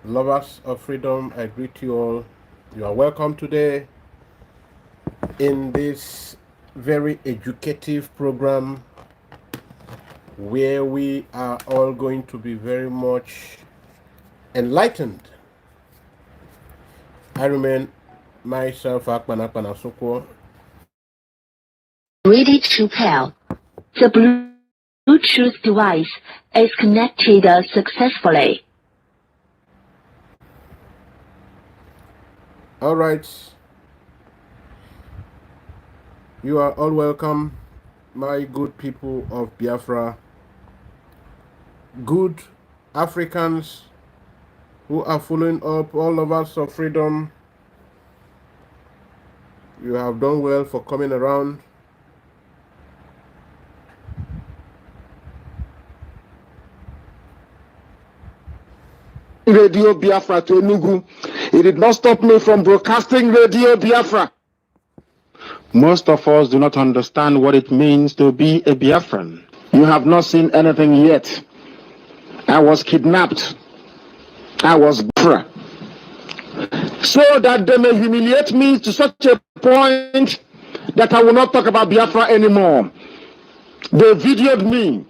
Lovers of freedom, I greet you all. You are welcome today in this very educative program where we are all going to be very much enlightened. I remain myself, Akpan Asokwo. Ready to pair. The Bluetooth device is connected successfully. All right. You are all welcome, my good people of Biafra, good Africans who are following up all of us of freedom. You have done well for coming around. Radio Biafra to Enugu. It did not stop me from broadcasting Radio Biafra. Most of us do not understand what it means to be a Biafran. You have not seen anything yet. I was kidnapped. I was Biafra. So that they may humiliate me to such a point that I will not talk about Biafra anymore. They videoed me.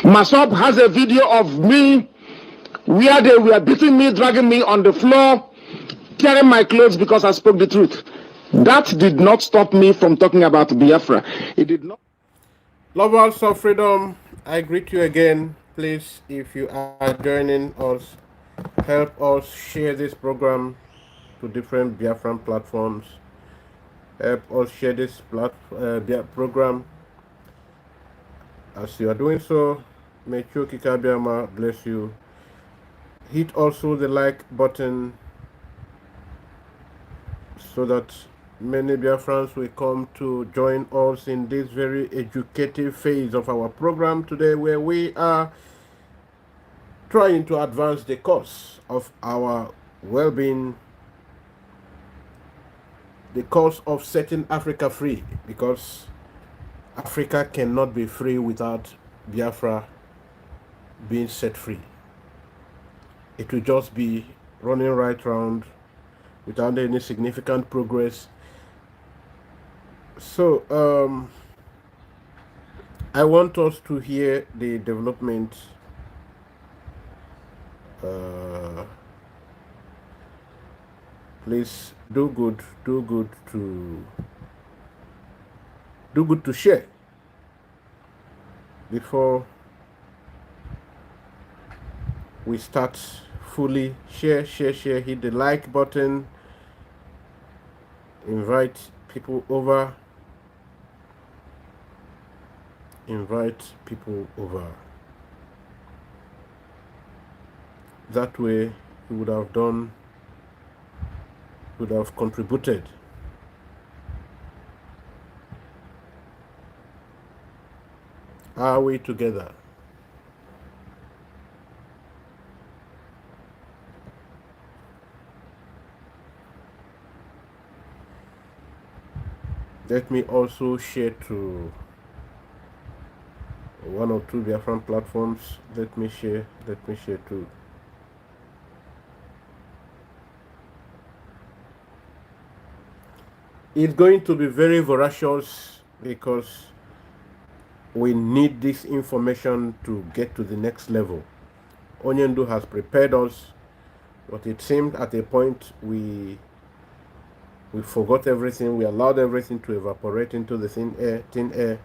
Masop has a video of me where they were beating me, dragging me on the floor, tearing my clothes because I spoke the truth. That did not stop me from talking about Biafra. It did not. Lovers of freedom, I greet you again. Please, if you are joining us, help us share this program to different Biafran platforms. Help us share this program. As you are doing so, may Choki Kabiama bless you. Hit also the like button so that many Biafrans will come to join us in this very educative phase of our program today, where we are trying to advance the cause of our well-being, the cause of setting Africa free, because Africa cannot be free without Biafra being set free. It will just be running right round without any significant progress. So I want us to hear the development please do good to share before we start fully. Share, hit the like button, invite people over. That way you would have contributed. Are we together? Let me also share to one or two Biafran platforms. Let me share too. It's going to be very voracious because we need this information to get to the next level. Onyendu has prepared us, but it seemed at a point we forgot everything. We allowed everything to evaporate into the thin air.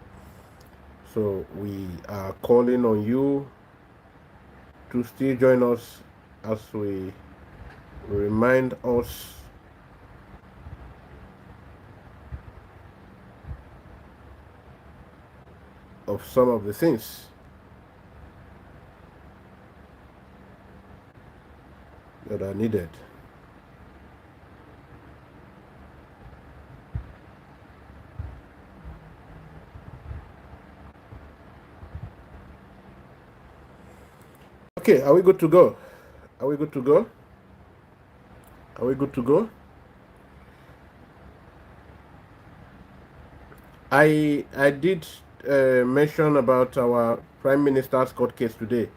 So we are calling on you to still join us as we remind us of some of the things that are needed. Okay, are we good to go? I did mention about our Prime Minister's court case today.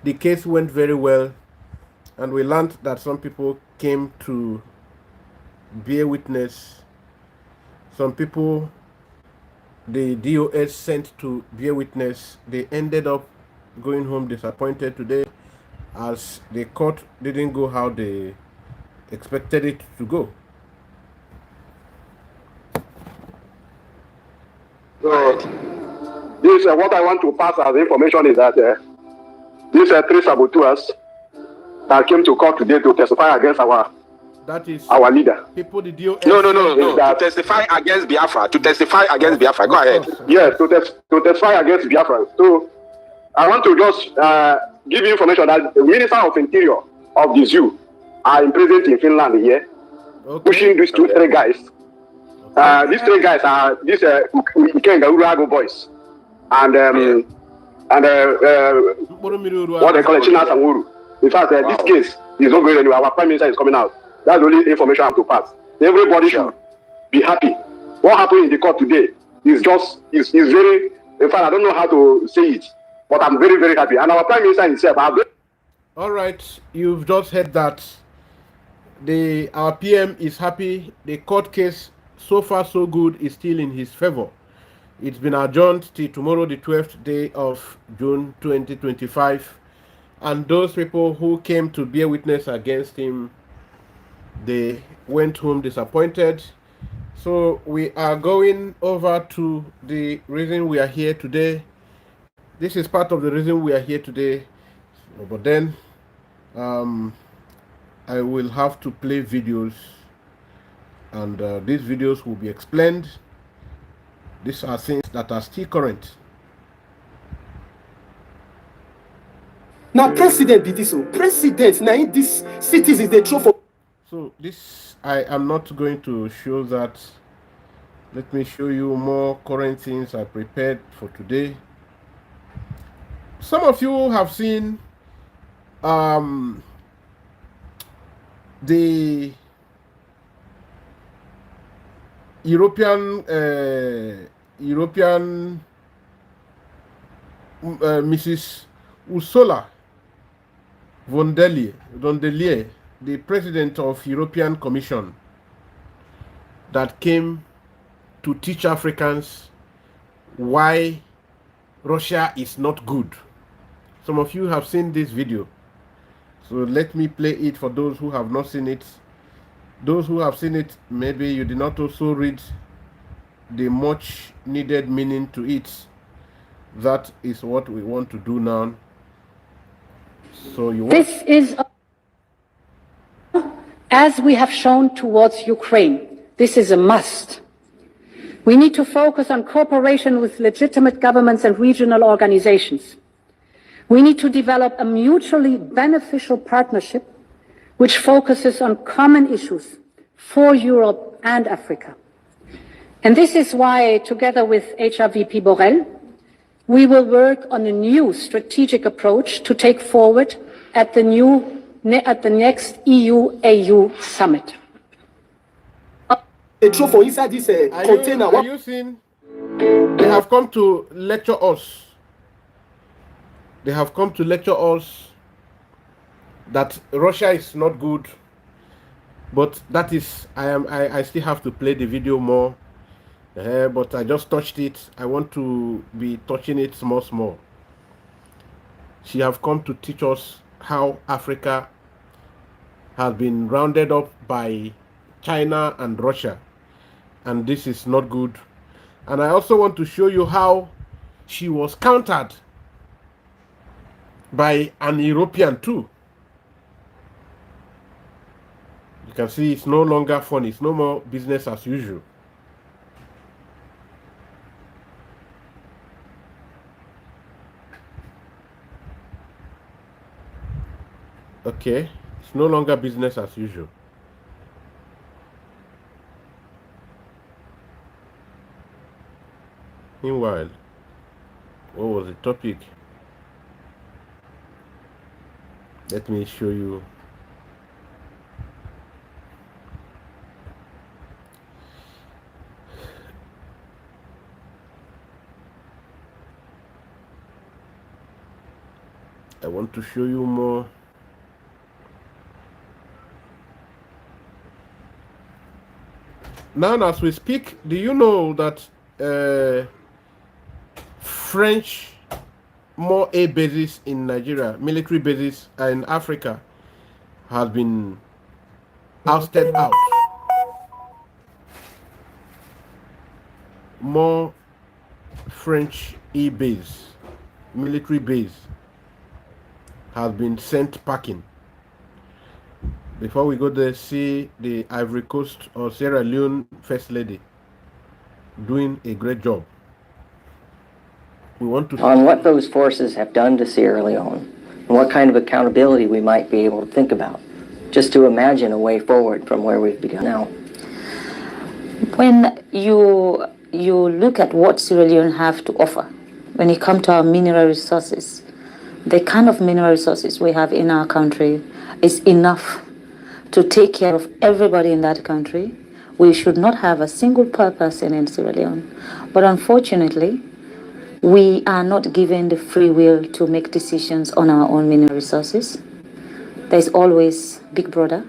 The case went very well. and we learned that some people came to bear witness. Some people the DOS sent to bear witness, they ended up going home disappointed today as the court didn't go how they expected it to go. So, this what I want to pass as information is that these three saboteurs that came to court today to testify against our leader. People the DOS. No. To testify against Biafra. To testify against Biafra. Go ahead. Yes, to testify against Biafra. So I want to just give you information that the Minister of Interior of the zoo are imprisoned in Finland here, pushing these three guys. These three guys are these Ikenga Urago boys, and what they call it, China Sanguru. In fact, this case is not going anywhere. Our Prime Minister is coming out. That's the only information I have to pass. Everybody should be happy. What happened in the court today is just is very. In fact, I don't know how to say it, but I'm very, very happy. And our Prime Minister himself. All right, you've just heard that. Our PM is happy. The court case, so far so good, is still in his favor. It's been adjourned till tomorrow, the 12th day of June 2025. And those people who came to bear witness against him, they went home disappointed. So we are going over to the reason we are here today. This is part of the reason we are here today. But then I will have to play videos, and these videos will be explained. These are things that are still current. Now, president be this, president now in this citizens they throw for. So this, I am not going to show that. Let me show you more current things I prepared for today. Some of you have seen the European Mrs. Ursula von der Leyen, the president of European Commission, that came to teach Africans why Russia is not good. Some of you have seen this video, so let me play it for those who have not seen it. Those who have seen it, maybe you did not also read the much needed meaning to it. That is what we want to do now. So you want... This is, as we have shown towards Ukraine, this is a must. We need to focus on cooperation with legitimate governments and regional organizations. We need to develop a mutually beneficial partnership which focuses on common issues for Europe and Africa. And this is why, together with HRVP Borrell, we will work on a new strategic approach to take forward at the next EU-AU summit. They throw for inside this container. Are you seeing? They have come to lecture us. They have come to lecture us that Russia is not good. But that is, I still have to play the video more. But I just touched it. I want to be touching it small. She have come to teach us how Africa has been rounded up by China and Russia, and this is not good. And I also want to show you how she was countered by an European too. You can see it's no longer fun. It's no more business as usual. Okay, it's no longer business as usual. Meanwhile, what was the topic? Let me show you. I want to show you more. Now, as we speak, do you know that French more air bases in Nigeria, military bases in Africa, has been ousted out? More French air base, military base, has been sent packing. Before we go there, see the Ivory Coast or Sierra Leone First Lady doing a great job. We want to on what those forces have done to Sierra Leone and what kind of accountability we might be able to think about, just to imagine a way forward from where we've begun now. When you look at what Sierra Leone have to offer, when it comes to our mineral resources, the kind of mineral resources we have in our country is enough to take care of everybody in that country. We should not have a single poor person in Sierra Leone. But unfortunately, we are not given the free will to make decisions on our own mineral resources. There's always Big Brother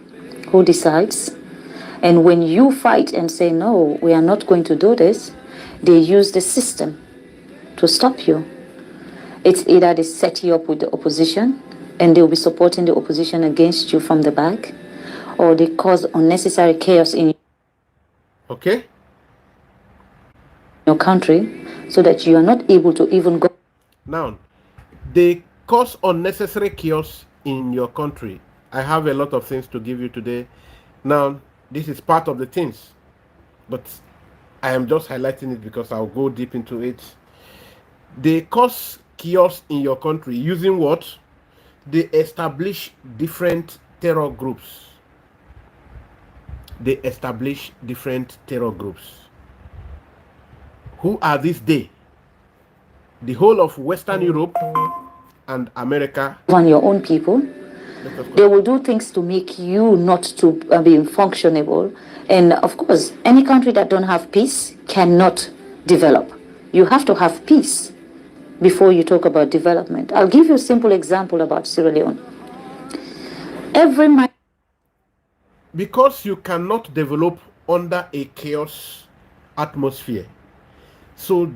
who decides. And when you fight and say, no, we are not going to do this, they use the system to stop you. It's either they set you up with the opposition and they'll be supporting the opposition against you from the back, or they cause unnecessary chaos in your country so that you are not able to even go. Now, they cause unnecessary chaos in your country. I have a lot of things to give you today. Now, this is part of the things, but I am just highlighting it because I'll go deep into it. They cause chaos in your country using what? They establish different terror groups. They establish different terror groups. Who are these they? The whole of Western Europe and America. On your own people, they will do things to make you not to be functionable. And of course, any country that don't have peace cannot develop. You have to have peace before you talk about development. I'll give you a simple example about Sierra Leone. Because you cannot develop under a chaos atmosphere. So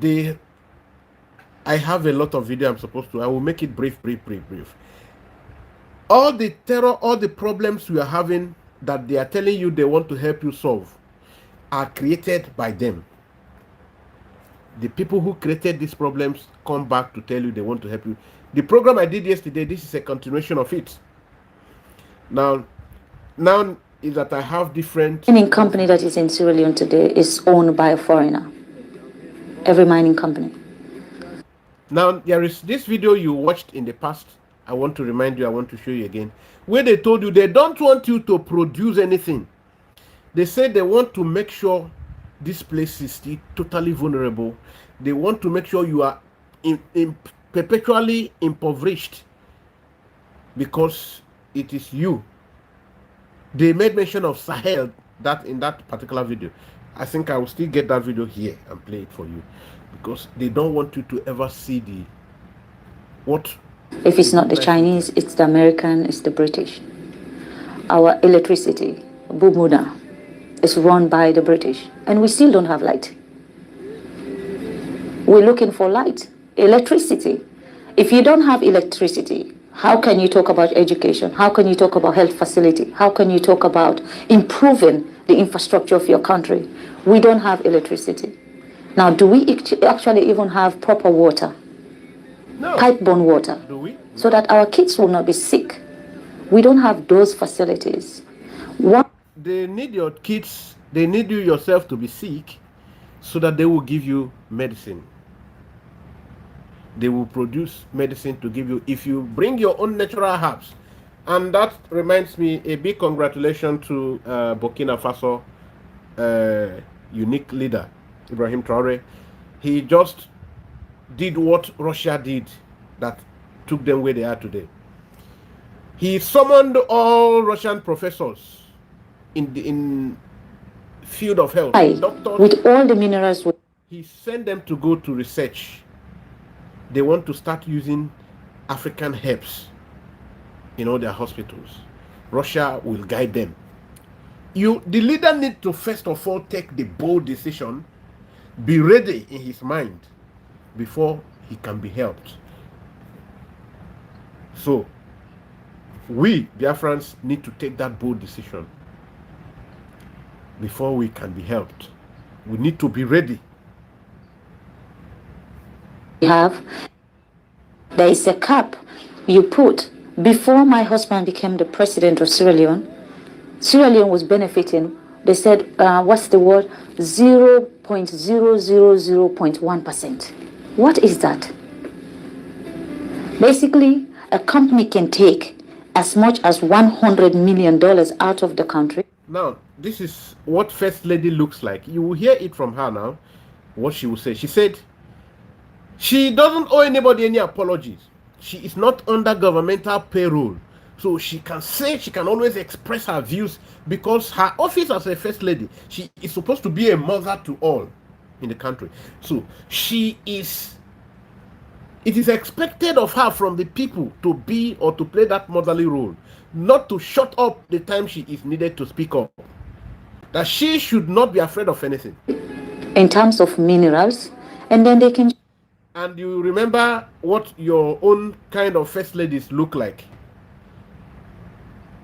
I have a lot of video I'm supposed to. I will make it brief. All the terror, all the problems we are having that they are telling you they want to help you solve are created by them. The people who created these problems come back to tell you they want to help you. The program I did yesterday, this is a continuation of it. Now is that I have different... Mining company that is in Sierra Leone today is owned by a foreigner. Every mining company. Now, there is this video you watched in the past. I want to remind you, I want to show you again, where they told you they don't want you to produce anything. They said they want to make sure this place is still totally vulnerable. They want to make sure you are perpetually impoverished because it is you. They made mention of Sahel that in that particular video. I think I will still get that video here and play it for you because they don't want you to ever see what. If it's not the Chinese, it's the American, it's the British. Our electricity, Bumuda, is run by the British, and we still don't have light. We're looking for light, electricity. If you don't have electricity, how can you talk about education? How can you talk about health facility? How can you talk about improving the infrastructure of your country? We don't have electricity. Now, do we actually even have proper water? No. Pipe-borne water? Do we? So that our kids will not be sick. We don't have those facilities. What? They need your kids, they need you yourself to be sick so that they will give you medicine. They will produce medicine to give you if you bring your own natural herbs. And that reminds me, a big congratulations to Burkina Faso unique leader, Ibrahim Traore. He just did what Russia did that took them where they are today. He summoned all Russian professors in field of health, doctors, with all the minerals. He sent them to go to research. They want to start using African herbs in all their hospitals. Russia will guide them. the leader need to first of all take the bold decision, be ready in his mind before he can be helped. So we Biafrans need to take that bold decision before we can be helped. We need to be ready. There is a cap you put. Before my husband became the president of Sierra Leone was benefiting, they said, what's the word? 0.000.1%. What is that? Basically, a company can take as much as $100 million out of the country. Now, this is what First Lady looks like. You will hear it from her now, what she will say. She said, she doesn't owe anybody any apologies. She is not under governmental payroll. So she can say, she can always express her views because her office as a First Lady, she is supposed to be a mother to all in the country. So it is expected of her from the people to be or to play that motherly role, not to shut up the time she is needed to speak up. That she should not be afraid of anything. In terms of minerals, and then they can... And you remember what your own kind of First Ladies look like.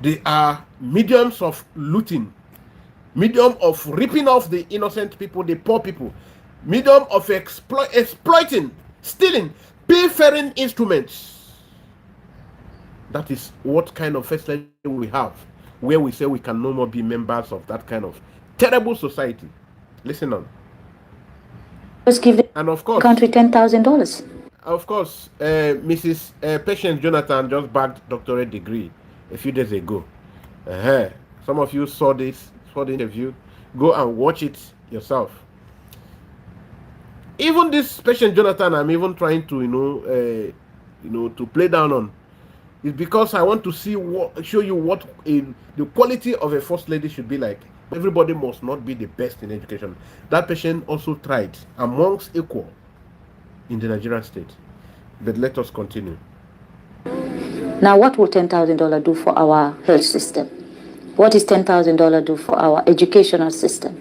They are mediums of looting, medium of ripping off the innocent people, the poor people, medium of exploiting, stealing, pilfering instruments. That is what kind of First Lady we have, where we say we can no more be members of that kind of terrible society. Listen on. Just give the country $10,000. Of course, Mrs. Patience Jonathan just bagged doctorate degree a few days ago. Some of you saw the interview. Go and watch it yourself. Even this Patience Jonathan, I'm even trying to to play down on. It's because I want to show you what the quality of a First Lady should be like. Everybody must not be the best in education. That patient also tried amongst equal in the Nigerian state. But let us continue. Now, what will $10,000 do for our health system? What is $10,000 do for our educational system?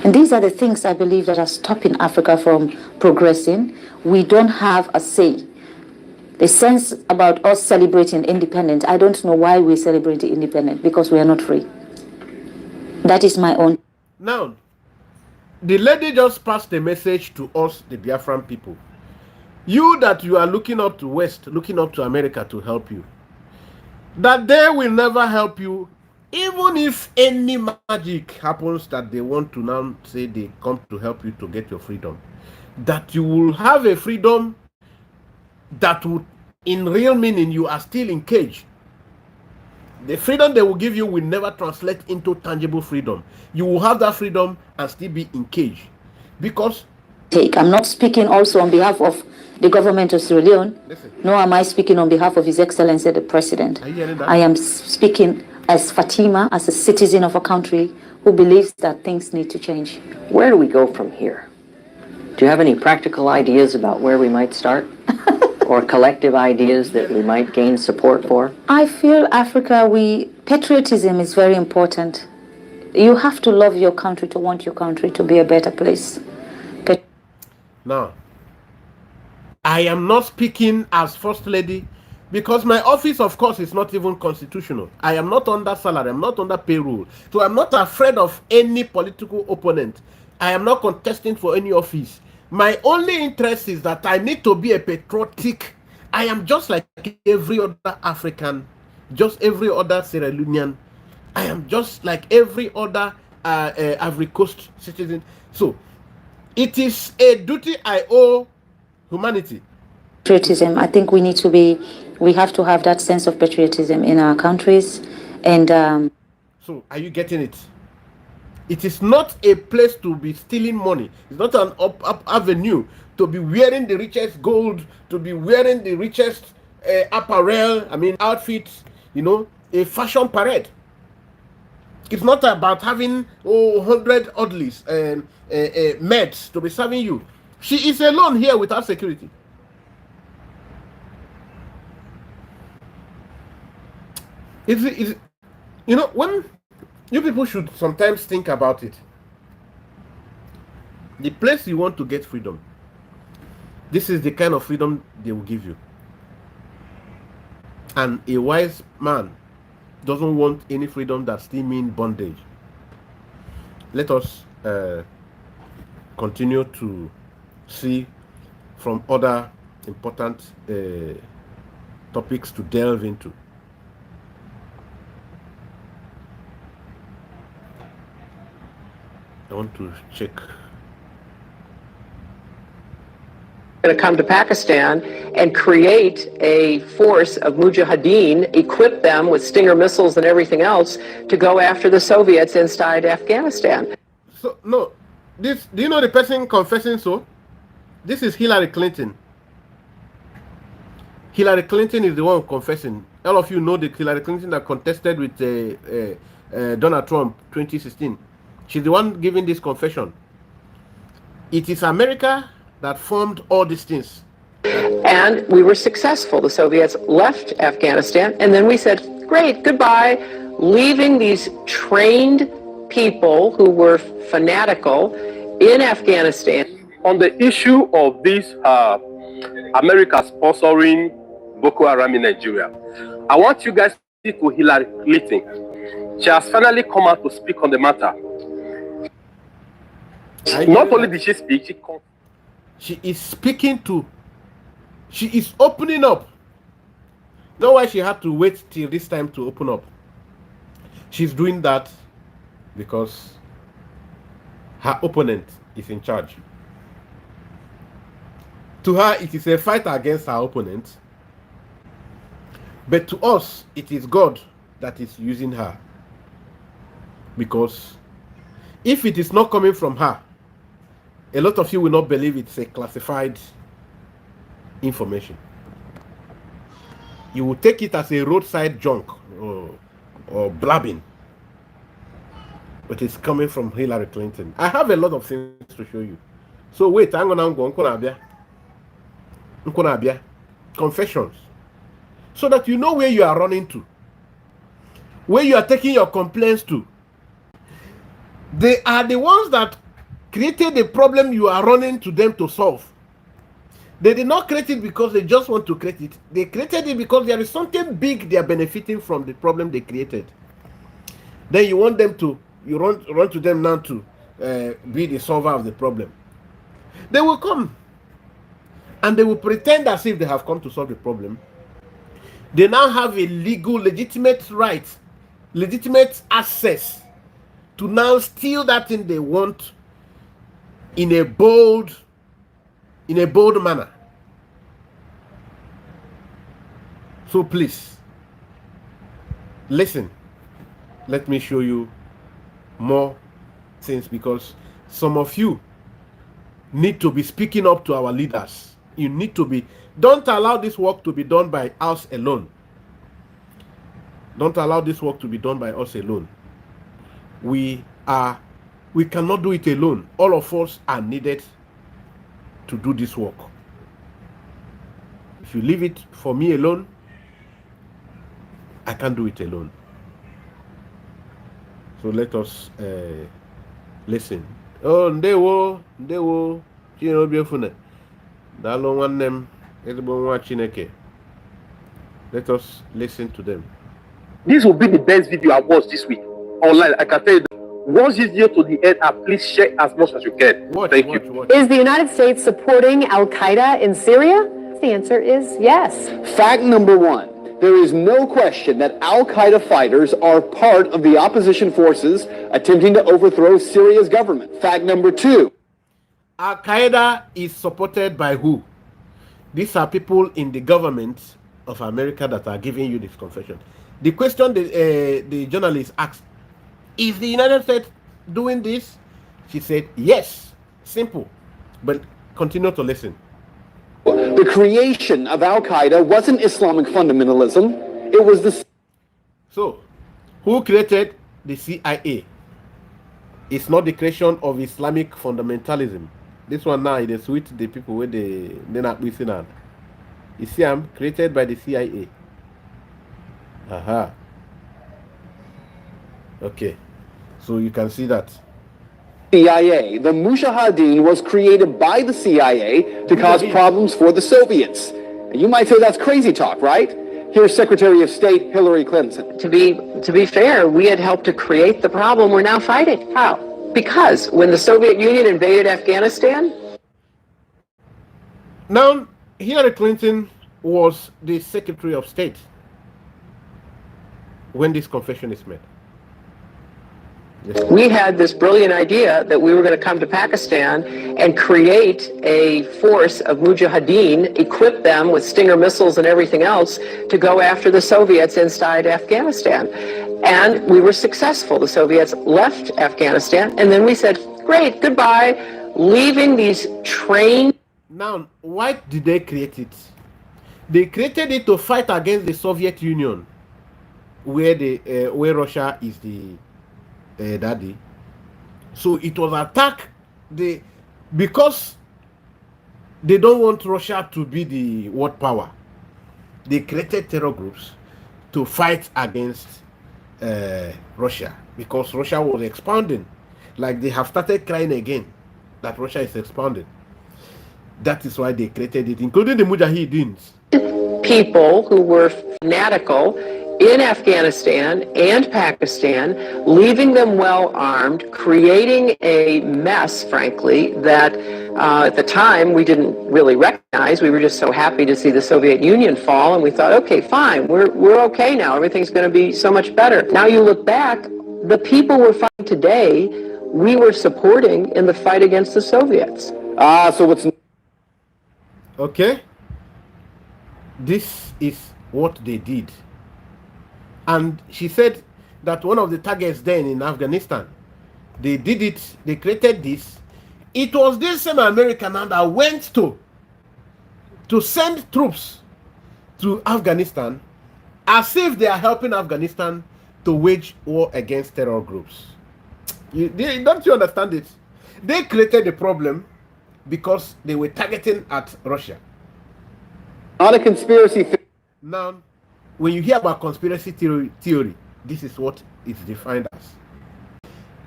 And these are the things I believe that are stopping Africa from progressing. We don't have a say. The sense about us celebrating independence, I don't know why we celebrate independence, because we are not free. That is my own. Now, the lady just passed a message to us, the Biafran people. You that you are looking up to West, looking up to America to help you, that they will never help you, even if any magic happens that they want to now say they come to help you to get your freedom, that you will have a freedom that would, in real meaning, you are still in cage. The freedom they will give you will never translate into tangible freedom. You will have that freedom and still be in cage. Because... I'm not speaking also on behalf of the government of Sierra Leone, nor am I speaking on behalf of His Excellency the President. Are you hearing that? I am speaking as Fatima, as a citizen of a country who believes that things need to change. Where do we go from here? Do you have any practical ideas about where we might start? Or collective ideas that we might gain support for? I feel Africa, patriotism is very important. You have to love your country to want your country to be a better place. Now, I am not speaking as First Lady because my office, of course, is not even constitutional. I am not under salary. I'm not under payroll. So I'm not afraid of any political opponent. I am not contesting for any office. My only interest is that I need to be a patriotic. I am just like every other African, just every other Sierra Leonean. I am just like every other Ivory Coast citizen. So it is a duty I owe humanity. Patriotism. I think we have to have that sense of patriotism in our countries. And so are you getting it? It is not a place to be stealing money. It's not an up avenue to be wearing the richest gold, to be wearing the richest apparel, outfits, a fashion parade. It's not about having 100 oddlies and maids to be serving you. She is alone here without security. When You people should sometimes think about it. The place you want to get freedom, this is the kind of freedom they will give you. And a wise man doesn't want any freedom that still means bondage. Let us continue to see from other important topics to delve into. I want to check. Going to come to Pakistan and create a force of mujahideen, equip them with Stinger missiles and everything else to go after the Soviets inside Afghanistan. So no, this, do you know the person confessing so? This is Hillary Clinton. Hillary Clinton is the one confessing. All of you know the Hillary Clinton that contested with Donald Trump 2016. She's the one giving this confession. It is America that formed all these things. And we were successful. The Soviets left Afghanistan, and then we said, great, goodbye, leaving these trained people who were fanatical in Afghanistan. On the issue of this America sponsoring Boko Haram in Nigeria, I want you guys to speak to Hillary Clinton. She has finally come out to speak on the matter. Not only did she speak, she is speaking to, she is opening up. That's why she had to wait till this time to open up. She's doing that because her opponent is in charge. To her, it is a fight against her opponent. But to us, it is God that is using her. Because if it is not coming from her, a lot of you will not believe it's a classified information. You will take it as a roadside junk or blabbing. But it's coming from Hillary Clinton. I have a lot of things to show you. So wait, I'm gonna go. Confessions. So that you know where you are running to. Where you are taking your complaints to. They are the ones that created the problem you are running to them to solve. They did not create it because they just want to create it. They created it because there is something big they are benefiting from the problem they created. Then you want them to, you run to them now to be the solver of the problem. They will come and they will pretend as if they have come to solve the problem. They now have a legal, legitimate right, legitimate access to now steal that thing they want in a bold manner. So please, listen. Let me show you more things, because some of you need to be speaking up to our leaders. You need to be, don't allow this work to be done by us alone. Don't allow this work to be done by us alone. We cannot do it alone. All of us are needed to do this work. If you leave it for me alone, I can't do it alone. So let us listen. Oh, ndewo, Chinobifune. Dalo nwannem, ezigbo nwa Chineke. Let us listen to them. this will be the best video I watched this week online. I can tell you that. Once this video to the end, please share as much as you can. Thank you. Is the United States supporting Al-Qaeda in Syria? The answer is yes. Fact number one, there is no question that Al-Qaeda fighters are part of the opposition forces attempting to overthrow Syria's government. Fact number two. Al-Qaeda is supported by who? These are people in the government of America that are giving you this confession. The question the journalist asked, is the United States doing this? She said, yes. Simple. But continue to listen. The creation of Al-Qaeda wasn't Islamic fundamentalism. It was the... So, who created the CIA? It's not the creation of Islamic fundamentalism. This one now is with the people where they're not listening. Islam created by the CIA. Aha. Okay. So you can see that. CIA. The Mujahideen was created by the CIA to cause problems for the Soviets. And you might say that's crazy talk, right? Here's Secretary of State Hillary Clinton. To be fair, we had helped to create the problem we're now fighting. How? Because when the Soviet Union invaded Afghanistan. Now, Hillary Clinton was the Secretary of State when this confession is made. We had this brilliant idea that we were going to come to Pakistan and create a force of mujahideen, equip them with Stinger missiles and everything else to go after the Soviets inside Afghanistan. And we were successful. The Soviets left Afghanistan, and then we said, great, goodbye, leaving these trained... Now, why did they create it? They created it to fight against the Soviet Union, where Russia is the daddy. So it was attack because they don't want Russia to be the world power. They created terror groups to fight against Russia, because Russia was expanding. Like, they have started crying again that Russia is expanding. That is why they created it, including the Mujahideens. People who were fanatical in Afghanistan and Pakistan, leaving them well armed, creating a mess, frankly, that at the time we didn't really recognize. We were just so happy to see the Soviet Union fall, and we thought, okay, fine, we're okay now. Everything's going to be so much better. Now you look back, the people we're fighting today, we were supporting in the fight against the Soviets. So what's... Okay? This is what they did. And she said that one of the targets then in Afghanistan, they did it, they created this. It was this same American that went to send troops to Afghanistan as if they are helping Afghanistan to wage war against terror groups. Don't you understand it? They created the problem because they were targeting at Russia. Not a conspiracy theory. Now, when you hear about conspiracy theory, this is what it's defined as.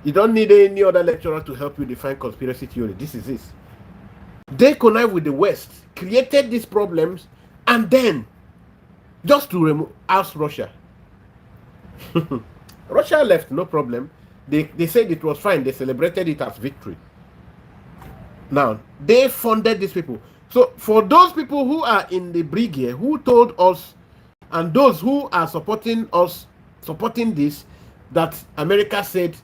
You don't need any other lecturer to help you define conspiracy theory. This is it. They connive with the West, created these problems, and then just to ask Russia. Russia left, no problem. They said it was fine. They celebrated it as victory. Now, they funded these people. So, for those people who are in the brigade, who told us, and those who are supporting us, supporting this, that America said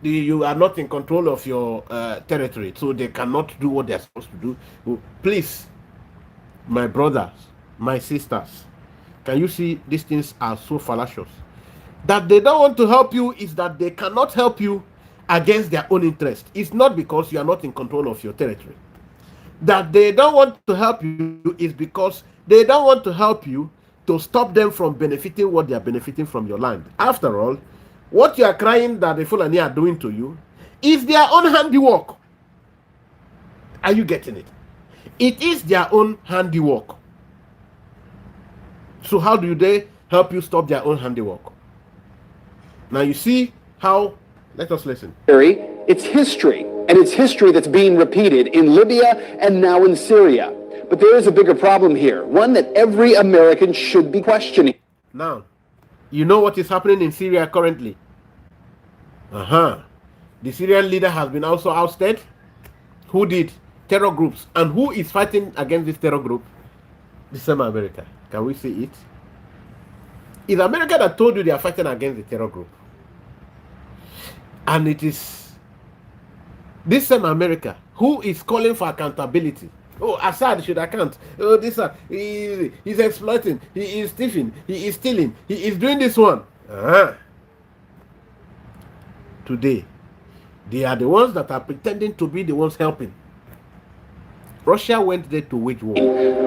you are not in control of your territory, so they cannot do what they're supposed to do. Well, please, my brothers, my sisters, can you see these things are so fallacious? That they don't want to help you is that they cannot help you against their own interest. It's not because you are not in control of your territory. That they don't want to help you is because they don't want to help you to stop them from benefiting what they are benefiting from your land. After all, what you are crying that the Fulani are doing to you is their own handiwork. Are you getting it? It is their own handiwork. So how do they help you stop their own handiwork? Now you see how, let us listen. It's history, and it's history that's being repeated in Libya and now in Syria. But there is a bigger problem here, one that every American should be questioning. Now, you know what is happening in Syria currently? The Syrian leader has been also ousted. Who did? Terror groups. And who is fighting against this terror group? The same America. Can we see it? It's America that told you they are fighting against the terror group. And it is this same America who is calling for accountability. Oh, Assad should account. Oh, this he's exploiting. He is thieving. He is stealing. He is doing this one. Today, they are the ones that are pretending to be the ones helping. Russia went there to wage war.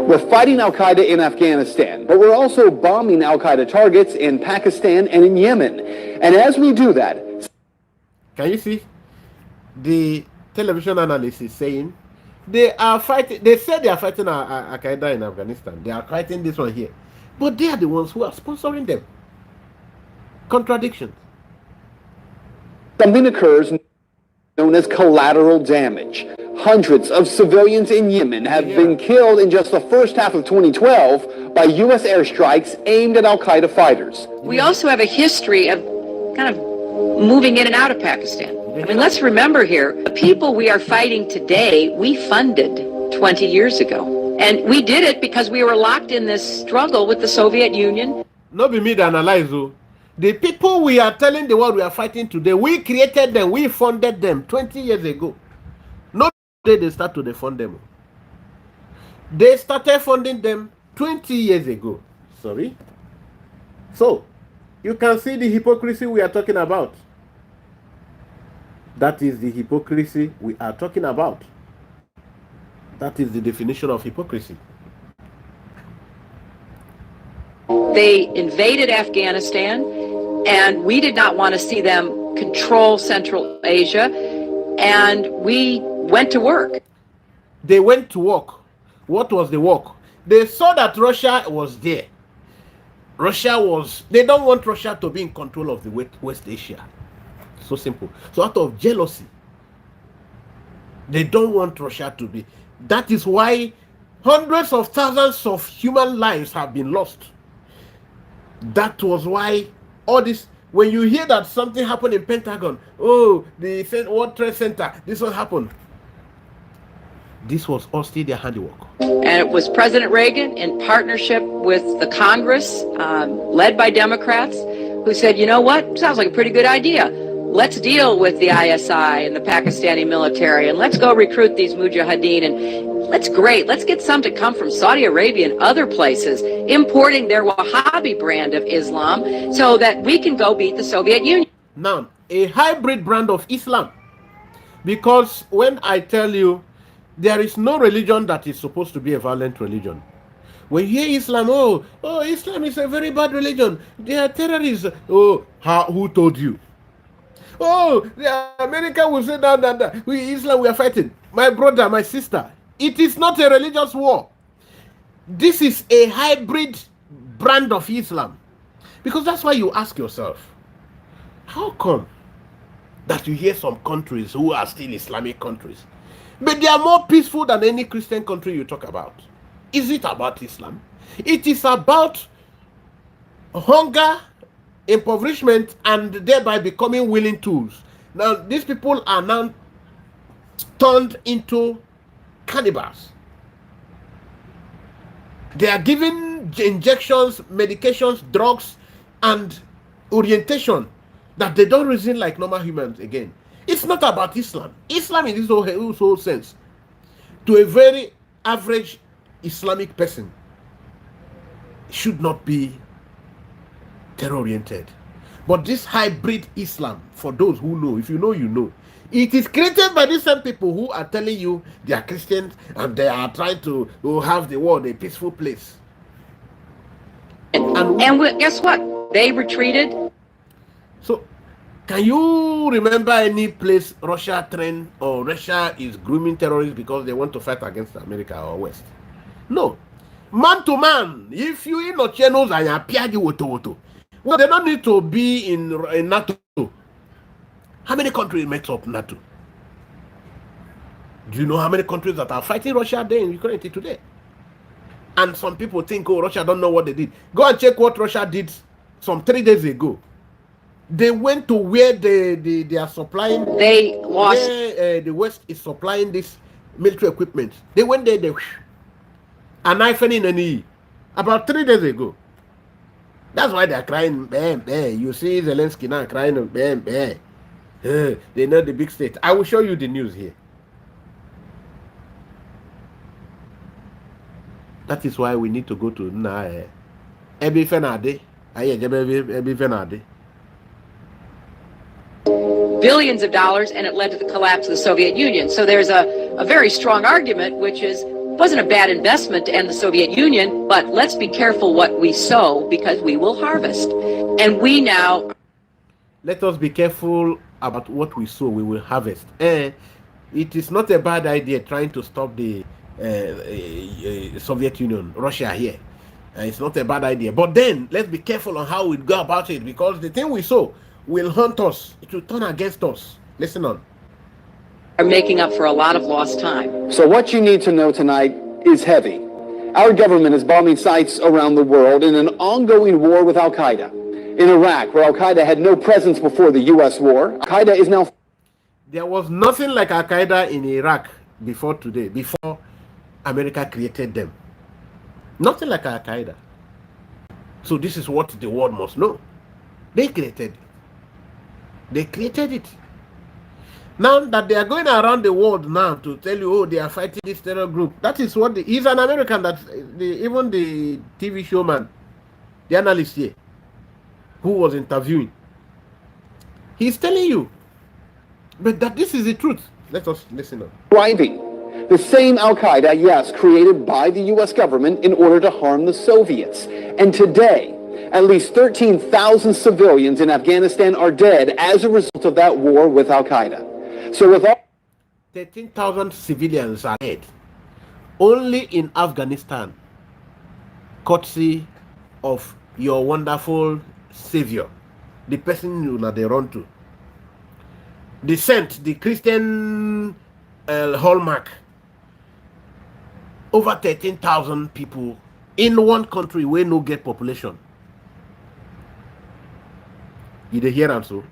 We're fighting Al-Qaeda in Afghanistan, but we're also bombing Al-Qaeda targets in Pakistan and in Yemen. And as we do that... Can you see? The television analyst is saying they are fighting. They said they are fighting Al-Qaeda in Afghanistan. They are fighting this one here. But they are the ones who are sponsoring them. Contradictions. something occurs known as collateral damage. Hundreds of civilians in Yemen have been killed in just the first half of 2012 by U.S. airstrikes aimed at al-Qaeda fighters. We also have a history of kind of moving in and out of Pakistan. I mean, let's remember here, the people we are fighting today, we funded 20 years ago. And we did it because we were locked in this struggle with the Soviet Union. Not be me to analyze, though. The people we are telling the world we are fighting today, we created them, we funded them 20 years ago. Not today they start to fund them. They started funding them 20 years ago. Sorry. So, you can see the hypocrisy we are talking about. That is the hypocrisy we are talking about. That is the definition of hypocrisy. They invaded Afghanistan, and we did not want to see them control Central Asia, and we went to work. They went to work. What was the work? They saw that Russia was there. They don't want Russia to be in control of the West Asia. So simple. So out of jealousy, they don't want Russia to be. That is why hundreds of thousands of human lives have been lost. That was why all this, when you hear that something happened in Pentagon, oh, the World Trade Center, this what happened. This was all still their handiwork. And it was President Reagan in partnership with the Congress, led by Democrats, who said, you know what, sounds like a pretty good idea. Let's deal with the ISI and the Pakistani military, and let's go recruit these mujahideen, and let's get some to come from Saudi Arabia and other places, importing their Wahhabi brand of Islam so that we can go beat the Soviet Union. Now, a hybrid brand of Islam. Because when I tell you, there is no religion that is supposed to be a violent religion. When you hear Islam, oh, Islam is a very bad religion. They are terrorists. Oh, who told you? Oh, the America will say that we Islam, we are fighting. My brother, my sister, it is not a religious war. This is a hybrid brand of Islam. Because that's why you ask yourself, how come that you hear some countries who are still Islamic countries, but they are more peaceful than any Christian country you talk about? Is it about Islam? It is about hunger, impoverishment, and thereby becoming willing tools. Now, these people are now turned into cannibals. They are given injections, medications, drugs, and orientation that they don't reason like normal humans again. It's not about Islam. Islam in this whole sense, to a very average Islamic person, should not be terror-oriented. But this hybrid Islam, for those who know, if you know, you know, it is created by these same people who are telling you they are Christians and they are trying to have the world a peaceful place. And guess what? They retreated. So, can you remember any place Russia trained or Russia is grooming terrorists because they want to fight against America or West? No. Man to man, if you in no channels and appear the woto. Well, they don't need to be in NATO. How many countries makes up NATO? Do you know how many countries that are fighting Russia there in Ukraine today? And some people think, oh, Russia don't know what they did. Go and check what Russia did some 3 days ago. They went to where they are supplying. They lost. Where, the West is supplying this military equipment. They went there, a knife in the knee. About 3 days ago. That's why they're crying, bam, bam. You see Zelensky now crying, bam, bam. They know the big state. I will show you the news here. That is why we need to go to Ebi Fenade. Ebi Fenade. Billions of dollars, and it led to the collapse of the Soviet Union. So there's a very strong argument, which is, it wasn't a bad investment to end the Soviet Union, but let's be careful what we sow because we will harvest. And we now... Let us be careful about what we sow, we will harvest. It is not a bad idea trying to stop the Soviet Union, Russia here. It's not a bad idea. But then, let's be careful on how we go about it, because the thing we sow, will hunt us. It will turn against us. Listen on. Are making up for a lot of lost time. So what you need to know tonight is heavy. Our government is bombing sites around the world in an ongoing war with Al-Qaeda. In Iraq, where Al-Qaeda had no presence before the U.S. war, Al-Qaeda is now... There was nothing like Al-Qaeda in Iraq before today, before America created them. Nothing like Al-Qaeda. So this is what the world must know. They created it. They created it. Now that they are going around the world now to tell you, oh, they are fighting this terror group. That is what he's an American. That even the TV showman, the analyst here, who was interviewing, he's telling you, but that this is the truth. Let us listen up. Thriving. The same Al-Qaeda, yes, created by the U.S. government in order to harm the Soviets. And today, at least 13,000 civilians in Afghanistan are dead as a result of that war with Al-Qaeda. So with all 13,000 civilians are dead only in Afghanistan, courtesy of your wonderful savior, the person you know they run to. The saint, the Christian hallmark. Over 13,000 people in one country where no get population. You dey hear also?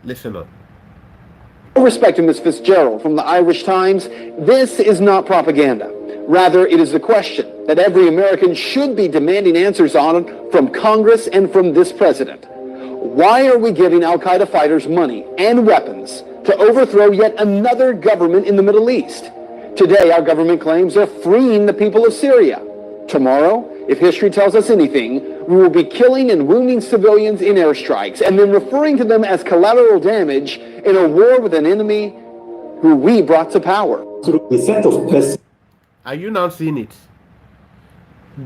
Listen up. respect to Ms. Fitzgerald from the Irish Times, this is not propaganda. Rather, it is a question that every American should be demanding answers on from Congress and from this president. Why are we giving al-Qaeda fighters money and weapons to overthrow yet another government in the Middle East? Today, our government claims they're freeing the people of Syria. Tomorrow, if history tells us anything, we will be killing and wounding civilians in airstrikes and then referring to them as collateral damage in a war with an enemy who we brought to power. Are you now seeing it?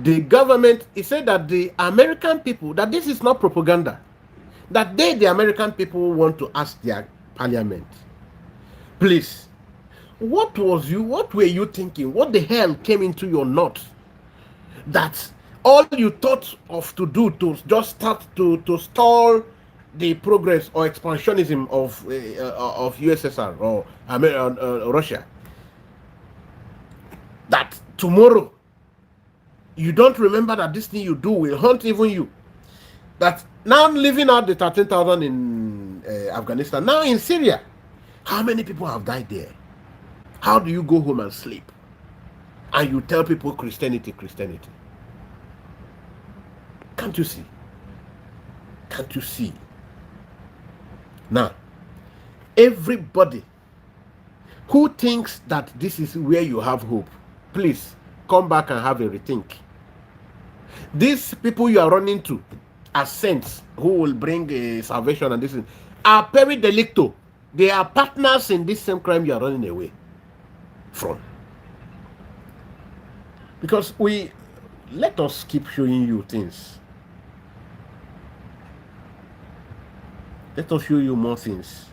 The government, he said that the American people, that this is not propaganda, that they, the American people, want to ask their parliament, please, what were you thinking? What the hell came into your nut that all you thought of to do to just start to stall the progress or expansionism of USSR or Russia? That tomorrow you don't remember that this thing you do will haunt even you. That now living out the 13,000 in Afghanistan, now in Syria, how many people have died there? How do you go home and sleep and you tell people Christianity? Can't you see? Can't you see? Now, everybody who thinks that this is where you have hope, please come back and have a rethink. These people you are running to as saints who will bring salvation and this are peri delicto. They are partners in this same crime you are running away from. Because let us keep showing you things. Let us show you more things.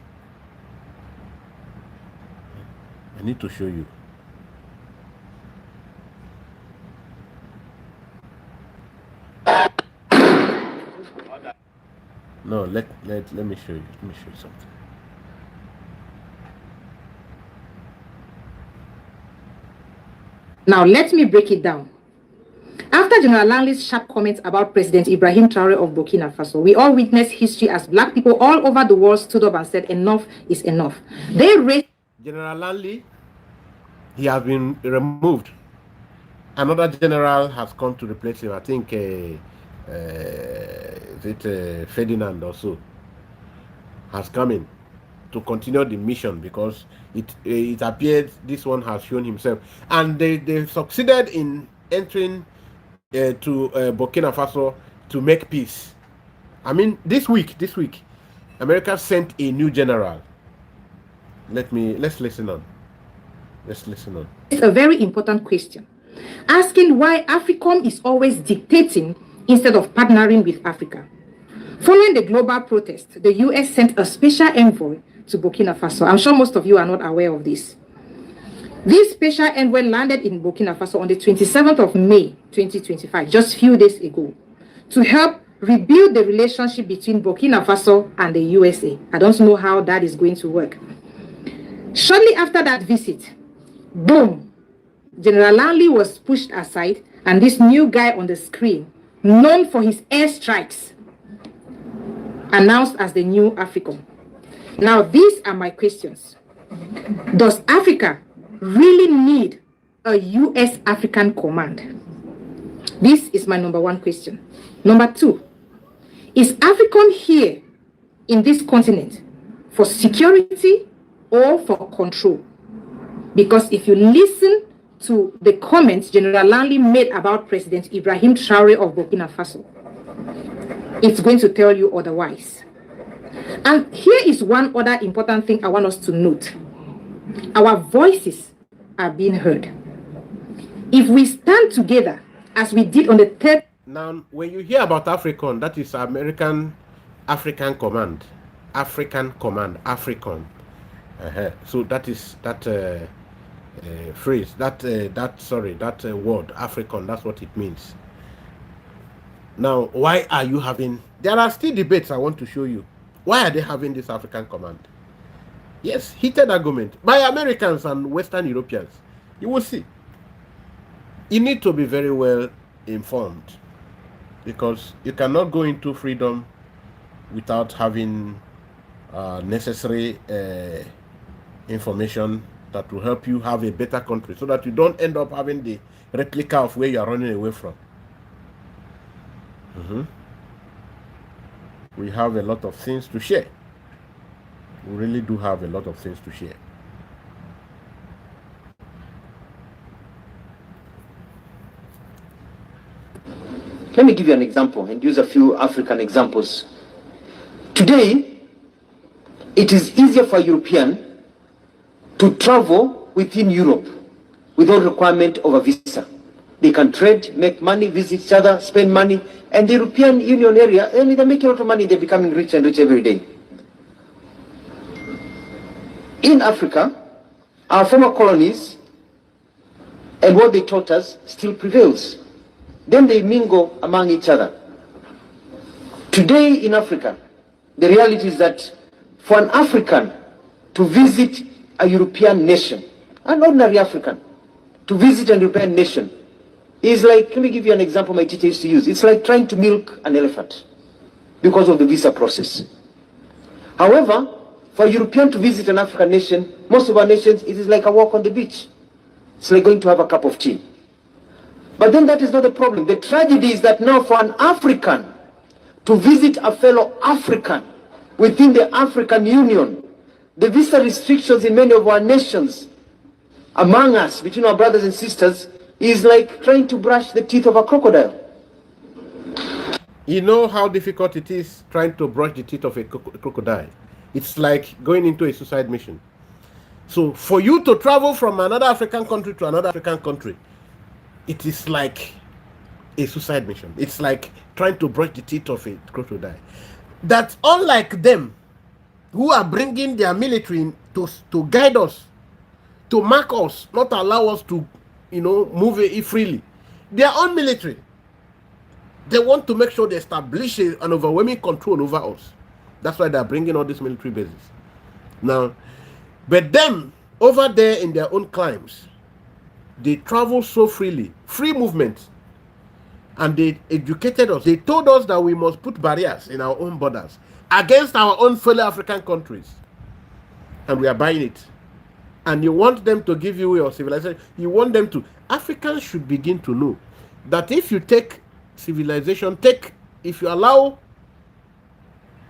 I need to show you. No, let me show you. Let me show you something. Now, let me break it down. After General Lanley's sharp comments about President Ibrahim Traore of Burkina Faso, we all witnessed history as black people all over the world stood up and said, enough is enough. They raised... General Lanley, he has been removed. Another general has come to replace him. I think Ferdinand also has come in to continue the mission, because it appears this one has shown himself, and they succeeded in entering to Burkina Faso to make peace. I mean, this week, America sent a new general. Let's listen on. It's a very important question, asking why AFRICOM is always dictating instead of partnering with Africa. Following the global protest, the US sent a special envoy to Burkina Faso. I'm sure most of you are not aware of this. This special envoy landed in Burkina Faso on the 27th of May, 2025, just a few days ago, to help rebuild the relationship between Burkina Faso and the USA. I don't know how that is going to work. Shortly after that visit, boom, General Lanley was pushed aside, and this new guy on the screen, known for his airstrikes, announced as the new AFRICOM. Now, these are my questions. Does Africa really need a US African command? This is my number one question. Number two, is AFRICOM here in this continent for security or for control? Because if you listen to the comments General Lanley made about President Ibrahim Traoré of Burkina Faso, it's going to tell you otherwise. And here is one other important thing I want us to note. Our voices are being heard. If we stand together, as we did on the third... Now, when you hear about AFRICOM, that is American African Command. African Command, AFRICOM. So that is that phrase, that word, AFRICOM, that's what it means. Now, why are you having... There are still debates I want to show you. Why are they having this African Command? Yes, heated argument by Americans and Western Europeans. You will see. You need to be very well informed, because you cannot go into freedom without having necessary information that will help you have a better country, so that you don't end up having the replica of where you are running away from. We have a lot of things to share. We really do have a lot of things to share. Let me give you an example and use a few African examples. Today, it is easier for a European to travel within Europe without requirement of a visa. They can trade, make money, visit each other, spend money, and the European Union area, I mean, they make a lot of money, they're becoming rich and rich every day. In Africa, our former colonies and what they taught us still prevails. Then they mingle among each other. Today in Africa, the reality is that for an African to visit a European nation, an ordinary African, to visit a European nation, is like, let me give you an example my teacher used to use. It's like trying to milk an elephant because of the visa process. However, for a European to visit an African nation, most of our nations, it is like a walk on the beach. It's like going to have a cup of tea. But then that is not the problem. The tragedy is that now for an African to visit a fellow African within the African Union, the visa restrictions in many of our nations, among us, between our brothers and sisters, is like trying to brush the teeth of a crocodile. You know how difficult it is trying to brush the teeth of a crocodile? It's like going into a suicide mission. So for you to travel from another African country to another African country, it is like a suicide mission. It's like trying to brush the teeth of a crocodile. That's unlike them, who are bringing their military to guide us, to mark us, not allow us to, move freely. Their own military, they want to make sure they establish an overwhelming control over us. That's why they're bringing all these military bases. Now, but them, over there in their own climes, they travel so freely, free movement, and they educated us. They told us that we must put barriers in our own borders against our own fellow African countries, and we are buying it. And you want them to give you your civilization. You want them to. Africans should begin to know that if you take civilization, if you allow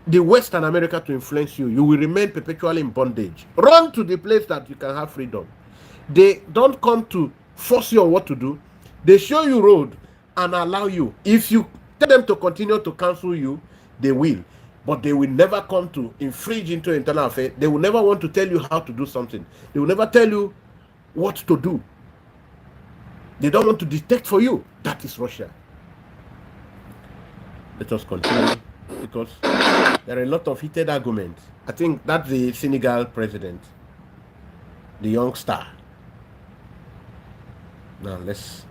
the Western America to influence you, you will remain perpetually in bondage. Run to the place that you can have freedom. They don't come to force you on what to do. They show you road and allow you. If you tell them to continue to counsel you, they will. But they will never come to infringe into internal affairs. They will never want to tell you how to do something. They will never tell you what to do. They don't want to dictate for you. That is Russia. Let us continue, because there are a lot of heated arguments. I think that's the Senegal president, the young star. Now let's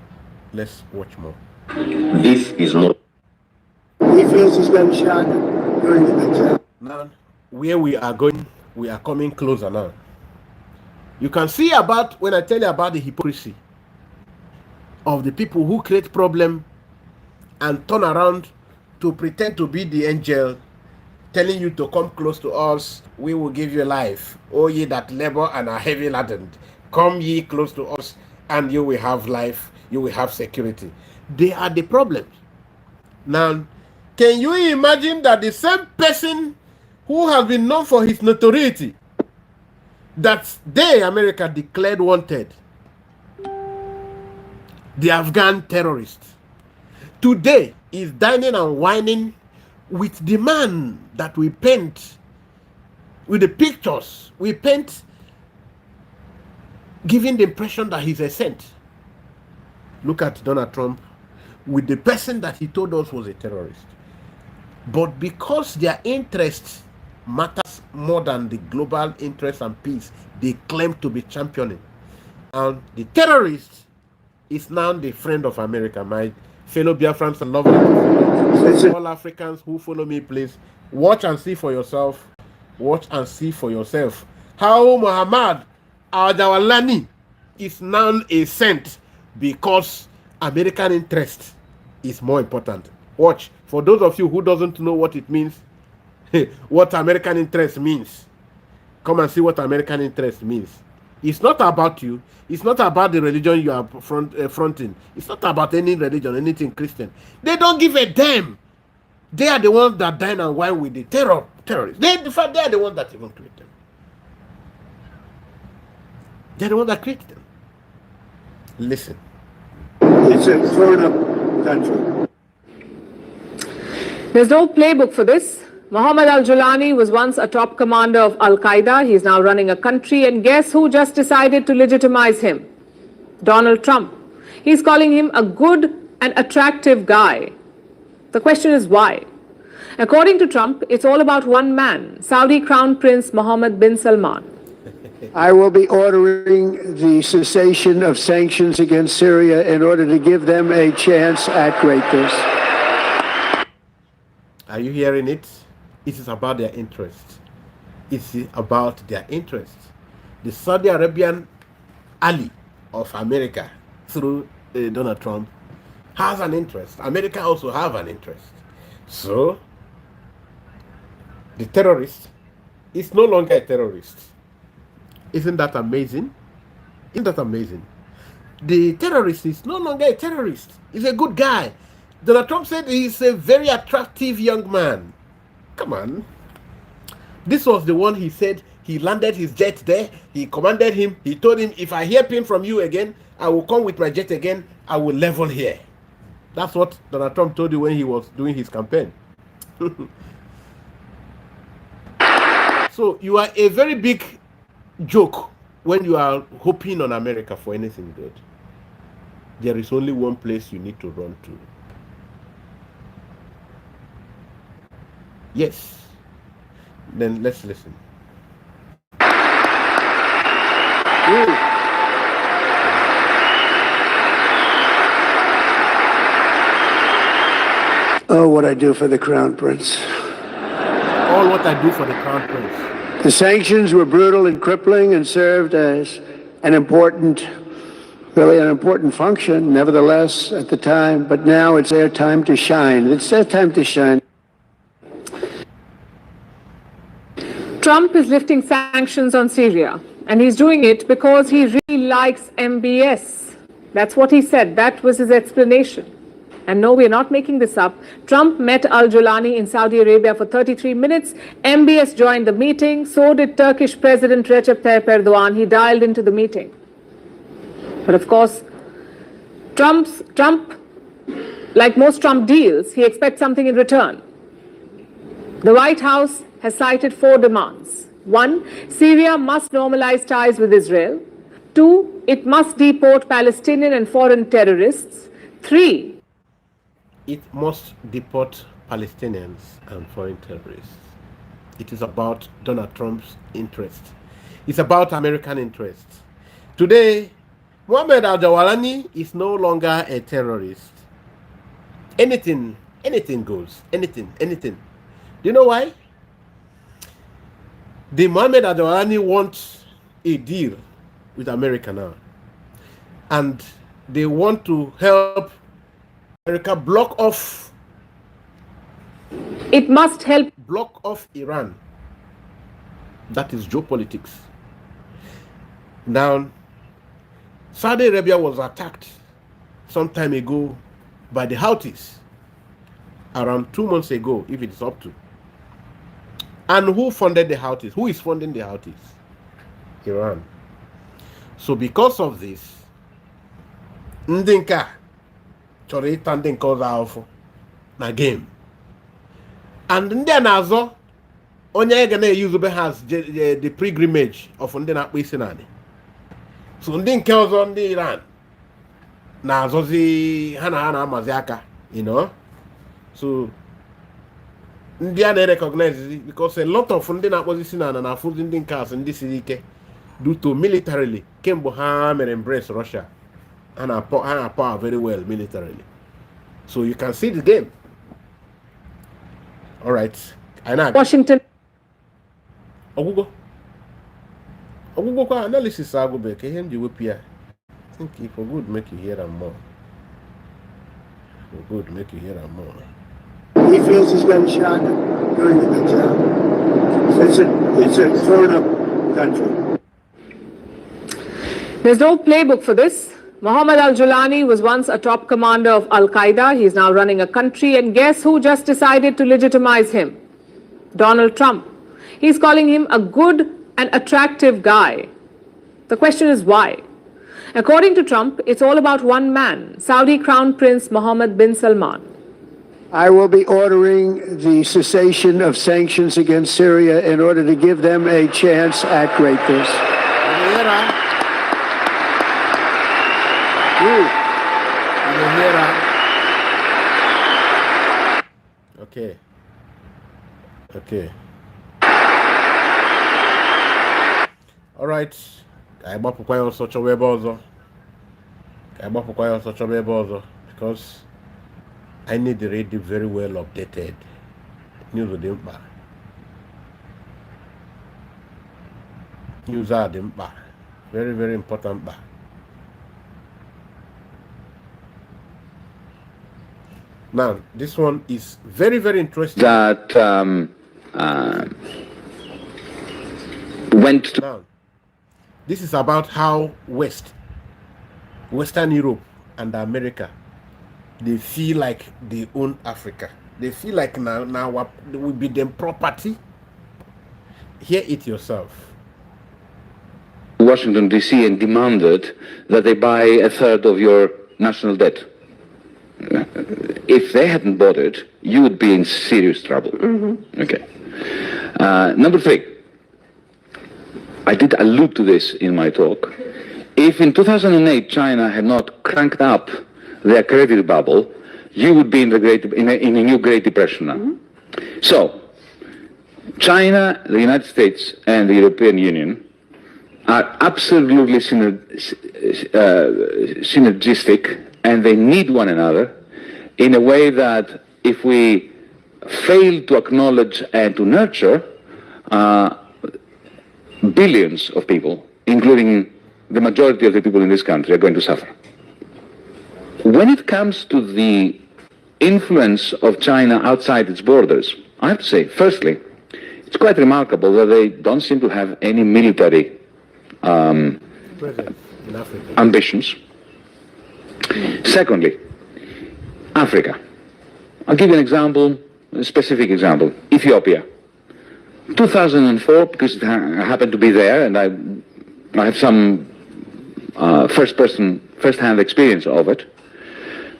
watch more. This is not He feels he's been shot during the exam. Now, where we are going, we are coming closer now. You can see about, when I tell you about the hypocrisy of the people who create problem and turn around to pretend to be the angel, telling you to come close to us, we will give you life. O ye that labor and are heavy laden, come ye close to us, and you will have life, you will have security. They are the problems. Now, can you imagine that the same person who has been known for his notoriety, that they, America, declared wanted, the Afghan terrorists, today is dining and whining with the man that we paint, with the pictures we paint, giving the impression that he's a saint. Look at Donald Trump with the person that he told us was a terrorist. But because their interest matters more than the global interest and peace they claim to be championing, and the terrorist is now the friend of America. My fellow Biafrans and lovers, all Africans who follow me, please watch and see for yourself. Watch and see for yourself how Muhammad al-Jawlani is now a saint because American interest is more important. Watch. For those of you who doesn't know what it means, what American interest means, come and see what American interest means. It's not about you. It's not about the religion you are fronting. It's not about any religion, anything Christian. They don't give a damn. They are the ones that dine and wine with the terrorists. They are the ones that even create them. They're the ones that create them. Listen. It's a grown-up country. There's no playbook for this. Mohammed al-Jawlani was once a top commander of Al-Qaeda. He's now running a country, and guess who just decided to legitimize him? Donald Trump. He's calling him a good and attractive guy. The question is why? According to Trump, it's all about one man, Saudi Crown Prince Mohammed bin Salman. I will be ordering the cessation of sanctions against Syria in order to give them a chance at greatness. Are you hearing it? It is about their interests. It's about their interests. The Saudi Arabian ally of America through Donald Trump has an interest. America also have an interest. So, the terrorist is no longer a terrorist. Isn't that amazing? Isn't that amazing? The terrorist is no longer a terrorist. He's a good guy. Donald Trump said he's a very attractive young man. Come on. This was the one he said he landed his jet there. He commanded him. He told him, if I hear ping from you again, I will come with my jet again. I will level here. That's what Donald Trump told you when he was doing his campaign. So you are a very big joke when you are hoping on America for anything good. There is only one place you need to run to. Yes. Then let's listen. Oh, what I do for the Crown Prince. All what I do for the Crown Prince. The sanctions were brutal and crippling and served as an important function, nevertheless, at the time. But now it's their time to shine. It's their time to shine. Trump is lifting sanctions on Syria, and he's doing it because he really likes MBS. That's what he said. That was his explanation. And no, we're not making this up. Trump met al-Jawlani in Saudi Arabia for 33 minutes. MBS joined the meeting. So did Turkish President Recep Tayyip Erdogan. He dialed into the meeting. But of course, Trump, like most Trump deals, he expects something in return. The White House has cited 4 demands. 1, Syria must normalize ties with Israel. 2, it must deport Palestinian and foreign terrorists. 3, it must deport Palestinians and foreign terrorists. It is about Donald Trump's interest. It's about American interests. Today, Mohammed al-Jawlani is no longer a terrorist. Anything Anything goes. Anything. Do you know why? The Mohammed Adewale wants a deal with America now. And they want to help America block off. It must help block off Iran. That is geopolitics. Now, Saudi Arabia was attacked some time ago by the Houthis, around 2 months ago, if it's up to. And who funded the Houthis? Who is funding the Houthis? Iran. So because of this, Ndinka chọrọ ịta ndị nke ọzọ ahụfụ na game. And ndị a na-azọ onye ga na-eyuzube has the pilgrimage of ndị na-akpụ isi n'ala. So ndị nke ọzọ ndị Iran na-azọzi ha na-amazi aka, you know. So ndị a na-recognize because a lot of ndị na-akpọzi isi n'ala na-afụzi ndị nke asị ndị siri ike due to militarily kemgbe ha mere embrace Russia. And are power very well militarily. So you can see the game. All right. I know. Washington. Ogugo kwa analysis ago be ke hem di wepia. I think if for good make you hear them more. For good make you hear them more. He feels he's been shot doing a good job. It's a grown-up country. There's no playbook for this. Mohammed al-Julani was once a top commander of Al-Qaeda. He's now running a country, and guess who just decided to legitimize him? Donald Trump. He's calling him a good and attractive guy. The question is why? According to Trump, it's all about one man, Saudi Crown Prince Mohammed bin Salman. I will be ordering the cessation of sanctions against Syria in order to give them a chance at greatness. Okay. All right. I gbapụkwa ya ọsọ chọwa ebe ọzọ. Because I need the radio very well updated. News dị mkpa. News dị mkpa. Very, very important mkpa. Now, this one is very, very interesting. That went to... Now, this is about how Western Europe and America, they feel like they own Africa. They feel like now will be them property. Hear it yourself. Washington, D.C. and demanded that they buy a third of your national debt. If they hadn't bought it, you would be in serious trouble. Mm-hmm. Okay. Number 3. I did allude to this in my talk. If in 2008 China had not cranked up their credit bubble, you would be in a new Great Depression now. Mm-hmm. So, China, the United States, and the European Union are absolutely synergistic, and they need one another in a way that if we fail to acknowledge and to nurture, billions of people, including the majority of the people in this country, are going to suffer. When it comes to the influence of China outside its borders, I have to say, firstly, it's quite remarkable that they don't seem to have any military ambitions. Secondly, Africa. I'll give you an example, a specific example. Ethiopia. 2004, because I happened to be there, and I have some first-hand experience of it.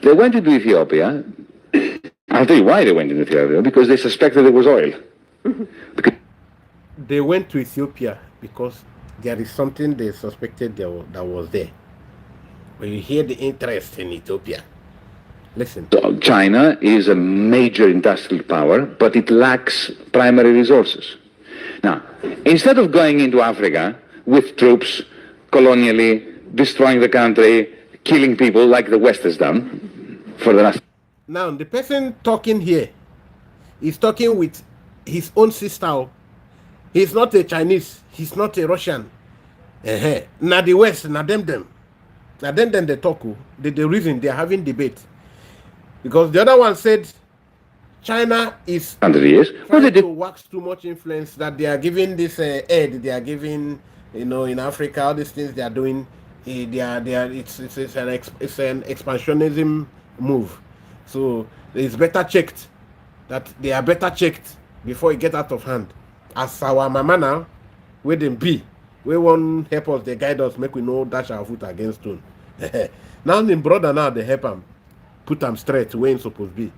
They went into Ethiopia. I'll tell you why they went into Ethiopia, because they suspected there was oil. They went to Ethiopia because there is something they suspected that was there. When you hear the interest in Ethiopia, listen. So China is a major industrial power, but it lacks primary resources. Now, instead of going into Africa with troops, colonially, destroying the country, killing people like the West has done for the last... Now, the person talking here is talking with his own sister. He's not a Chinese. He's not a Russian. Now the West, now them. Now them they talk. The reason they are having debate. Because the other one said China is trying to wax too much influence, that they are giving this aid, they are giving, in Africa, all these things they are doing, it's an expansionism move. So it's better checked, that they are better checked before it get out of hand. As our mama now, where them be, we won't help us, they guide us, make we know dash our foot against stone. Now the brother now they help them, put them straight where it's supposed to be.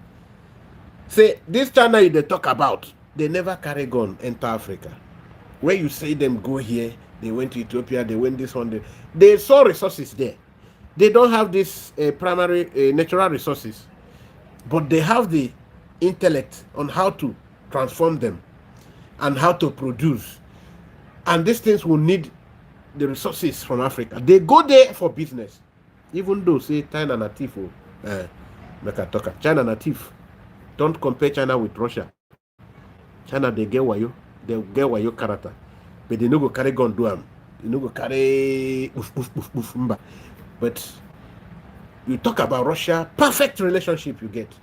Say, this China they talk about, they never carry gun enter Africa. Where you say them go here, they went to Ethiopia, they went this one, they saw resources there. They don't have this primary natural resources, but they have the intellect on how to transform them and how to produce. And these things will need the resources from Africa. They go there for business. Even though, say, China native, China native. Don't compare China with Russia. China, they get wayo character. But they no go carry gun do them. They no go carry mba. But you talk about Russia, perfect relationship you get.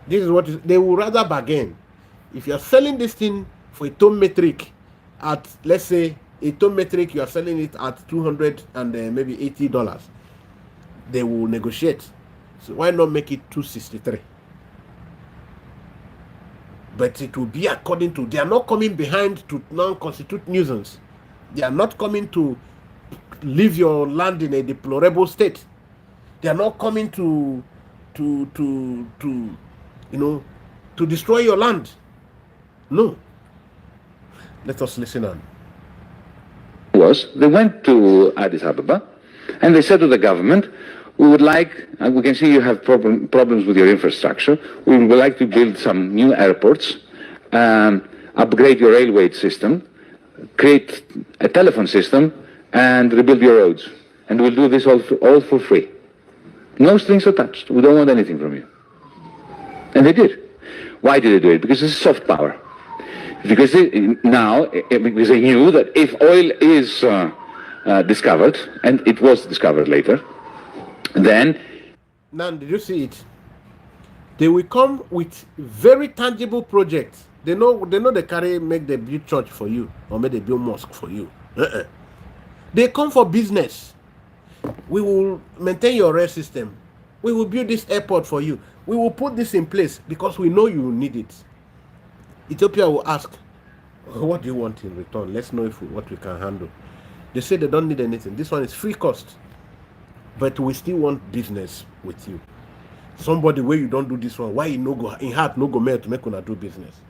This is what they will rather bargain. If you are selling this thing for a ton metric at, let's say, a ton metric, you are selling it at $200 and maybe $80. They will negotiate. So why not make it $263? But it will be according to, they are not coming behind to non-constitute nuisance. They are not coming to leave your land in a deplorable state. They are not coming to destroy your land. No. Let us listen on. They went to Addis Ababa and they said to the government, we would like, and we can see you have problems with your infrastructure. We would like to build some new airports, upgrade your railway system, create a telephone system, and rebuild your roads. And we'll do this all for free. No strings attached. We don't want anything from you. And they did. Why did they do it? Because it's soft power. Because because they knew that if oil is discovered, and it was discovered later, then now did you see it? They will come with very tangible projects. They know they carry, make the build church for you or make the build mosque for you. They come for business. We will maintain your rail system. We will build this airport for you. We will put this in place because we know you need it. Ethiopia will ask, what do you want in return? Let's know what we can handle. They say they don't need anything. This one is free cost. But we still want business with you. Somebody where you don't do this one, why you no go in heart no go mail to make una do business?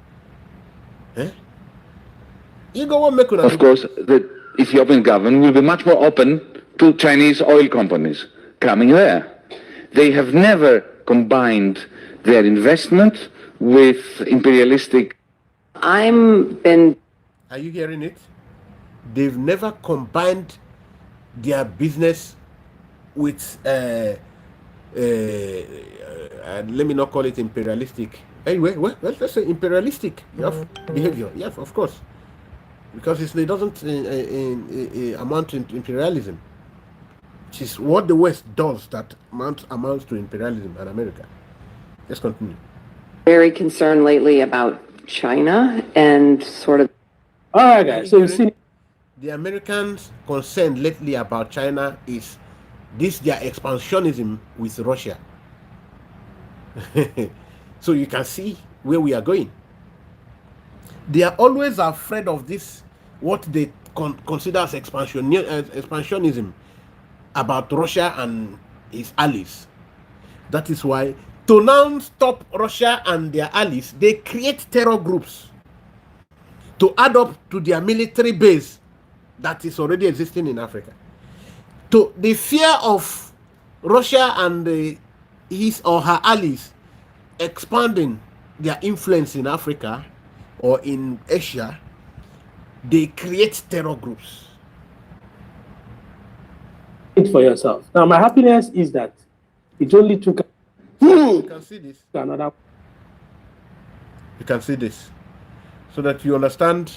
You go on make una. Of course, the Ethiopian government will be much more open to Chinese oil companies coming there. They have never combined their investment with imperialistic. Are you hearing it? They've never combined their business with let me not call it imperialistic. Anyway, well, let's say imperialistic behavior. Yes, of course, because it doesn't amount to imperialism, which is what the West does that amounts to imperialism in America. Let's continue. Very concerned lately about China and sort of. All right, guys. So you see, the Americans' concern lately about China is this their expansionism with Russia. So you can see where we are going. They are always afraid of this, what they consider as expansionism about Russia and his allies. That is why, to now stop Russia and their allies, they create terror groups to add up to their military base that is already existing in Africa. To the fear of Russia and his or her allies expanding their influence in Africa or in Asia, they create terror groups. it for yourself. Now, my happiness is that it only took You can see this. Another. You can see this. So that you understand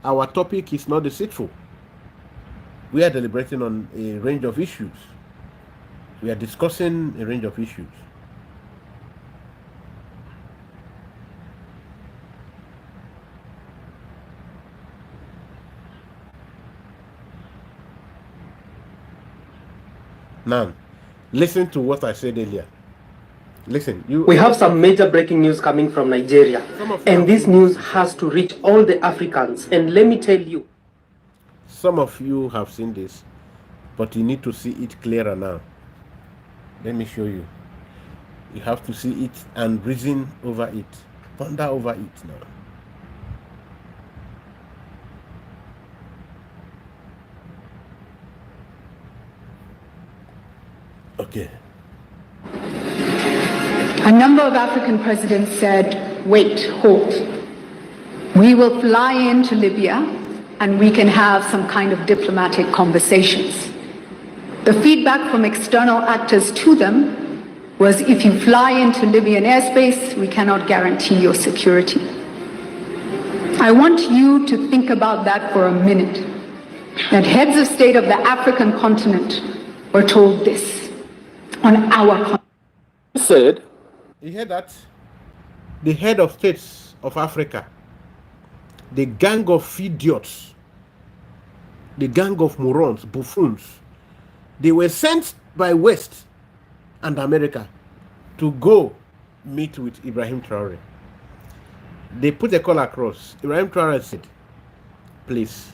our topic is not deceitful. We are deliberating on a range of issues. We are discussing a range of issues. Now, listen to what I said earlier. Listen, We have some major breaking news coming from Nigeria, and this news has to reach all the Africans. And let me tell you, some of you have seen this, but you need to see it clearer now. Let me show you. You have to see it and reason over it, ponder over it now. Okay. A number of African presidents said, wait, hold. We will fly into Libya and we can have some kind of diplomatic conversations. The feedback from external actors to them was, if you fly into Libyan airspace, we cannot guarantee your security. I want you to think about that for a minute. That heads of state of the African continent were told this on our continent. Said, you hear that? The head of states of Africa, the gang of idiots, the gang of morons, buffoons, they were sent by West and America to go meet with Ibrahim Traore. They put a call across. Ibrahim Traore said, please,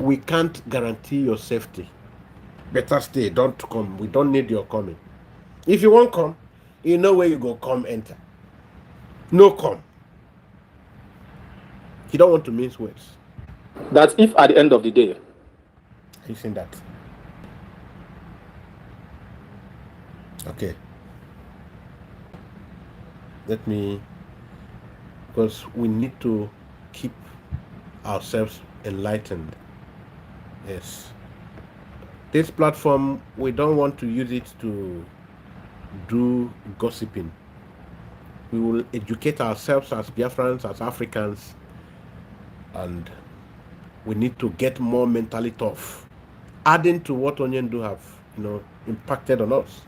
we can't guarantee your safety. Better stay, don't come. We don't need your coming. If you won't come, you know where you go, come, enter. No come. He don't want to mince words. That's if at the end of the day. You seen that? Okay. Let me, because we need to keep ourselves enlightened. Yes. This platform, we don't want to use it to do gossiping. We will educate ourselves as Biafrans, as Africans, and we need to get more mentally tough, adding to what Onyendu have, impacted on us.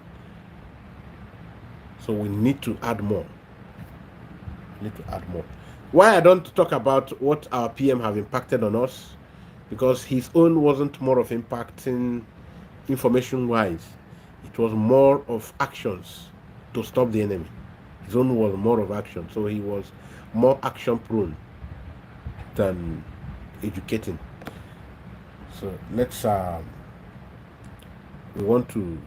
So we need to add more. Why I don't talk about what our PM have impacted on us, because his own wasn't more of impacting information-wise. It was more of actions to stop the enemy. His own was more of action, so he was more action-prone than educating. So let's I want to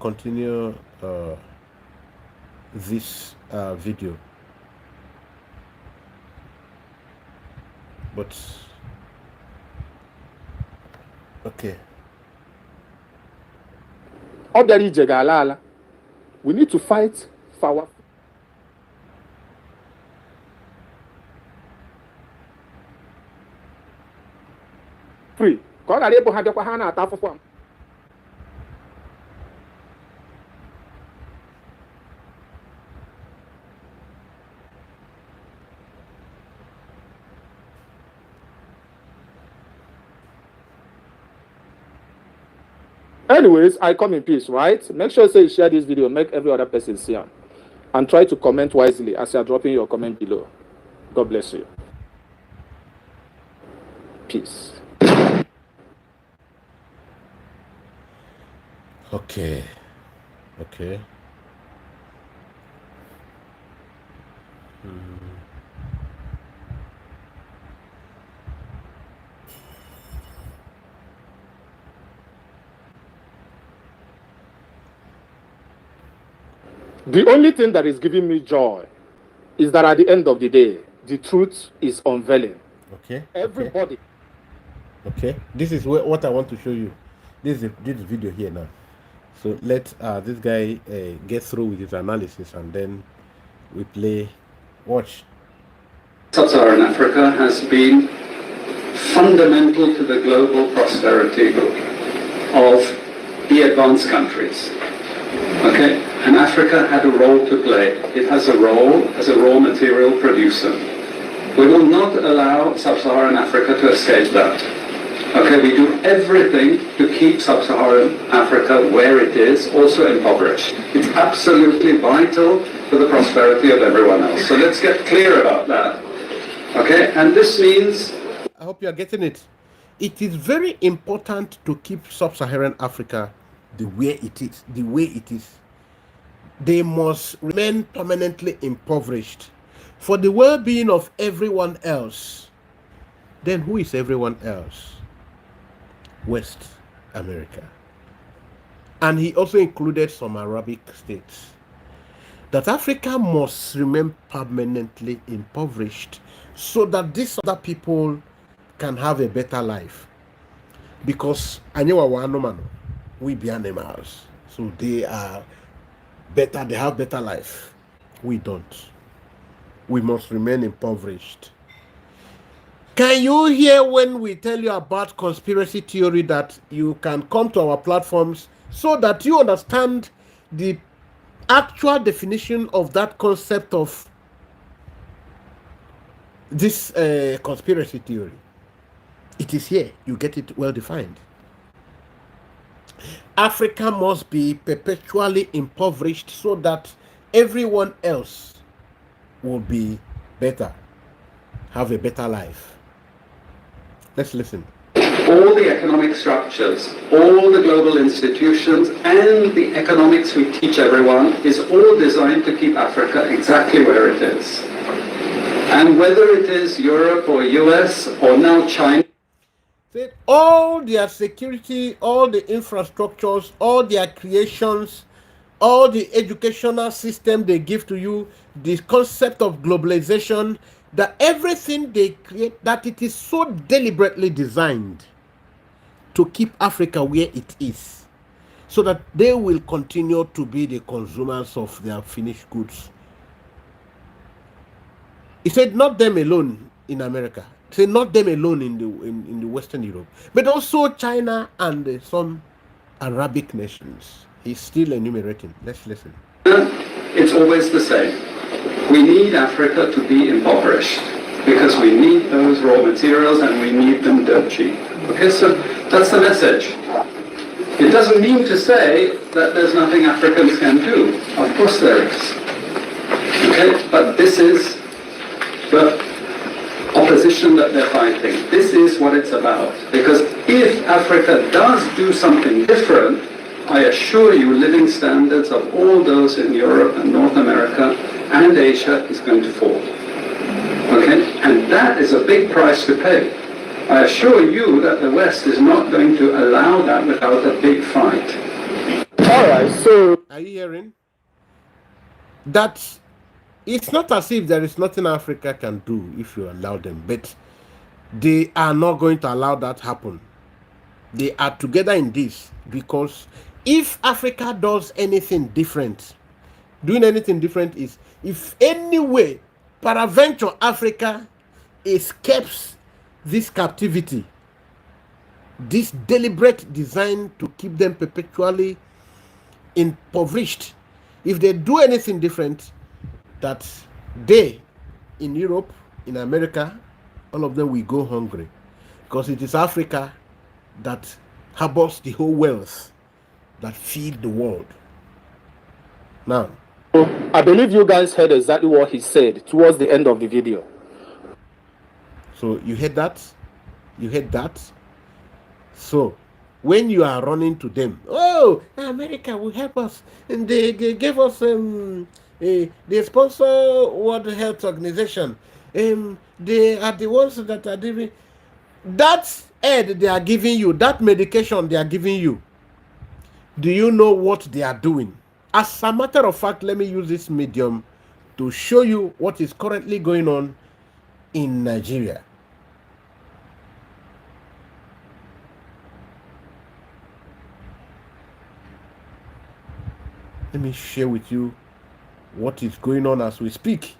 continue this video, but okay. We need to fight for our free. Anyways, I come in peace, right? Make sure you share this video, make every other person see it, and try to comment wisely as you are dropping your comment below. God bless you. Peace. Okay. The only thing that is giving me joy is that at the end of the day, the truth is unveiling. Okay. Everybody. Okay. This is what I want to show you. This video here now. So let this guy get through with his analysis, and then we play. Watch. Sub-Saharan Africa has been fundamental to the global prosperity of the advanced countries. Okay? And Africa had a role to play. It has a role as a raw material producer. We will not allow sub-Saharan Africa to escape that. Okay, we do everything to keep sub-Saharan Africa where it is, also impoverished. It's absolutely vital for the prosperity of everyone else. So let's get clear about that. Okay, and this means... I hope you are getting it. It is very important to keep sub-Saharan Africa the way it is. They must remain permanently impoverished for the well-being of everyone else. Then who is everyone else? West America. And he also included some Arabic states. That Africa must remain permanently impoverished so that these other people can have a better life. Because we be animals. So they are better, they have better life. We don't. We must remain impoverished. Can you hear when we tell you about conspiracy theory that you can come to our platforms so that you understand the actual definition of that concept of this conspiracy theory? It is here. You get it well defined. Africa must be perpetually impoverished so that everyone else will be better, have a better life. Let's listen. All the economic structures, all the global institutions, and the economics we teach everyone is all designed to keep Africa exactly where it is. And whether it is Europe or US or now China, all their security, all the infrastructures, all their creations, all the educational system they give to you, the concept of globalization, that everything they create, that it is so deliberately designed to keep Africa where it is, so that they will continue to be the consumers of their finished goods. He said not them alone in America. He said not them alone in the Western Europe, but also China and some Arabic nations. He's still enumerating. Let's listen. it's always the same. We need Africa to be impoverished because we need those raw materials and we need them dirt cheap. Okay, so that's the message. It doesn't mean to say that there's nothing Africans can do. Of course there is. Okay, but this is the opposition that they're fighting. This is what it's about. Because if Africa does do something different, I assure you living standards of all those in Europe and North America and Asia is going to fall. Okay? And that is a big price to pay. I assure you that the West is not going to allow that without a big fight. All right, so are you hearing? That it's not as if there is nothing Africa can do if you allow them, but they are not going to allow that happen. They are together in this because if Africa does anything different, doing anything different is if anyway peradventure Africa escapes this captivity, this deliberate design to keep them perpetually impoverished, if they do anything different, that they in Europe, in America, all of them will go hungry because it is Africa that harbors the whole wealth that feed the world. Now, I believe you guys heard exactly what he said towards the end of the video. So you heard that? You heard that? So when you are running to them, oh, America will help us, and they gave us they sponsor World Health Organization. They are the ones that are giving that aid they are giving you, that medication they are giving you. Do you know what they are doing? As a matter of fact, let me use this medium to show you what is currently going on in Nigeria. Let me share with you what is going on as we speak.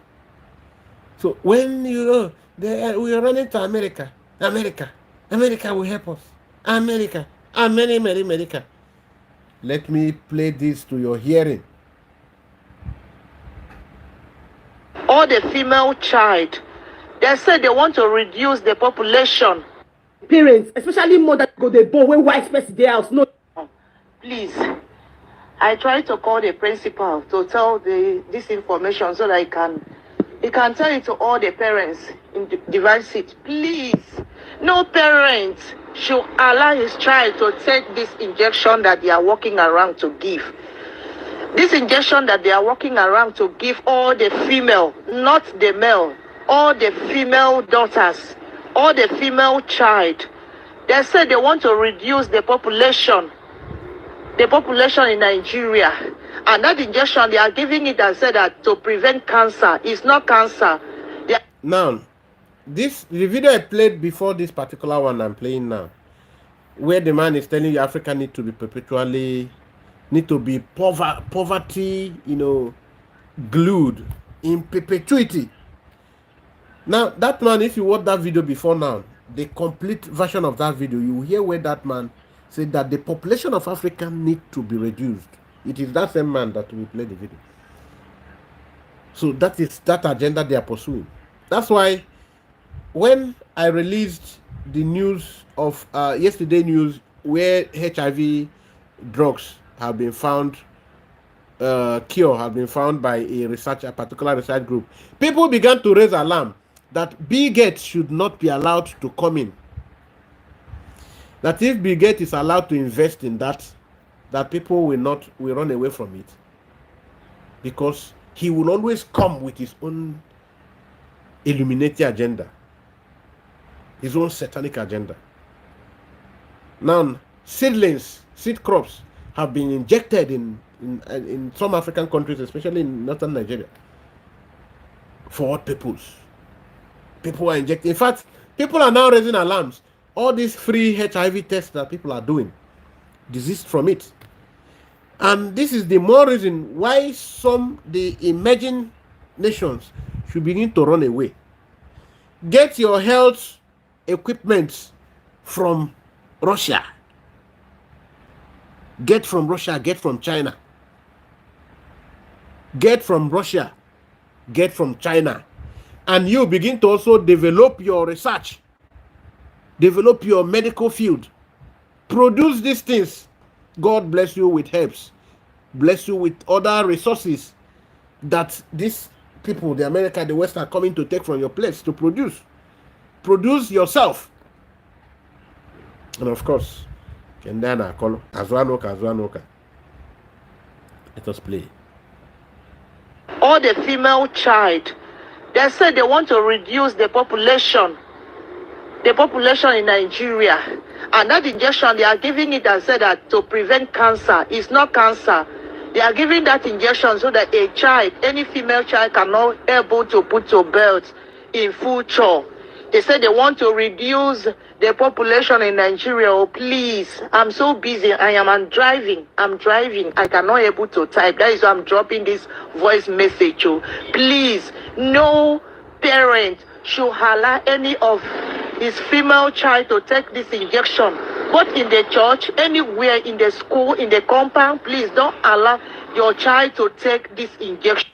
So when you know we are running to America, America will help us. America. and many, many, many. Let me play this to your hearing. Or the female child. They said they want to reduce the population. Parents, especially mothers, go the boy when white person their house. No, please. I tried to call the principal to tell this information so that he can tell it to all the parents in the device seat. Please, no parent should allow his child to take this injection that they are walking around to give. This injection that they are walking around to give all the female, not the male, all the female daughters, all the female child. They said they want to reduce the population in Nigeria. And that injection, they are giving it and said that to prevent cancer. It's not cancer. Now, the video I played before this particular one I'm playing now, where the man is telling you Africa need to be poverty, glued in perpetuity. Now, that man, if you watch that video before now, the complete version of that video, you will hear where that man said that the population of Africa need to be reduced. It is that same man that will play the video. So that is that agenda they are pursuing. That's why when I released the news of yesterday news where HIV drugs have been found, cure have been found by a particular research group, people began to raise alarm that Bill Gates should not be allowed to come in. That if Bill Gates is allowed to invest in that people will run away from it, because he will always come with his own Illuminati agenda, his own satanic agenda. Now, seed crops have been injected in some African countries, especially in northern Nigeria. For what purpose? People are injecting. In fact, people are now raising alarms. All these free HIV tests that people are doing, disease from it. And this is the more reason why the emerging nations should begin to run away. Get your health equipment from Russia. Get from Russia, get from China. Get from Russia, get from China. And you begin to also develop your research, develop your medical field, produce these things. God bless you with herbs, bless you with other resources that these people, the America, the West, are coming to take from your place to produce. Produce yourself. And of course, Kendana Kolo, Azwanoka. Let us play. Or the female child. They said they want to reduce the population in Nigeria. And that injection, they are giving it and said that to prevent cancer. It's not cancer. They are giving that injection so that a child, any female child, cannot able to put to birth in future. They said they want to reduce the population in Nigeria. Oh, please, I'm so busy. I'm driving. I cannot able to type. That is why I'm dropping this voice message. Oh, please, no parent should allow any of his female child to take this injection. Both in the church, anywhere, in the school, in the compound, please don't allow your child to take this injection.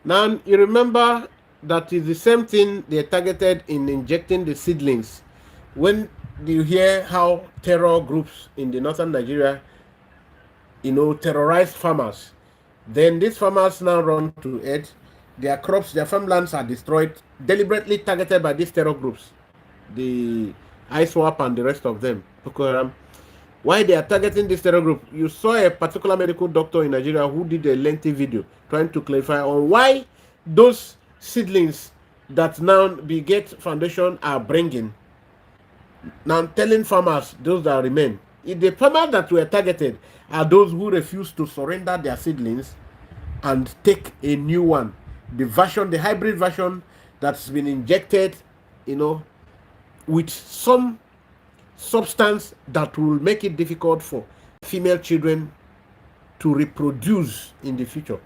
Now, you remember that is the same thing they targeted in injecting the seedlings. When you hear how terror groups in the northern Nigeria, terrorize farmers, then these farmers now run to it. Their crops, their farmlands are destroyed, deliberately targeted by these terror groups, the ISWAP and the rest of them. Why they are targeting this terror group? You saw a particular medical doctor in Nigeria who did a lengthy video trying to clarify on why those seedlings that now Bill Gates Foundation are bringing, now telling farmers, those that remain, if the farmers that were targeted are those who refuse to surrender their seedlings and take a new one, the hybrid version that's been injected, with some substance that will make it difficult for female children to reproduce in the future,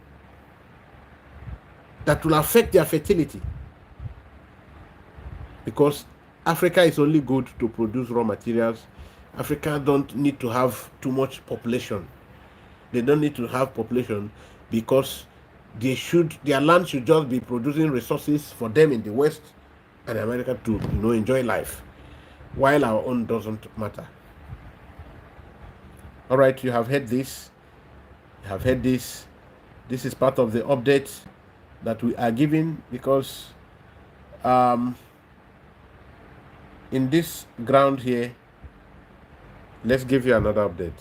that will affect their fertility, because Africa is only good to produce raw materials Africa don't need to have too much population. They don't need to have population because their land should just be producing resources for them in the West and America to enjoy life, while our own doesn't matter. All right, you have heard this. You have heard this. This is part of the update that we are giving because in this ground here, let's give you another update.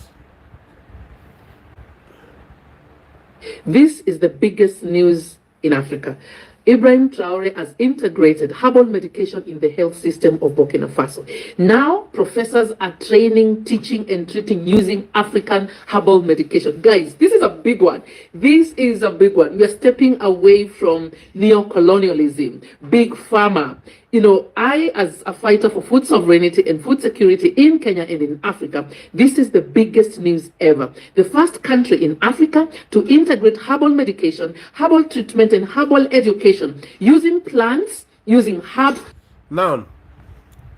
This is the biggest news in Africa. Ibrahim Traore has integrated herbal medication in the health system of Burkina Faso. Now, professors are training, teaching, and treating using African herbal medication. Guys, this is a big one. This is a big one. We are stepping away from neo-colonialism, big pharma. I, as a fighter for food sovereignty and food security in Kenya and in Africa, this is the biggest news ever. The first country in Africa to integrate herbal medication, herbal treatment, and herbal education using plants, using herbs. Now,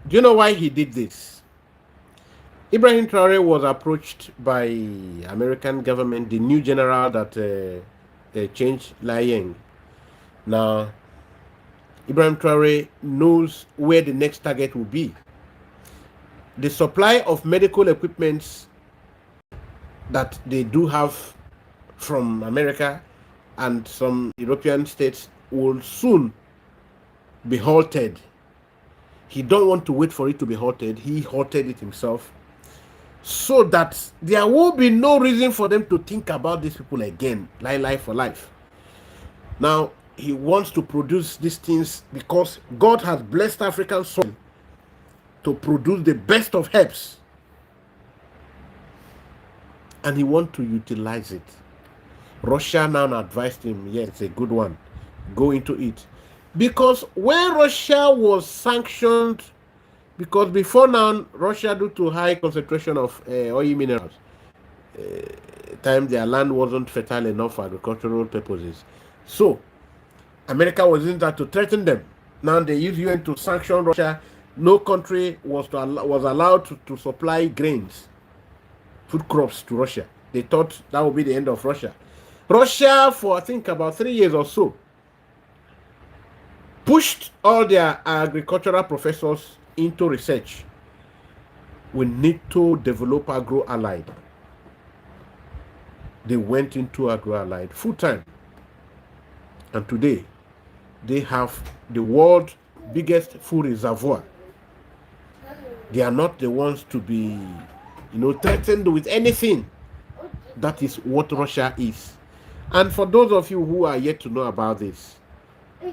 do you know why he did this? Ibrahim Traore was approached by American government, the new general that changed Liang. Now, Ibrahim Traore knows where the next target will be. The supply of medical equipment that they do have from America and some European states will soon be halted. He don't want to wait for it to be halted. He halted it himself so that there will be no reason for them to think about these people again, life for life. Now, he wants to produce these things because God has blessed African soil to produce the best of herbs. And he wants to utilize it. Russia now advised him, yeah, it's a good one. Go into it. Because when Russia was sanctioned, because before now, Russia, due to high concentration of oil minerals, time their land wasn't fertile enough for agricultural purposes. So, America was using that to threaten them. Now they use UN to sanction Russia. No country was allowed to supply grains, food crops to Russia. They thought that would be the end of Russia. Russia, for I think about 3 years or so, pushed all their agricultural professors into research. We need to develop agro-allied. They went into agro-allied full-time. And today, they have the world's biggest food reservoir. They are not the ones to be, threatened with anything. That is what Russia is. And for those of you who are yet to know about this,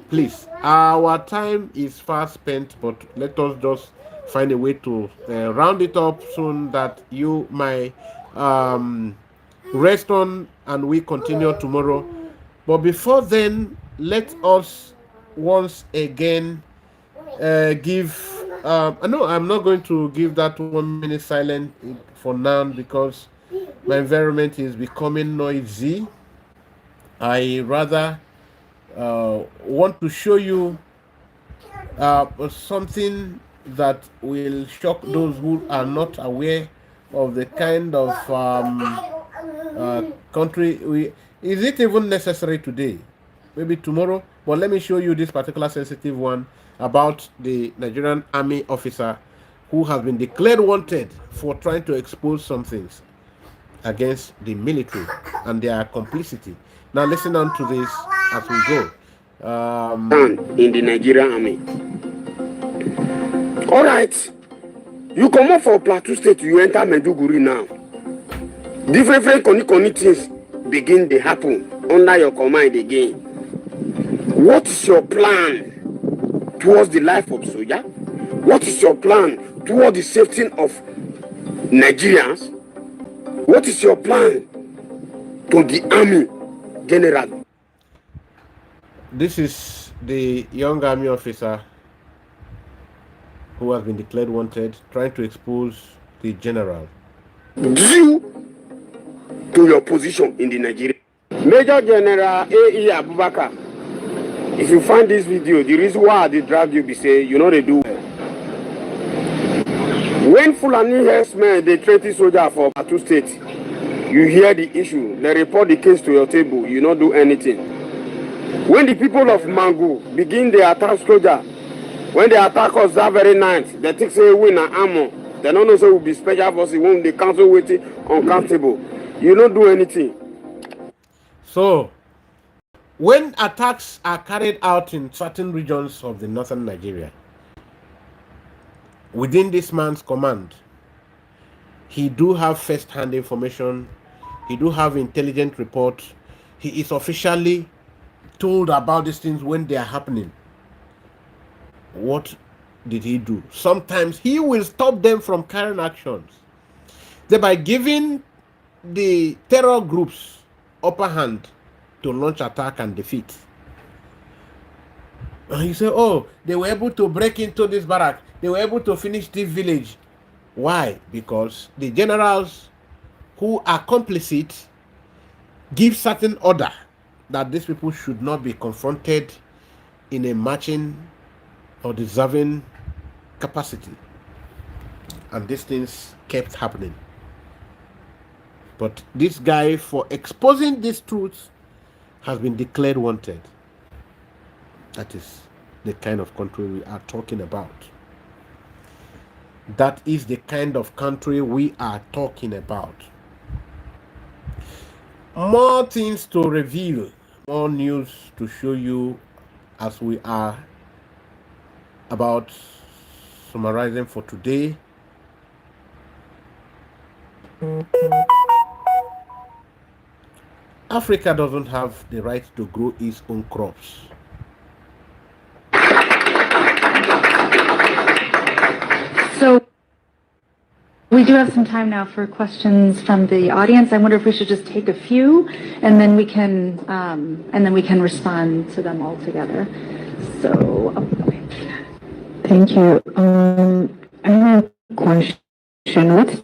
please, our time is fast spent, but let us just find a way to round it up soon that you might rest on and we continue tomorrow. But before then, let us once again give no, I'm not going to give that 1 minute silence for now because my environment is becoming noisy. I rather want to show you something that will shock those who are not aware of the kind of country is it even necessary today? Maybe tomorrow, but let me show you this particular sensitive one about the Nigerian army officer who has been declared wanted for trying to expose some things against the military and their complicity. Now listen on to this as we go. In the Nigerian army. All right, you come up for Plateau State, you enter Maiduguri now. Different things begin to happen under your command again. What is your plan towards the life of soldier? What is your plan towards the safety of Nigerians? What is your plan to the army general? This is the young army officer who has been declared wanted, trying to expose the general. Due to your position in the Nigeria. Major General A.E. Abubakar, if you find this video, the reason why they drag you be say, they do well. When Fulani herdsmen they threaten soldier for Plateau State, you hear the issue, they report the case to your table, you not do anything. When the people of Mango begin the attack soldier, when they attack us that very night, they think say we na armor. They don't know say will be special forces when the council waiting uncountable. You don't do anything. So, when attacks are carried out in certain regions of the northern Nigeria, within this man's command, he do have first-hand information, he do have intelligent reports, he is officially told about these things when they are happening. What did he do? Sometimes he will stop them from carrying actions, thereby giving the terror groups upper hand to launch attack and defeat. And you say, oh, they were able to break into this barrack, they were able to finish this village. Why? Because the generals who are complicit give certain order that these people should not be confronted in a matching or deserving capacity. And these things kept happening. But this guy, for exposing these truths, has been declared wanted. That is the kind of country we are talking about. That is the kind of country we are talking about. More things to reveal, more news to show you as we are about summarizing for today. Africa doesn't have the right to grow its own crops. So we do have some time now for questions from the audience. I wonder if we should just take a few, and then we can respond to them all together. So, okay. Thank you. I have a question. What's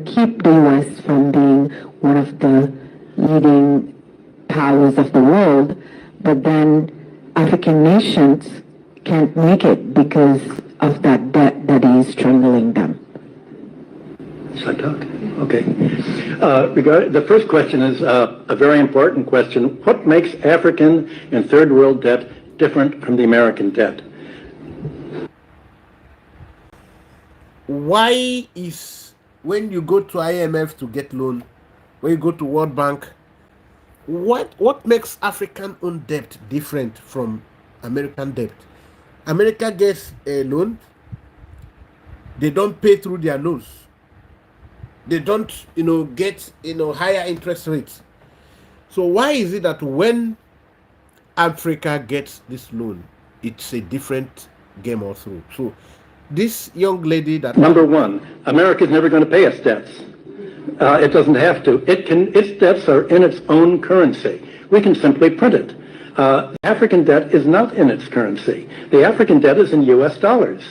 keep the U.S. from being one of the leading powers of the world, but then African nations can't make it because of that debt that is strangling them? Should I talk? Okay. The first question is a very important question. What makes African and third world debt different from the American debt? Why is, when you go to IMF to get loan, when you go to World Bank, what makes African own debt different from American debt? America gets a loan, they don't pay through their loans. They don't, get, higher interest rates. So why is it that when Africa gets this loan, it's a different game also? So this young lady that... Number one, America is never going to pay its debts. It doesn't have to. Its debts are in its own currency. We can simply print it. African debt is not in its currency. The African debt is in U.S. dollars.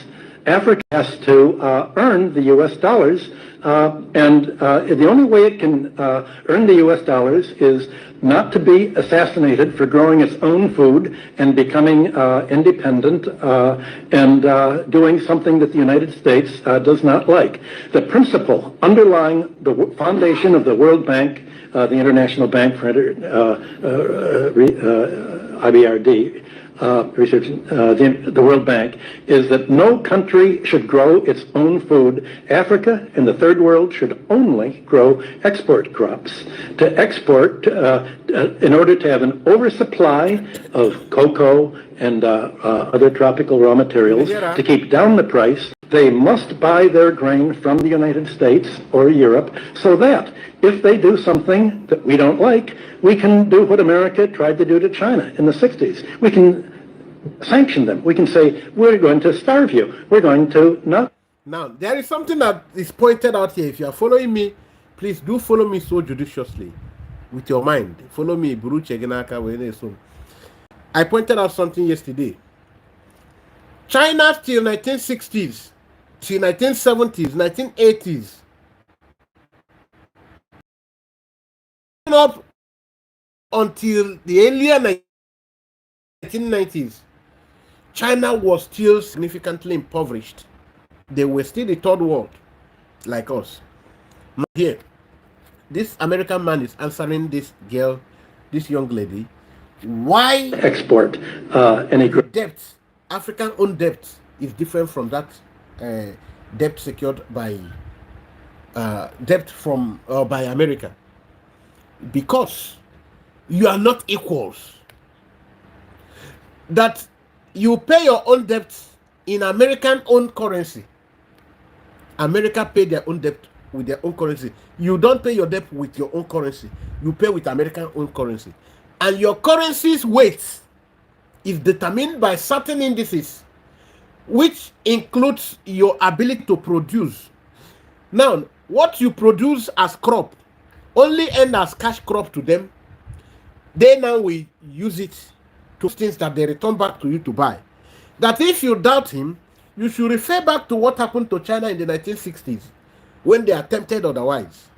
Africa has to earn the U.S. dollars, and the only way it can earn the U.S. dollars is not to be assassinated for growing its own food and becoming independent and doing something that the United States does not like. The principle underlying the foundation of the World Bank, the International Bank for IBRD, research, the World Bank, is that no country should grow its own food. Africa and the third world should only grow export crops. To export, in order to have an oversupply of cocoa and other tropical raw materials, to keep down the price, they must buy their grain from the United States or Europe, so that if they do something that we don't like, we can do what America tried to do to China in the 60s. We can sanction them. We can say, we're going to starve you. We're going to not... Now, there is something that is pointed out here. If you are following me, please do follow me so judiciously with your mind. Follow me, Buru Chegenaka. I pointed out something yesterday. China till 1960s, till 1970s, 1980s, up until the earlier 1990s, China was still significantly impoverished. They were still the third world, like us. Now here, this American man is answering this girl, this young lady, why export any debt, African owned debt, is different from that debt secured by debt from by America, because you are not equals. That you pay your own debt in American owned currency. America pay their own debt with their own currency. You don't pay your debt with your own currency. You pay with American own currency. And your currency's weight is determined by certain indices, which includes your ability to produce. Now, what you produce as crop only end as cash crop to them. They now will use it to things that they return back to you to buy. That if you doubt him, you should refer back to what happened to China in the 1960s when they attempted otherwise.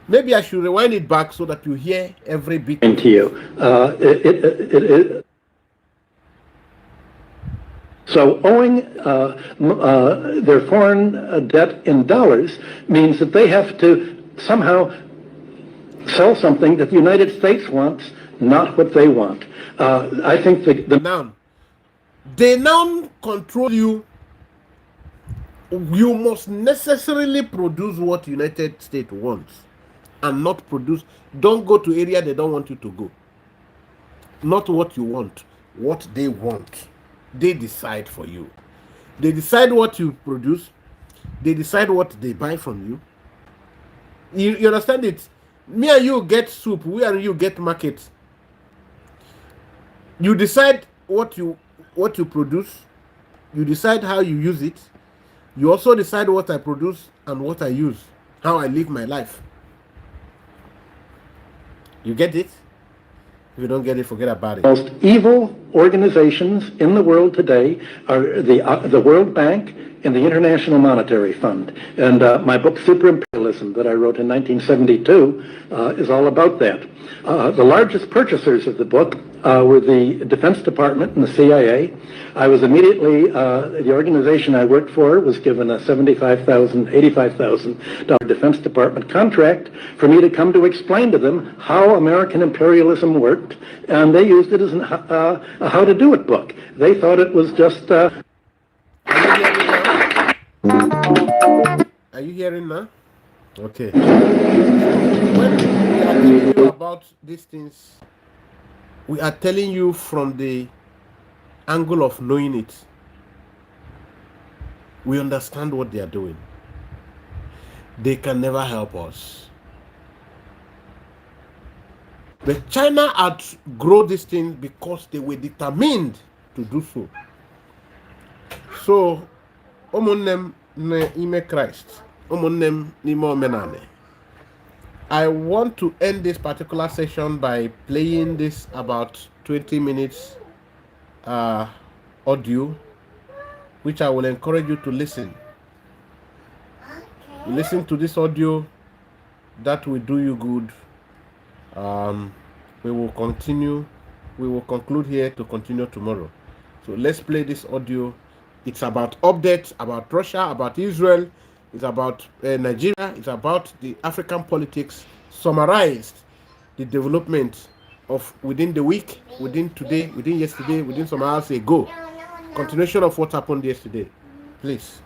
Maybe I should rewind it back so that you hear every bit. To you. So owing their foreign debt in dollars means that they have to somehow sell something that the United States wants, not what they want. I think they now control you. You must necessarily produce what United States wants and not produce. Don't go to area they don't want you to go. Not what you want, what they want. They decide for you. They decide what you produce. They decide what they buy from you. You understand it? Me and you get soup. We and you get market. You decide what you produce. You decide how you use it. You also decide what I produce and what I use, how I live my life. You get it? If you don't get it, forget about it. Most evil organizations in the world today are the World Bank and the International Monetary Fund. And my book, Super Imperialism, that I wrote in 1972, is all about that. The largest purchasers of the book were the Defense Department and the CIA. I was immediately, the organization I worked for was given a $75,000, $85,000 Defense Department contract for me to come to explain to them how American imperialism worked, and they used it as a how to do it book. They thought it was just... Are you hearing now? Okay. When we are telling you about these things, we are telling you from the angle of knowing it. We understand what they are doing. They can never help us. But China outgrew this thing because they were determined to do so. So, omonem ne ime Christ, omonem nime omenane. I want to end this particular session by playing this about 20 minutes audio, which I will encourage you to listen. You listen to this audio, that will do you good. We will continue. We will conclude here to continue tomorrow. So let's play this audio. It's about updates, about Russia, about Israel. It's about Nigeria. It's about the African politics. Summarized the development of within the week, within today, within yesterday, within some hours ago. Continuation of what happened yesterday. Please.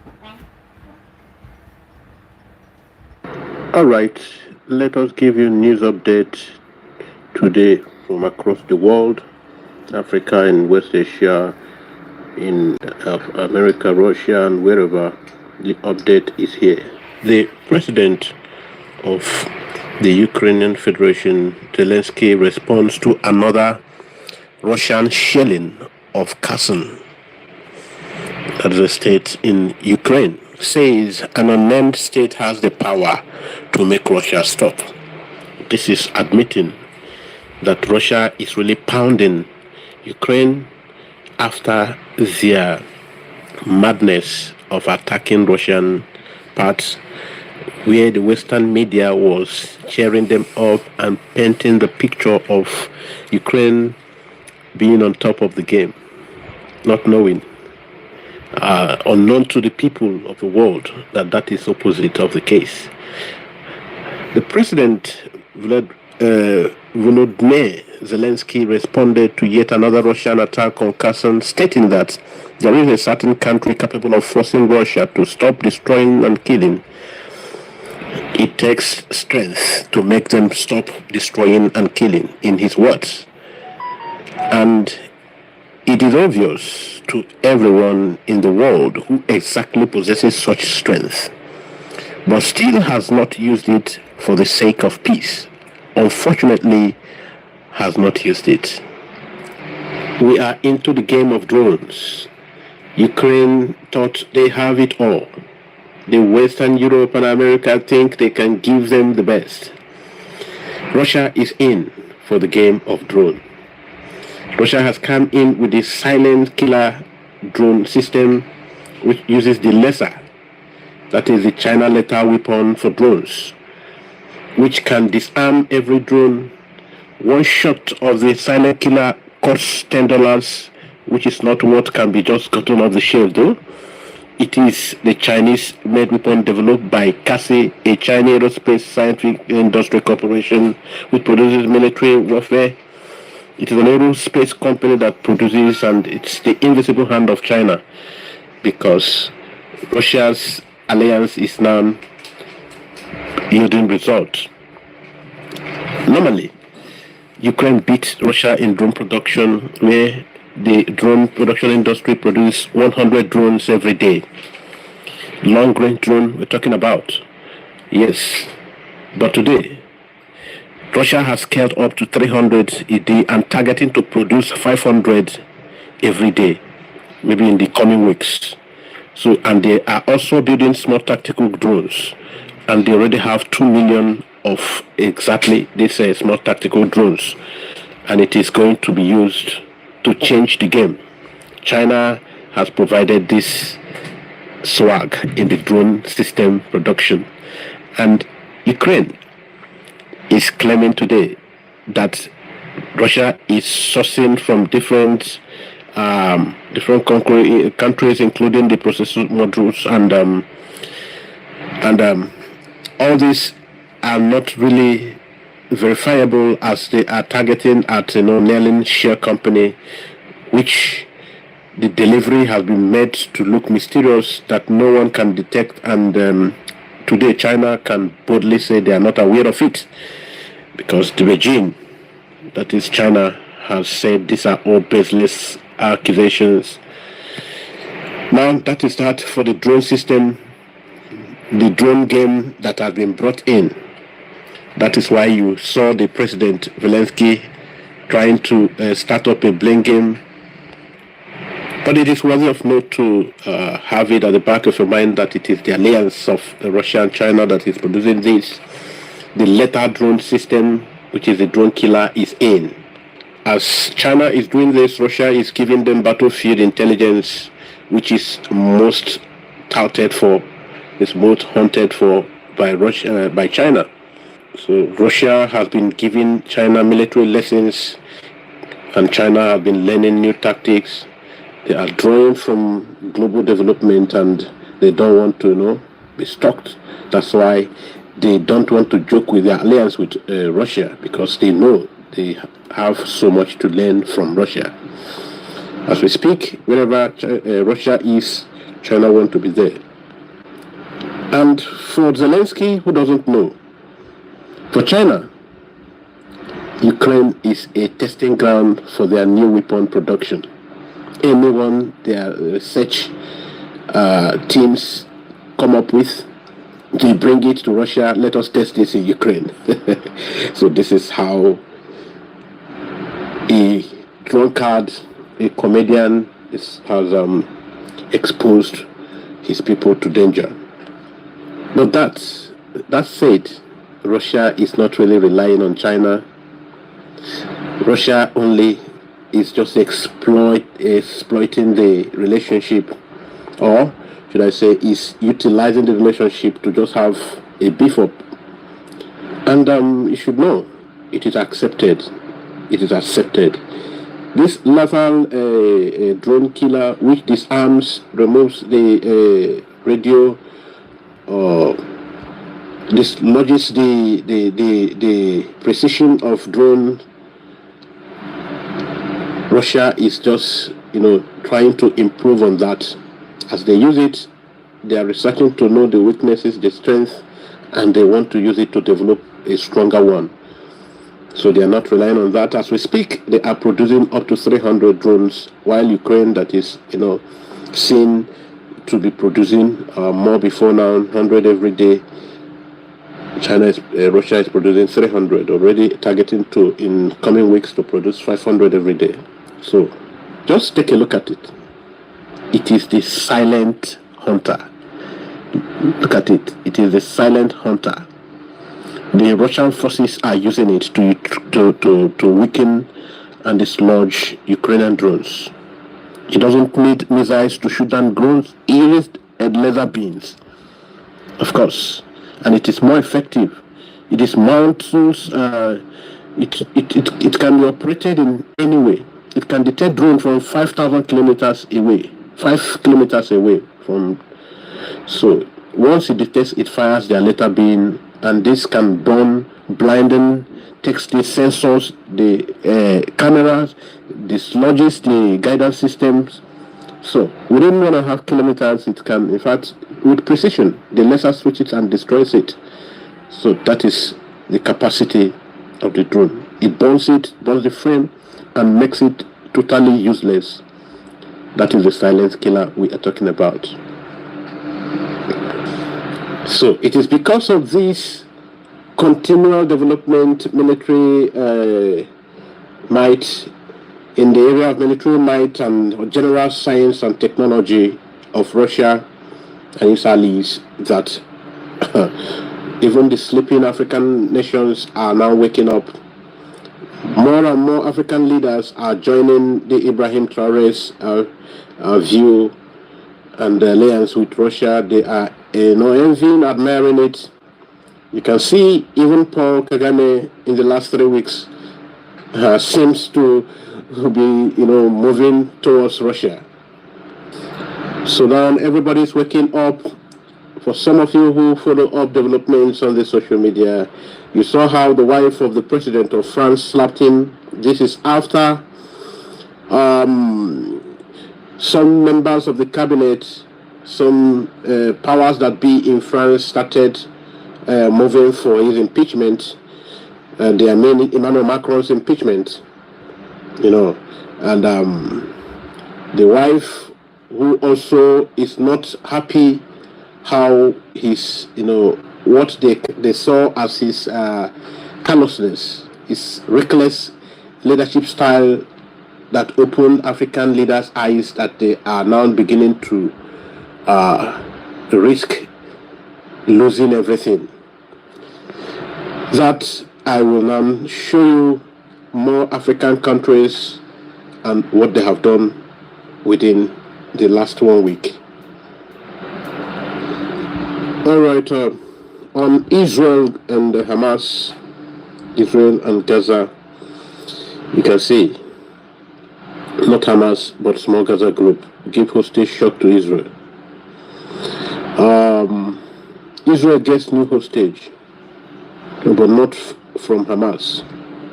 All right. Let us give you news update today from across the world, Africa and West Asia, in America, Russia, and wherever. The update is here. The president of the Ukrainian Federation, Zelensky, responds to another Russian shelling of Kherson, that is a state in Ukraine, says an unnamed state has the power to make Russia stop. This is admitting that Russia is really pounding Ukraine after their madness of attacking Russian parts, where the Western media was cheering them up and painting the picture of Ukraine being on top of the game, not knowing unknown to the people of the world that that is opposite of the case. The president, Volodymyr Zelensky, responded to yet another Russian attack on Kherson, stating that there is a certain country capable of forcing Russia to stop destroying and killing. It takes strength to make them stop destroying and killing, in his words. And it is obvious to everyone in the world who exactly possesses such strength, but still has not used it for the sake of peace. Unfortunately, has not used it. We are into the game of drones. Ukraine thought they have it all. The Western Europe and America think they can give them the best. Russia is in for the game of drone. Russia has come in with the silent killer drone system, which uses the lesser, that is the China lethal weapon for drones, which can disarm every drone. One shot of the silent killer costs $10, which is not what can be just gotten off the shelf though. It is the Chinese-made weapon developed by CASI, a Chinese aerospace scientific industry corporation which produces military warfare. It is an aerospace company that produces, and it's the invisible hand of China, because Russia's alliance is now yielding results. Normally, Ukraine beat Russia in drone production, where the drone production industry produces 100 drones every day. Long-range drone we're talking about. Yes. But today, Russia has scaled up to 300 a day and targeting to produce 500 every day, maybe in the coming weeks. So, and they are also building small tactical drones, and they already have 2 million of exactly these small tactical drones, and it is going to be used to change the game. China has provided this swag in the drone system production, and Ukraine is claiming today that Russia is sourcing from different countries, including the processor modules, and all these are not really verifiable, as they are targeting at Nellin Share Company, which the delivery has been made to look mysterious that no one can detect, and today China can boldly say they are not aware of it, because the regime, that is China, has said these are all baseless accusations. Now that is that for the drone system, the drone game that has been brought in. That is why you saw the President Zelensky trying to start up a blame game. But it is worthy of note to have it at the back of your mind that it is the alliance of Russia and China that is producing this. The lethal drone system, which is the drone killer, is in. As China is doing this, Russia is giving them battlefield intelligence, which is most touted for, is most hunted for by Russia, by China. So Russia has been giving China military lessons, and China have been learning new tactics. They are drawing from global development, and they don't want to, be stalked. That's why they don't want to joke with their alliance with Russia, because they know they have so much to learn from Russia. As we speak, wherever Russia is, China wants to be there. And for Zelensky, who doesn't know, for China, Ukraine is a testing ground for their new weapon production. Anyone their research teams come up with, they bring it to Russia. Let us test this in Ukraine. So this is how a drunkard, a comedian, has exposed his people to danger. But that said, Russia is not really relying on China. Russia only is just exploiting the relationship, or should I say, is utilizing the relationship to just have a beef up. And you should know, it is accepted. It is accepted This lethal drone killer, which disarms, removes the radio, dislodges the precision of drone. Russia is just, trying to improve on that. As they use it, they are researching to know the weaknesses, the strength, and they want to use it to develop a stronger one. So they are not relying on that. As we speak, they are producing up to 300 drones, while Ukraine, that is, seen to be producing more before now, 100 every day. Russia is producing 300, already targeting to, in coming weeks, to produce 500 every day. So just take a look at it. It is the silent hunter. Look at it. It is the silent hunter. The Russian forces are using it to weaken and dislodge Ukrainian drones. It doesn't need missiles to shoot down drones. It uses laser beams, of course, and it is more effective. It is mountains. It can be operated in any way. It can detect drone from 5,000 kilometers away, 5 kilometers away from. So once it detects, it fires their laser beam, and this can burn, blinding, takes the sensors, the cameras, dislodges the guidance systems. So within 1.5 kilometers, it can, in fact, with precision, the laser switches and destroys it. So that is the capacity of the drone. It burns the frame, and makes it totally useless. That is the silent killer we are talking about. So it is because of this continual development, military might, in the area of military might and general science and technology of Russia and its allies, that even the sleeping African nations are now waking up. More and more African leaders are joining the Ibrahim Traore's view and the alliance with Russia. They are envying, admiring it. You can see even Paul Kagame in the last 3 weeks seems to be, moving towards Russia. So now everybody's waking up. For some of you who follow up developments on the social media, you saw how the wife of the president of France slapped him. This is after some members of the cabinet, some powers that be in France started moving for his impeachment. They are mainly Emmanuel Macron's impeachment, and the wife, who also is not happy how his, what they saw as his callousness, his reckless leadership style that opened African leaders' eyes, that they are now beginning to risk losing everything. That I will now show you more African countries and what they have done within the last 1 week. All right, on Israel and Hamas, Israel and Gaza, you can see, not Hamas, but small Gaza group give hostage shock to Israel. Israel gets new hostage, but not from Hamas.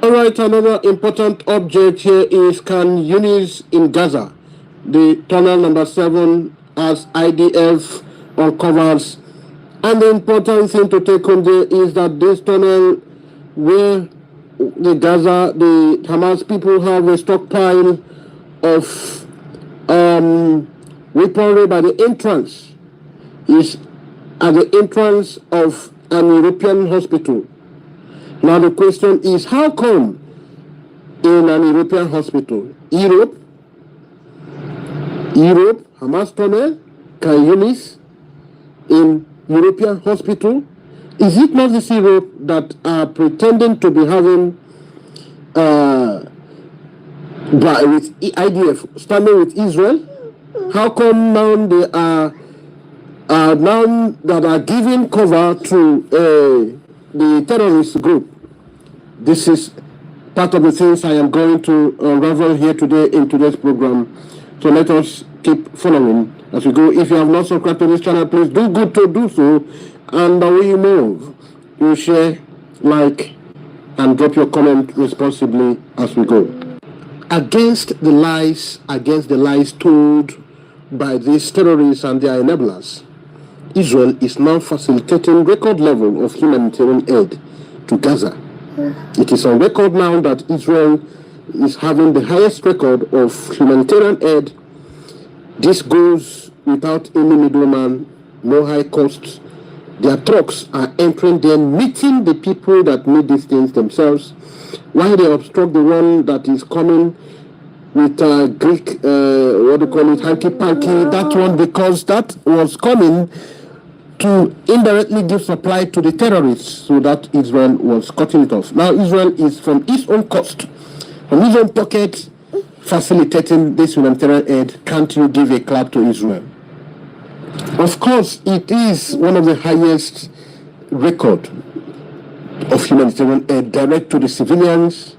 All right, another important object here is Khan Yunis in Gaza. The tunnel number 7 as IDF uncovers. And the important thing to take home there is that this tunnel, where the Hamas people have a stockpile of weaponry by the entrance, is at the entrance of an European hospital. Now the question is, how come in an European hospital, Europe, Hamas tunnel, Khan Yunis in European hospital? Is it not this Europe that are pretending to be having with IDF standing with Israel? How come now they are now that are giving cover to the terrorist group? This is part of the things I am going to unravel here today in today's program. So let us keep following as we go. If you have not subscribed to this channel, please do good to do so. And we move. You share, like, and drop your comment responsibly as we go. Against the lies told by these terrorists and their enablers, Israel is now facilitating record level of humanitarian aid to Gaza. It is on record now that Israel is having the highest record of humanitarian aid. This goes without any middleman, no high costs. Their trucks are entering there, meeting the people that need these things themselves, while they obstruct the one that is coming with Greek, hanky-panky, that one, because that was coming to indirectly give supply to the terrorists, so that Israel was cutting it off. Now Israel is from its own cost, from its own pocket, facilitating this humanitarian aid. Can't you give a clap to Israel? Of course, it is one of the highest record of humanitarian aid direct to the civilians.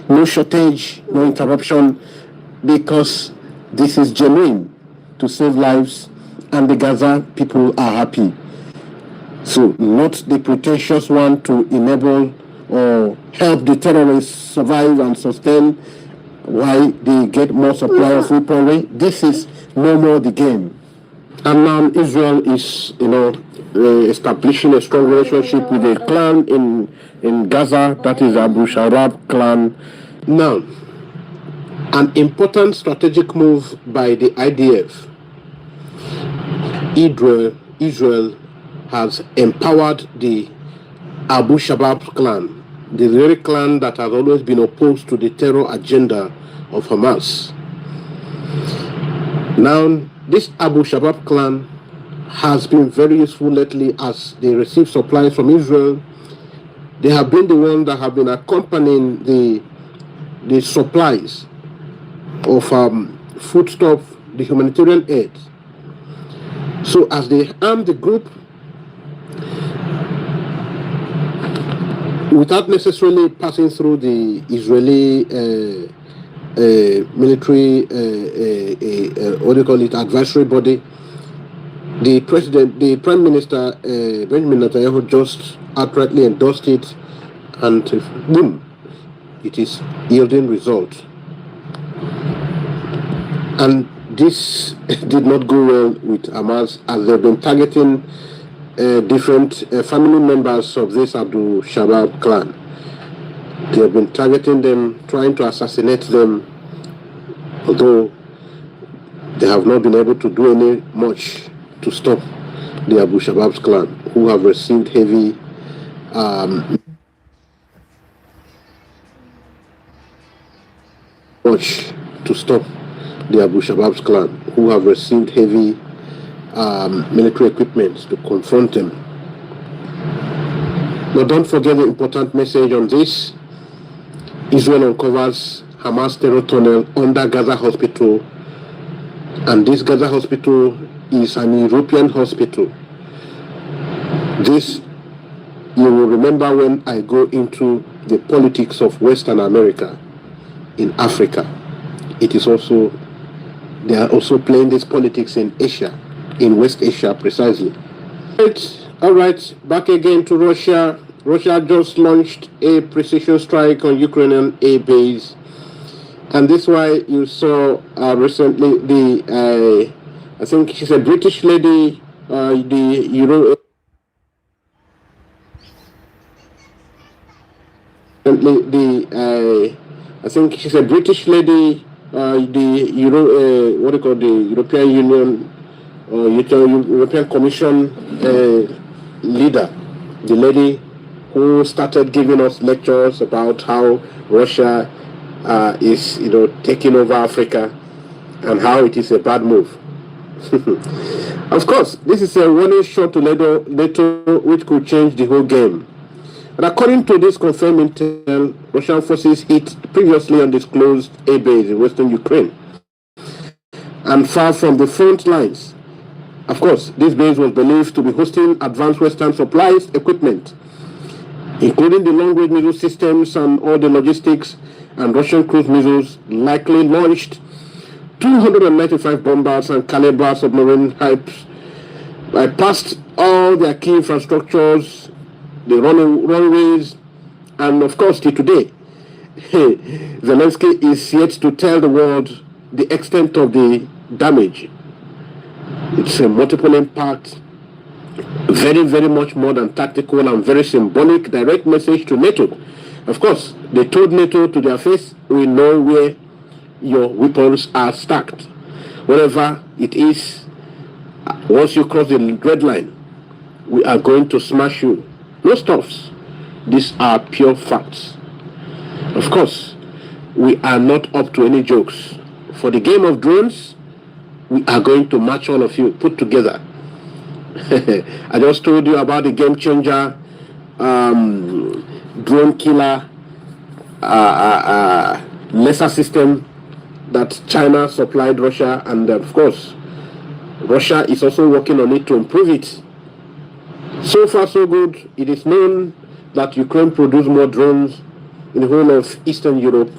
No shortage, no interruption, because this is genuine to save lives, and the Gaza people are happy. So not the pretentious one to enable or help the terrorists survive and sustain while they get more supply of weaponry. This is no more the game. And now Israel is, establishing a strong relationship with a clan in Gaza, that is Abu Sharab clan. Now, an important strategic move by the IDF. Israel has empowered the Abu Shabab clan, the very clan that has always been opposed to the terror agenda of Hamas. Now, this Abu Shabab clan has been very useful lately as they receive supplies from Israel. They have been the ones that have been accompanying the supplies of foodstuff, the humanitarian aid. So as they arm the group, without necessarily passing through the Israeli military, advisory body, the Prime Minister Benjamin Netanyahu just outrightly endorsed it, and boom, it is yielding results. And this did not go well with Hamas, as they've been targeting different family members of this Abu Shabab clan. They have been targeting them, trying to assassinate them, although they have not been able to do any much to stop the Abu Shabab's clan, who have received heavy military equipment to confront them. Now, don't forget the important message on this. Israel uncovers Hamas terror tunnel under Gaza hospital, and this Gaza hospital is an European hospital. This, you will remember when I go into the politics of Western America in Africa. It is also, they are also playing this politics in Asia, in West Asia precisely. All right, back again to Russia. Russia just launched a precision strike on Ukrainian air base, and this is why you saw recently the I think she's a British lady, the Euro. I think she's a British lady, the European Union or European Commission leader, the lady who started giving us lectures about how Russia is, taking over Africa and how it is a bad move. Of course, this is a warning shot to NATO, which could change the whole game. But according to this confirmed intel, Russian forces hit previously undisclosed air base in western Ukraine and far from the front lines. Of course, this base was believed to be hosting advanced Western supplies, equipment, including the long-range missile systems and all the logistics, and Russian cruise missiles likely launched 295 bombers and caliber submarine types bypassed all their key infrastructures, the runways, and of course till today, Zelensky is yet to tell the world the extent of the damage. It's a multiple impact, very, very much more than tactical and very symbolic direct message to NATO. Of course, they told NATO to their face, we know where your weapons are stacked. Wherever it is, once you cross the red line, we are going to smash you. No stuffs. These are pure facts. Of course, we are not up to any jokes. For the game of drones, we are going to match all of you put together. I just told you about the game changer, drone killer, laser system that China supplied Russia, and of course, Russia is also working on it to improve it. So far, so good. It is known that Ukraine produces more drones in the whole of Eastern Europe,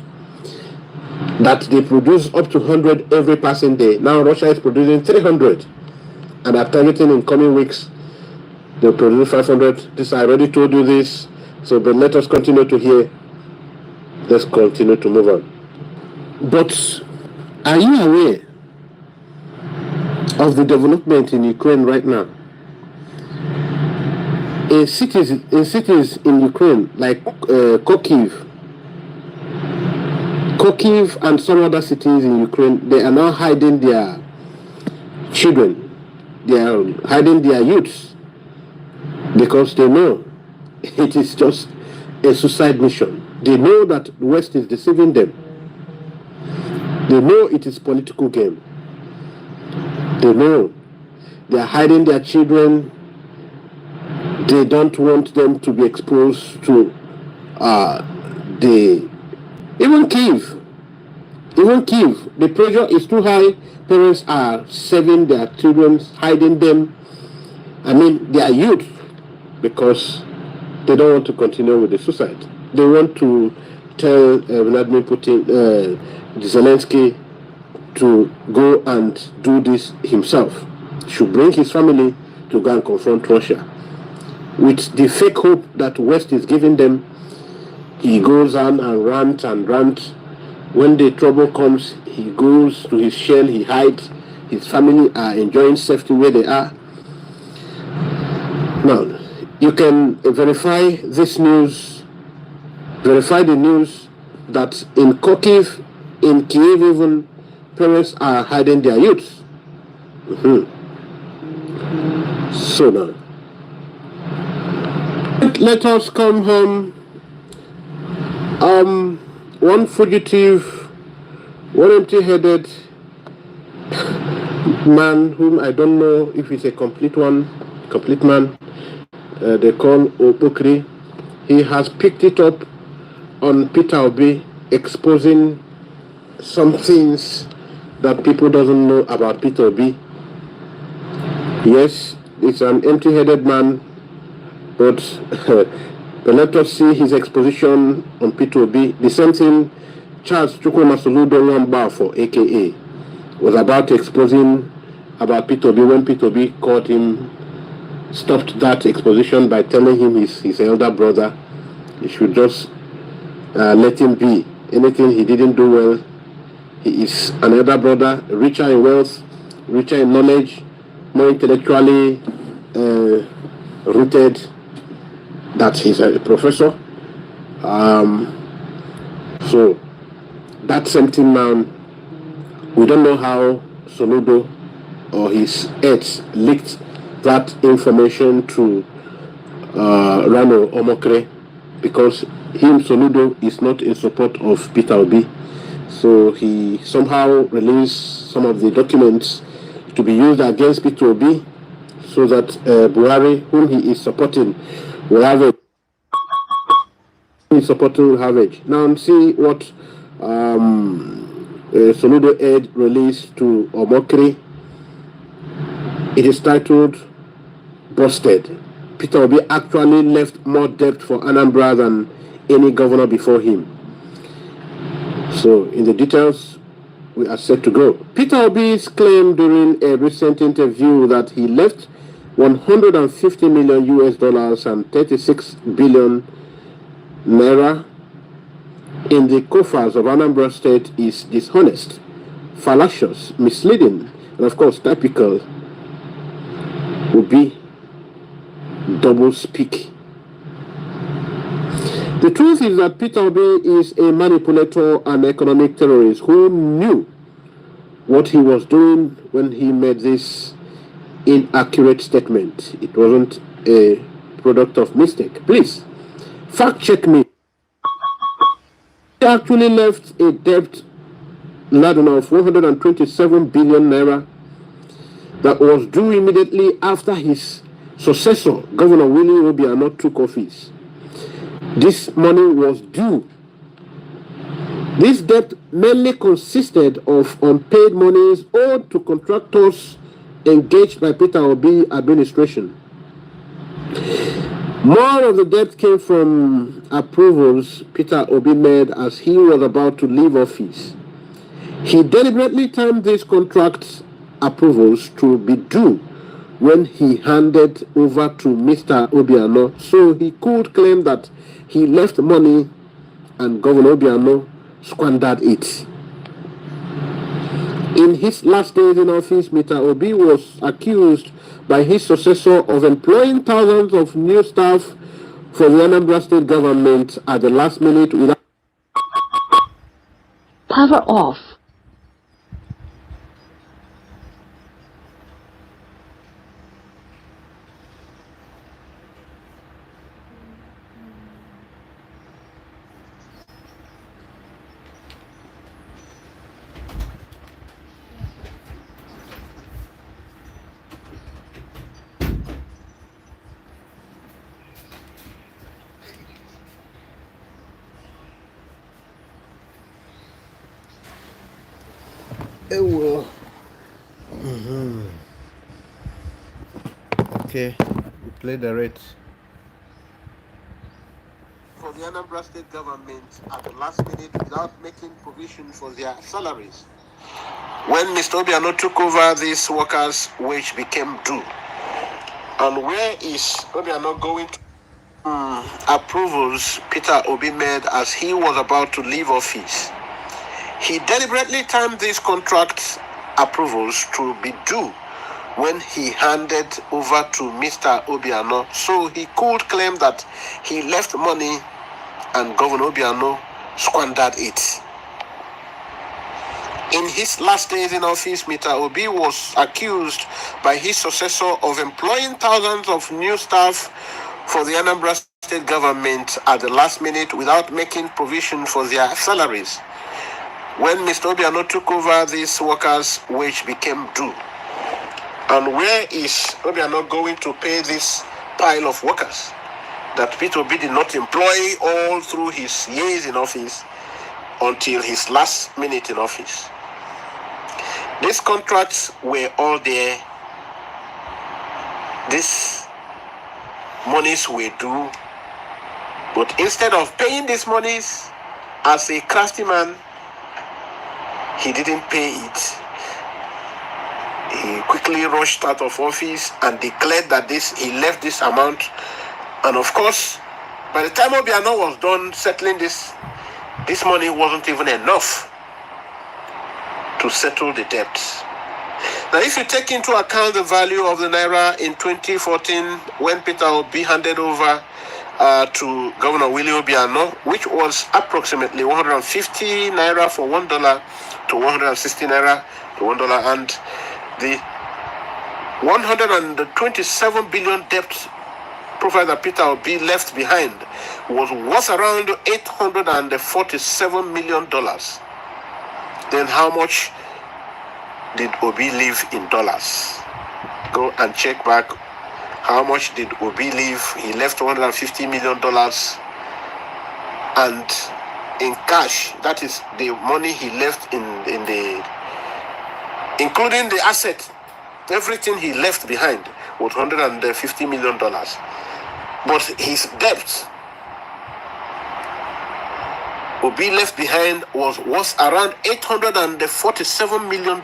that they produce up to 100 every passing day. Now Russia is producing 300, and are targeting in coming weeks they'll produce 500. This I already told you this, so but let us continue to hear. Let's continue to move on. But are you aware of the development in Ukraine right now? In cities in Ukraine like Kharkiv and some other cities in Ukraine, they are now hiding their children, they are hiding their youths, because they know it is just a suicide mission. They know that the West is deceiving them. They know it is political game. They know they are hiding their children. They don't want them to be exposed to even Kyiv. The pressure is too high. Parents are saving their children, hiding them. I mean, they are youth, because they don't want to continue with the suicide. They want to tell Vladimir Putin, Zelensky, to go and do this himself. He should bring his family to go and confront Russia. With the fake hope that West is giving them, he goes on and rants. When the trouble comes, he goes to his shell, he hides. His family are enjoying safety where they are. Now, you can verify this news, verify the news that in Kharkiv, in Kiev even, parents are hiding their youths. So now, let us come home. One fugitive, one empty-headed man whom I don't know if he's a complete man, they call Opokri. He has picked it up on Peter Obi, exposing some things that people doesn't know about Peter Obi. Yes, it's an empty-headed man, but let us see his exposition on Peter Obi. The same thing Charles Chukwumasoludo Wambafo, aka, was about to expose him about Peter Obi when Peter Obi caught him, stopped that exposition by telling him his elder brother, he should just let him be. Anything he didn't do well, he is an elder brother, richer in wealth, richer in knowledge, more intellectually rooted, that he's a professor. So that same thing now, we don't know how Soludo or his aides leaked that information to Rano Omokre, because him, Soludo, is not in support of Peter Obi. So he somehow released some of the documents to be used against Peter Obi, so that Buhari, whom he is supporting, will have it. Now see what Soludo aid released to Omokri. It is titled "Busted." Peter Obi actually left more debt for Anambra than any governor before him. So, in the details, we are set to go. Peter Obi's claim during a recent interview that he left 150 million US dollars and 36 billion naira in the coffers of Anambra State is dishonest, fallacious, misleading, and of course typical would be double speak. The truth is that Peter Obi is a manipulator and economic terrorist who knew what he was doing when he made this inaccurate statement. It wasn't a product of mistake. Please, fact check me. He actually left a debt laden of 127 billion naira that was due immediately after his successor, Governor Willie Obiano, took office. This money was due. This debt mainly consisted of unpaid monies owed to contractors engaged by Peter Obi administration. More of the debt came from approvals Peter Obi made as he was about to leave office. He deliberately timed these contract approvals to be due when he handed over to Mr. Obiano, so he could claim that he left money and Governor Obiano squandered it. In his last days in office, Mr. Obi was accused by his successor of employing thousands of new staff for the Anambra State government at the last minute without Power off. Okay, we play the rates. For the Anambra State government at the last minute without making provision for their salaries. When Mr. Obiano took over, these workers' wage became due. And where is Obiano going to? Approvals Peter Obi made as he was about to leave office. He deliberately timed these contract approvals to be due when he handed over to Mr. Obiano, so he could claim that he left money and Governor Obiano squandered it. In his last days in office, Mr. Obi was accused by his successor of employing thousands of new staff for the Anambra State government at the last minute without making provision for their salaries. When Mr. Obiano took over, these workers' wage became due. And where is Obiano going to pay this pile of workers that Peter Obi did not employ all through his years in office until his last minute in office? These contracts were all there. These monies were due. But instead of paying these monies, as a crafty man, he didn't pay it. He quickly rushed out of office and declared that he left this amount. And of course, by the time Obiano was done settling this money wasn't even enough to settle the debts. Now, if you take into account the value of the Naira in 2014, when Peter Obi handed over to Governor Willie Obiano, which was approximately 150 Naira for $1 to 160 Naira to $1, and the 127 billion debt profile that Peter Obi left behind was worth around $847 million. Then how much did Obi leave in dollars? Go and check back. How much did Obi leave? He left $150 million. And in cash, that is the money he left in the, including the asset, everything he left behind was $150 million. But his debt Obi left behind was around $847 million,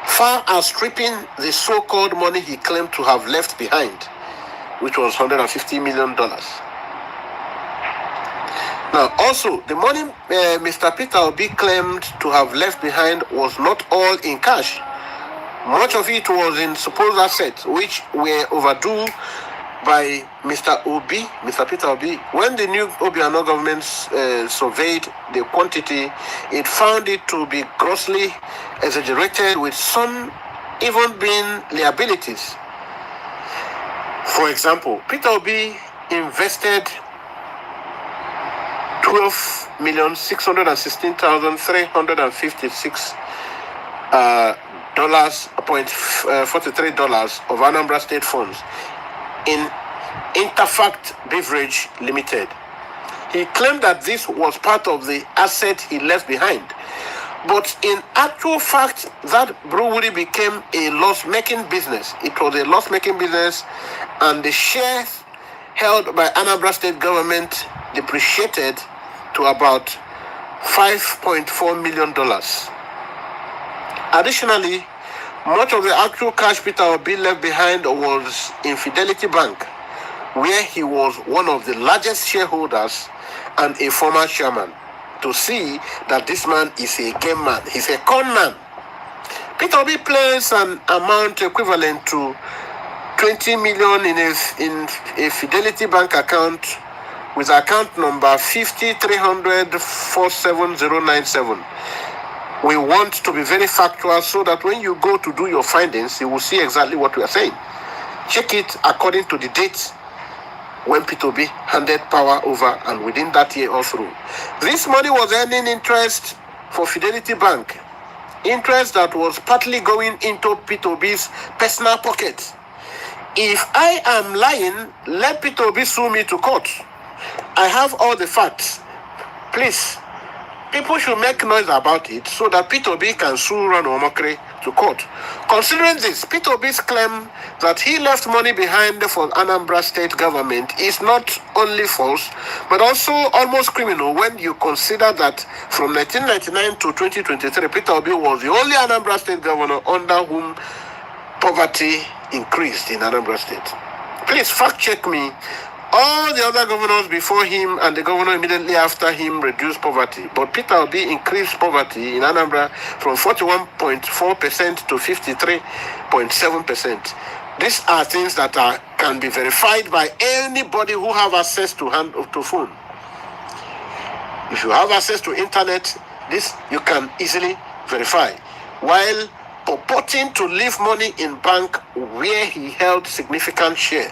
far outstripping the so-called money he claimed to have left behind, which was $150 million. Now, also, the money Mr. Peter Obi claimed to have left behind was not all in cash. Much of it was in supposed assets, which were overdue by Mr. Peter Obi. When the new Obiano government surveyed the quantity, it found it to be grossly exaggerated, with some even being liabilities. For example, Peter Obi invested $12,616,356 $43 of Anambra State funds in Interfact Beverage Limited. He claimed that this was part of the asset he left behind. But in actual fact, that brewery became a loss-making business. It was a loss-making business, and the shares held by Anambra State government depreciated to about $5.4 million. Additionally, much of the actual cash Peter Obi left behind was in Fidelity Bank, where he was one of the largest shareholders and a former chairman. To see that this man is a game man, he's a con man. Peter Obi plays an amount equivalent to $20 million in a Fidelity Bank account with account number 50-300-47097. We want to be very factual so that when you go to do your findings, you will see exactly what we are saying. Check it according to the date when Peter Obi handed power over and within that year or through. This money was earning interest for Fidelity Bank, interest that was partly going into Peter Obi's personal pocket. If I am lying, let Peter Obi sue me to court. I have all the facts. Please, people should make noise about it so that Peter Obi can sue Rano Omokri to court. Considering this, Peter Obi's claim that he left money behind for Anambra State government is not only false, but also almost criminal when you consider that from 1999 to 2023, Peter Obi was the only Anambra State governor under whom poverty increased in Anambra State. Please fact check me. All the other governors before him and the governor immediately after him reduced poverty. But Peter Obi increased poverty in Anambra from 41.4% to 53.7%. These are things that can be verified by anybody who have access to phone. If you have access to internet, this you can easily verify. While purporting to leave money in bank where he held significant share,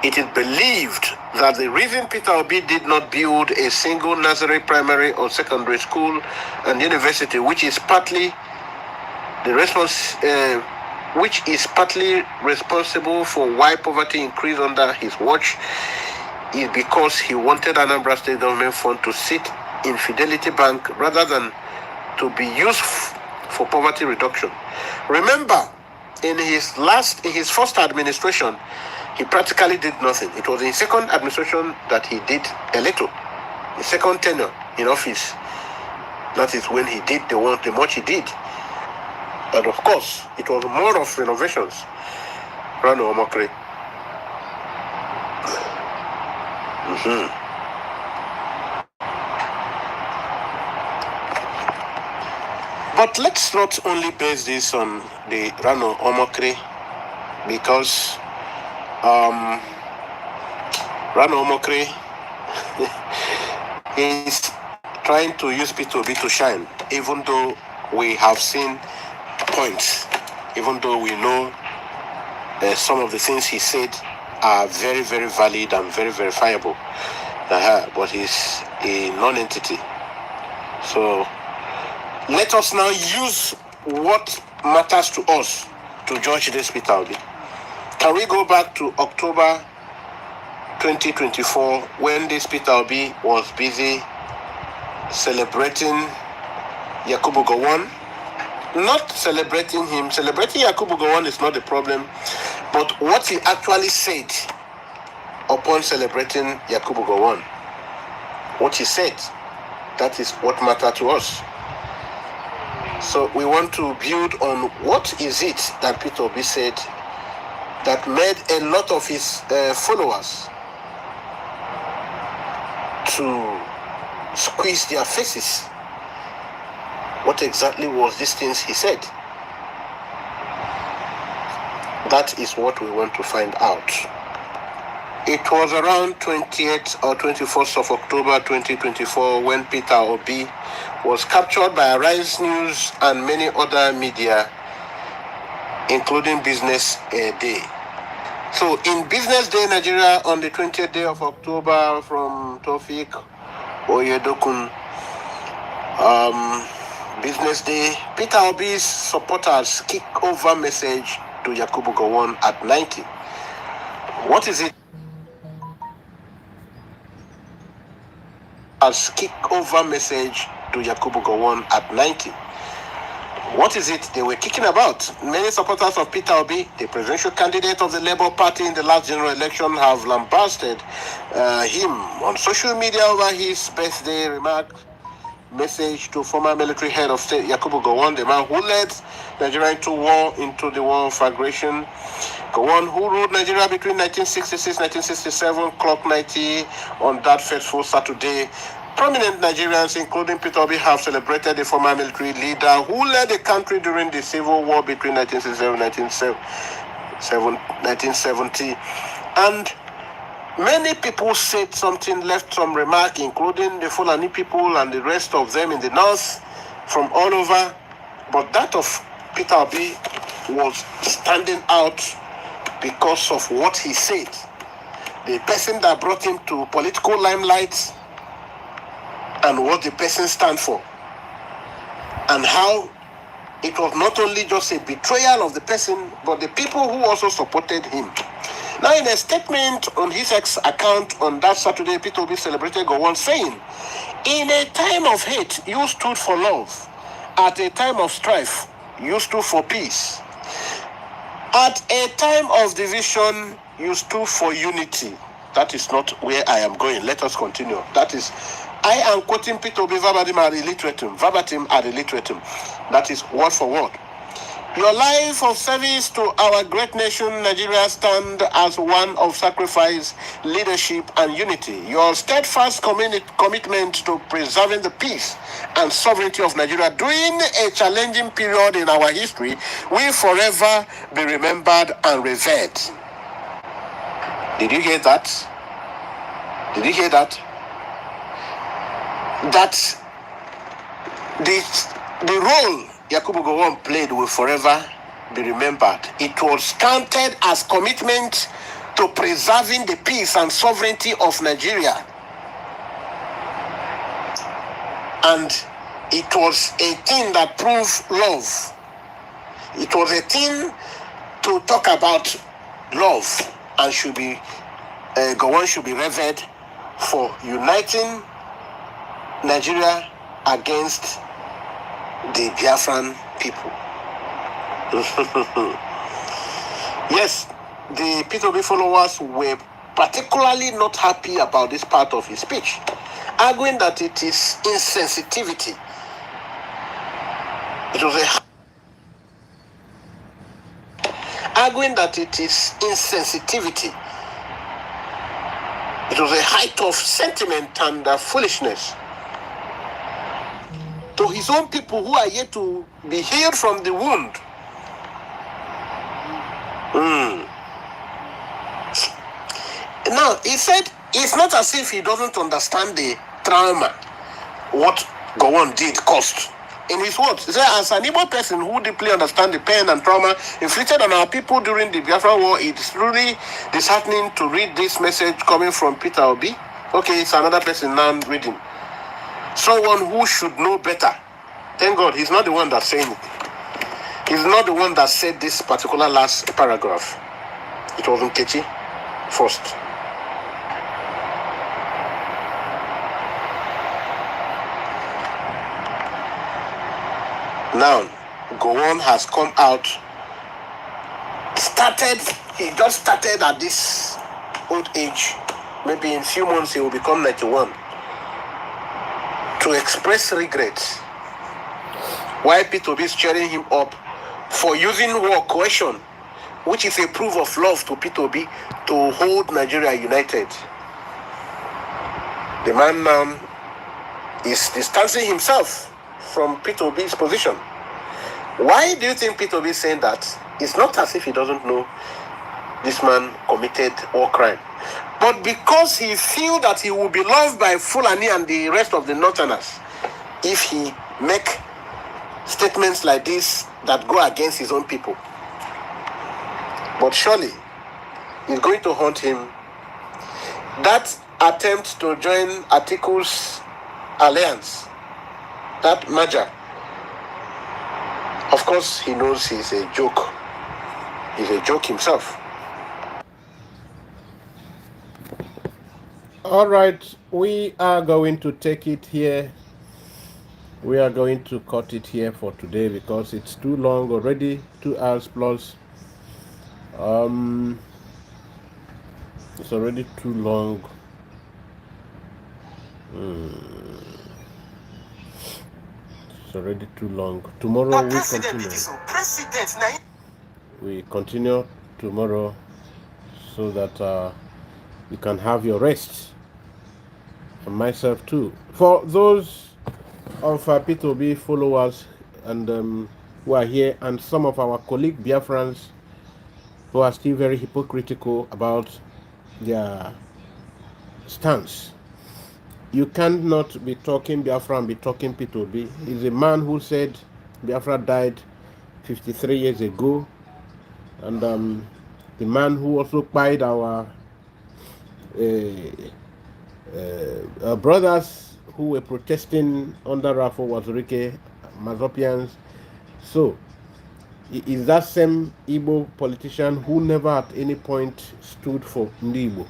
it is believed that the reason Peter Obi did not build a single nursery, primary, or secondary school and university, which is partly responsible for why poverty increased under his watch, is because he wanted Anambra State government fund to sit in Fidelity Bank rather than to be used for poverty reduction. Remember, in his first administration, he practically did nothing. It was in his second administration that he did a little. His second tenure in office, that is when he did the much he did. And of course, it was more of renovations. Rano Omokri. But let's not only base this on the Rano Omokri, because Rano Omokri is trying to use Peter Obi to shine, even though we have seen points, even though we know some of the things he said are very, very valid and very verifiable. But he's a non-entity. So let us now use what matters to us to judge this Peter Obi. Can we go back to October 2024 when this Peter Obi was busy celebrating Yakubu Gowon? Not celebrating him. Celebrating Yakubu Gowon is not the problem, but what he actually said upon celebrating Yakubu Gowon. What he said, that is what matters to us. So we want to build on what is it that Peter Obi said that made a lot of his followers to squeeze their faces. What exactly was these things he said? That is what we want to find out. It was around 28th or 21st of October 2024 when Peter Obi was captured by Arise News and many other media, including Business Day. So in Business Day Nigeria on the 20th day of October from Tofik Oyedokun, Business Day, Peter Obi's supporters kick over message to Yakubu Gowon at 90. What is it? As kick over message to Yakubu Gowon at 90. What is it they were kicking about? Many supporters of Peter Obi, the presidential candidate of the Labour Party in the last general election, have lambasted him on social media over his birthday remark message to former military head of state Yakubu Gowon, the man who led Nigeria into the war of aggression. Gowon, who ruled Nigeria between 1966 and 1967, clocked 90 on that fateful Saturday. Prominent Nigerians, including Peter Obi, have celebrated the former military leader who led the country during the civil war between 1967 and 1970. And many people said something, left some remark, including the Fulani people and the rest of them in the north from all over. But that of Peter Obi was standing out because of what he said. The person that brought him to political limelight and what the person stands for. And how it was not only just a betrayal of the person, but the people who also supported him. Now, in a statement on his X account on that Saturday, Peter Obi celebrated Gowon, saying, "In a time of hate, you stood for love. At a time of strife, you stood for peace. At a time of division, you stood for unity." That is not where I am going. Let us continue. That is, I am quoting Peter Obi verbatim ad literatum. That is word for word. Your life of service to our great nation, Nigeria, stand as one of sacrifice, leadership, and unity. Your steadfast commitment to preserving the peace and sovereignty of Nigeria during a challenging period in our history will forever be remembered and revered. Did you hear that? Did you hear that? That the role Yakubu Gowon played will forever be remembered. It was counted as commitment to preserving the peace and sovereignty of Nigeria. And it was a thing that proved love. It was a thing to talk about love, and Gowon should be revered for uniting Nigeria against the Biafran people. Yes, the Peter Obi followers were particularly not happy about this part of his speech, arguing that it is insensitivity. It was a height of sentiment and foolishness to his own people who are yet to be healed from the wound. Now, he said it's not as if he doesn't understand the trauma, what Gowon did cost. In his words, he said, as an Igbo person who deeply understands the pain and trauma inflicted on our people during the Biafra War, it's truly disheartening to read this message coming from Peter Obi. Okay, it's another person now reading. Someone who should know better. Thank God, he's not the one that's saying it. He's not the one that said this particular last paragraph. It was Nkechi first. Now, Gowon has come out. He just started at this old age, maybe in few months he will become 91, to express regrets. Why P2B is cheering him up for using war coercion, which is a proof of love to P2B, to hold Nigeria united. The man now is distancing himself from P2B's position. Why do you think P2B is saying that? It's not as if he doesn't know this man committed war crime, but because he feels that he will be loved by Fulani and the rest of the Northerners if he make statements like this that go against his own people. But surely it's going to haunt him. That attempt to join Atiku's alliance, that merger, of course he knows he's a joke. He's a joke himself. All right, we are going to take it here. We are going to cut it here for today because it's too long already, 2 hours plus. It's already too long. It's already too long. Tomorrow we continue. We continue tomorrow so that you can have your rest. And myself too. For those of P2B followers and who are here, and some of our colleague Biafrans who are still very hypocritical about their stance. You cannot be talking Biafra and be talking P2B. He's a man who said Biafra died 53 years ago, and the man who also pied our brothers who were protesting under Rafo Wazurike, Mazopians. So, is that same Igbo politician who never at any point stood for Igbo,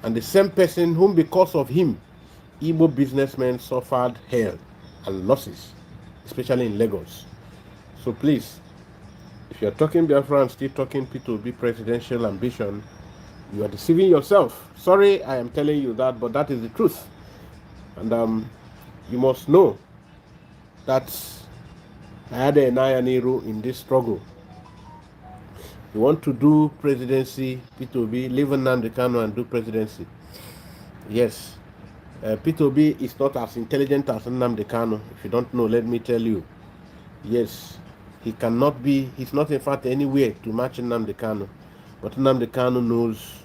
and the same person whom because of him Igbo businessmen suffered hell and losses, especially in Lagos. So please, if you're talking Biafra and still talking P2B presidential ambition, you are deceiving yourself. Sorry, I am telling you that, but that is the truth. And you must know that I had an Nayaniru in this struggle. You want to do presidency, P2B, leave Nnamdi Kanu and do presidency. Yes. P2B is not as intelligent as Nnamdi Kanu. If you don't know, let me tell you. Yes, he cannot be, he's not in fact anywhere to match Nnamdi Kanu. But Nnamdi Kanu knows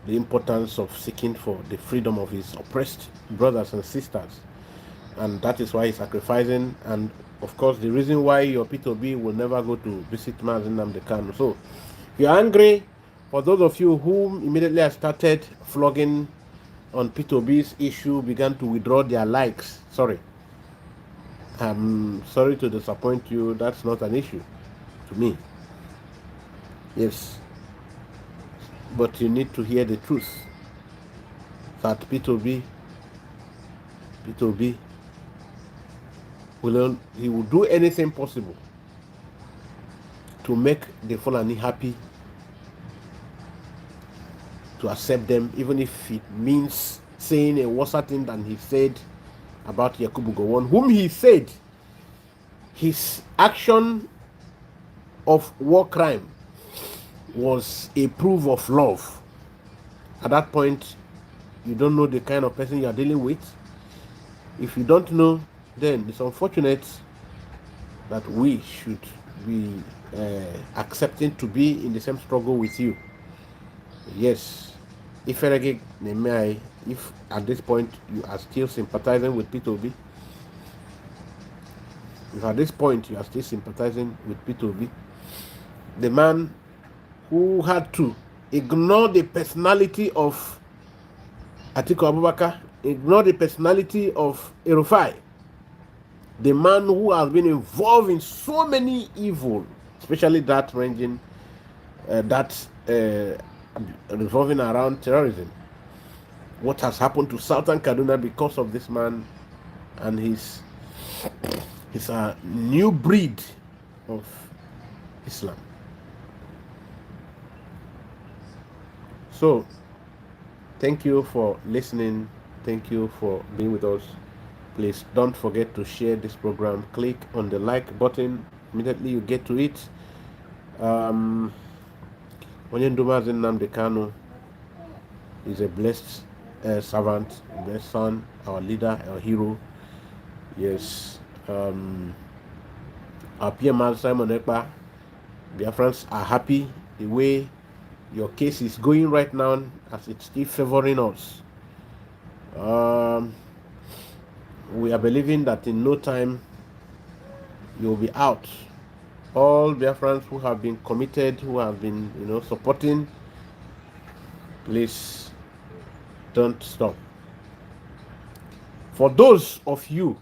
the importance of seeking for the freedom of his oppressed brothers and sisters. And that is why he's sacrificing. And of course, the reason why your P2B will never go to visit Mazi Nnamdi Kanu. So, if you're angry, for those of you who immediately started flogging on P2B's issue, began to withdraw their likes. Sorry. I'm sorry to disappoint you. That's not an issue to me. Yes. But you need to hear the truth. That P2B he will do anything possible to make the Fulani happy, to accept them, even if it means saying a worse thing than he said about Yakubu Gowon, whom he said his action of war crime was a proof of love. At that point, you don't know the kind of person you are dealing with. If you don't know, then it's unfortunate that we should be accepting to be in the same struggle with you. Yes, if at this point you are still sympathizing with P2B, if at this point you are still sympathizing with P2B, the man who had to ignore the personality of Atiku Abubakar, ignore the personality of Erufai, the man who has been involved in so many evil, especially that ranging, revolving around terrorism. What has happened to Southern Kaduna because of this man and his new breed of Islam. So Thank you for listening. Thank you for being with us. Please don't forget to share this program. Click on the like button immediately you get to it. Onyendumazi Nnamdi Kanu is a blessed servant, a blessed son, our leader, our hero. Yes. Our PMR Simon Ekpa, Biafrans are happy the way your case is going right now, as it's still favoring us. We are believing that in no time you'll be out. All Biafrans who have been committed, who have been, supporting, please don't stop. For those of you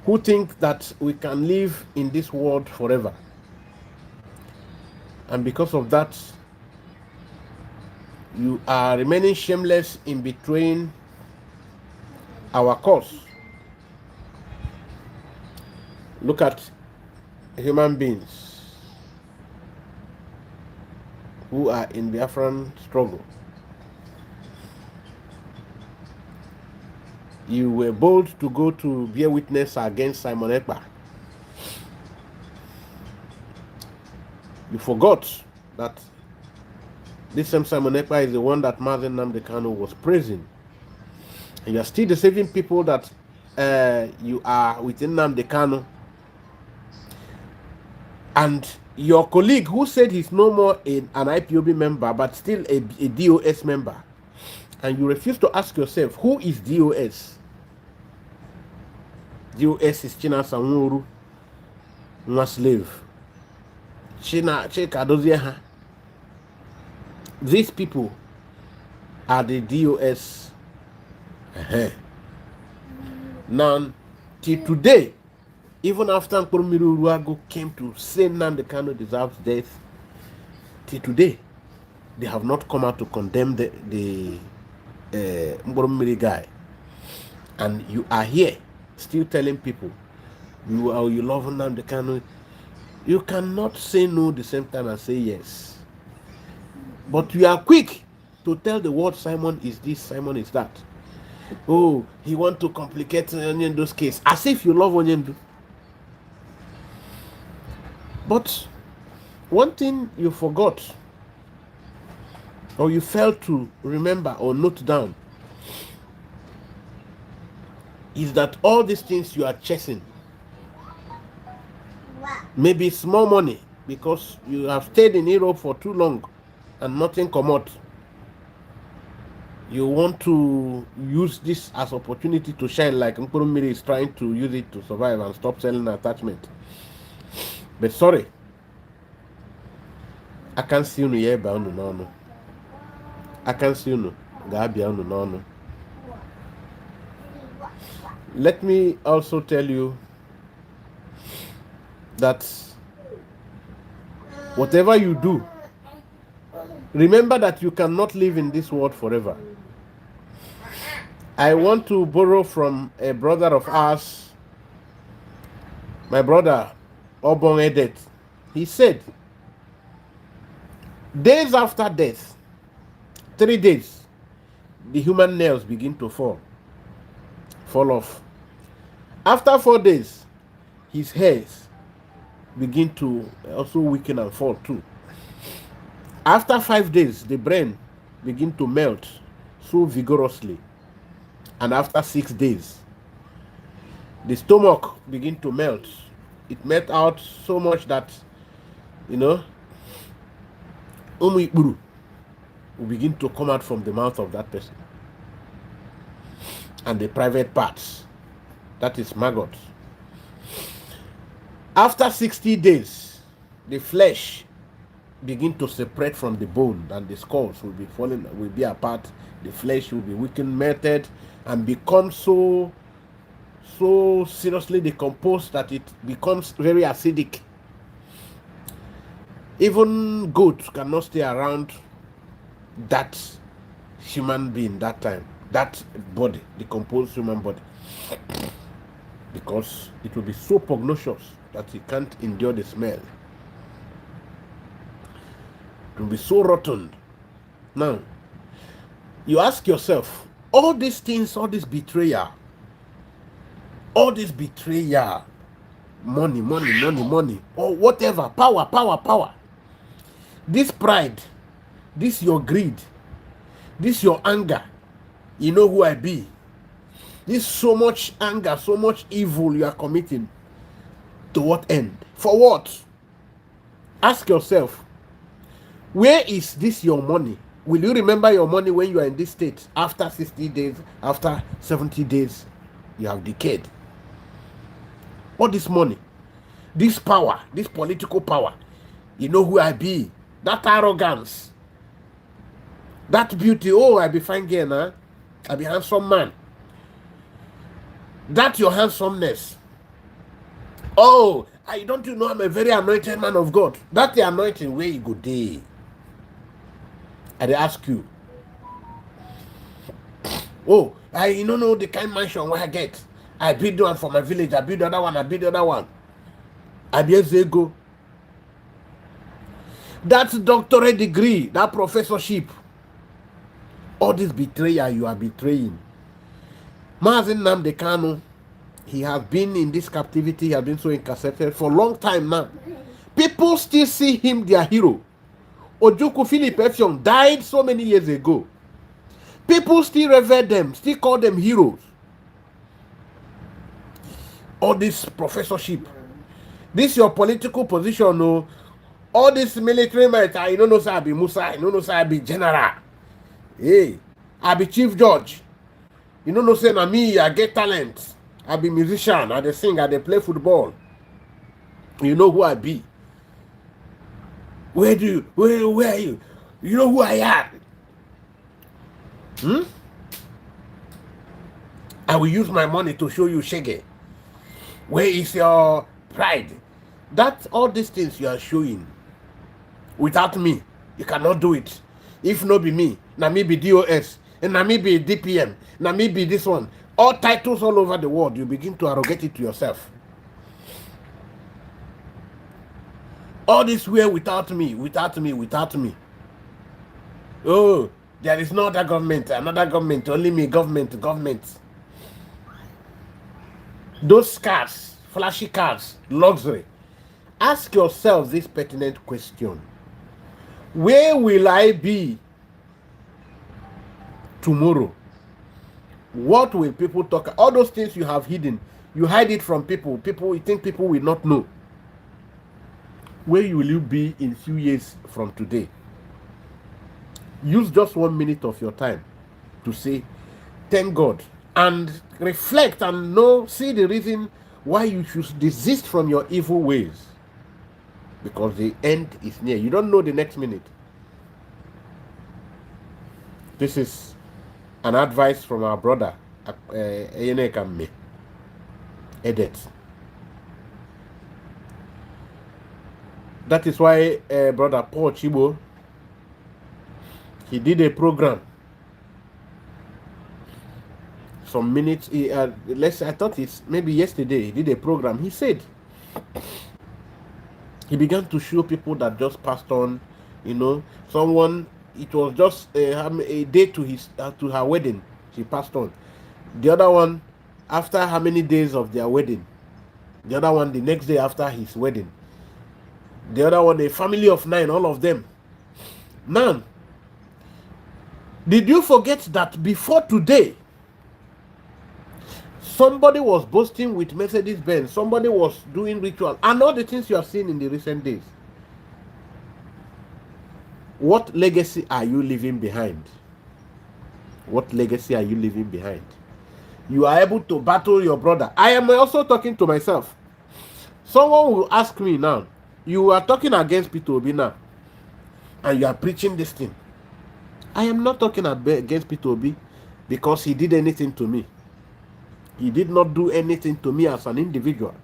who think that we can live in this world forever, and because of that, you are remaining shameless in betraying our cause. Look at human beings who are in Biafran struggle. You were bold to go to be a witness against Simon Ekpa. You forgot that this same Simon Ekpa is the one that Mazi Nnamdi Kanu was praising. And you are still deceiving people that you are within Nnamdi Kanu. And your colleague who said he's no more an IPOB member, but still a DOS member. And you refuse to ask yourself, who is DOS? DOS is China Sanwuru, Nwa slave. China Cheka. These people are the DOS. Now, till today, even after Nkurumiri Ruago came to say Nnamdi Kanu deserves death, till today, they have not come out to condemn the Nkurumiri guy. And you are here still telling people you love Nnamdi Kanu. You cannot say no the same time and say yes. But you are quick to tell the world Simon is this, Simon is that. Oh, he want to complicate Onyendu's case, as if you love Onyendu. But one thing you forgot, or you failed to remember or note down, is that all these things you are chasing, maybe small money, because you have stayed in Europe for too long and nothing come out. You want to use this as opportunity to shine, like Nkurumiri is trying to use it to survive and stop selling attachment. But sorry, I can't see you here by no. I can't see you no. Let me also tell you that whatever you do, remember that you cannot live in this world forever. I want to borrow from a brother of ours, my brother Obon Edet. He said, days after death, 3 days, the human nails begin to fall off. After 4 days, his hairs begin to also weaken and fall too. After 5 days, the brain begin to melt so vigorously. And after 6 days, the stomach begin to melt. It melt out so much that, Umu will begin to come out from the mouth of that person. And the private parts, that is maggots. After 60 days, the flesh begin to separate from the bone, and the skulls will be apart. The flesh will be weakened, melted, and become so seriously decomposed that it becomes very acidic. Even goats cannot stay around that human being that time, that body, decomposed human body, because it will be so pugnacious that he can't endure the smell. It will be so rotten. Now, You ask yourself, all these things, all this betrayal, money, or whatever, power, this pride, this your greed, this your anger, you know who I be, this so much anger, so much evil you are committing, to what end? For what? Ask yourself, where is this your money? Will you remember your money when you are in this state? After 60 days, after 70 days, you have decayed. All this money, this power, this political power, you know who I be, that arrogance, that beauty, oh, I be fine girl, huh? I be handsome man. That your handsomeness. Oh, I don't you know I'm a very anointed man of God. That the anointing where you go day. I ask you. Oh, I don't know the kind mansion where I get. I build one for my village, I build the other one, I build the other one. I be a go. That doctorate degree, that professorship. All this betrayal you are betraying. Mazen Nnamdi Kanu, he has been in this captivity, he has been so incarcerated for a long time now. People still see him their hero. Ojukwu Philip Effiong died so many years ago. People still revere them, still call them heroes. All this professorship, this your political position, no. All this military might, I don't know, say I be Musa, I don't know, say I be general. Hey, I be chief judge. You don't know, say na me, I get talent. I be musician, I dey sing, I dey play football. You know who I be. Where are you? You know who I am. I will use my money to show you shege. Where is your pride? That's all these things you are showing. Without me, you cannot do it. If no be me, na me be DOS, and na me be DPM, na me be this one. All titles all over the world, you begin to arrogate it to yourself. All this way without me. Oh, there is no other government, another government, only me, government. Those cars, flashy cars, luxury. Ask yourself this pertinent question. Where will I be tomorrow? What will people talk? All those things you have hidden, you hide it from people. You think people will not know. Where will you be in few years from today? Use just 1 minute of your time to say, thank God, and reflect and see the reason why you should desist from your evil ways. Because the end is near. You don't know the next minute. This is an advice from our brother, Eyenekamme, Edet. That is why brother Paul Chibo, he did a program. Some minutes, I thought it's maybe yesterday, he did a program. He said, he began to show people that just passed on, someone, it was just a day to her wedding, she passed on. The other one, after how many days of their wedding? The other one, the next day after his wedding. The other one, a family of 9, all of them. Now, did you forget that before today, somebody was boasting with Mercedes-Benz, somebody was doing ritual, and all the things you have seen in the recent days? What legacy are you leaving behind? What legacy are you leaving behind? You are able to battle your brother. I am also talking to myself. Someone will ask me now, you are talking against Peter Obi now, and you are preaching this thing. I am not talking against Peter Obi because he did anything to me. He did not do anything to me as an individual.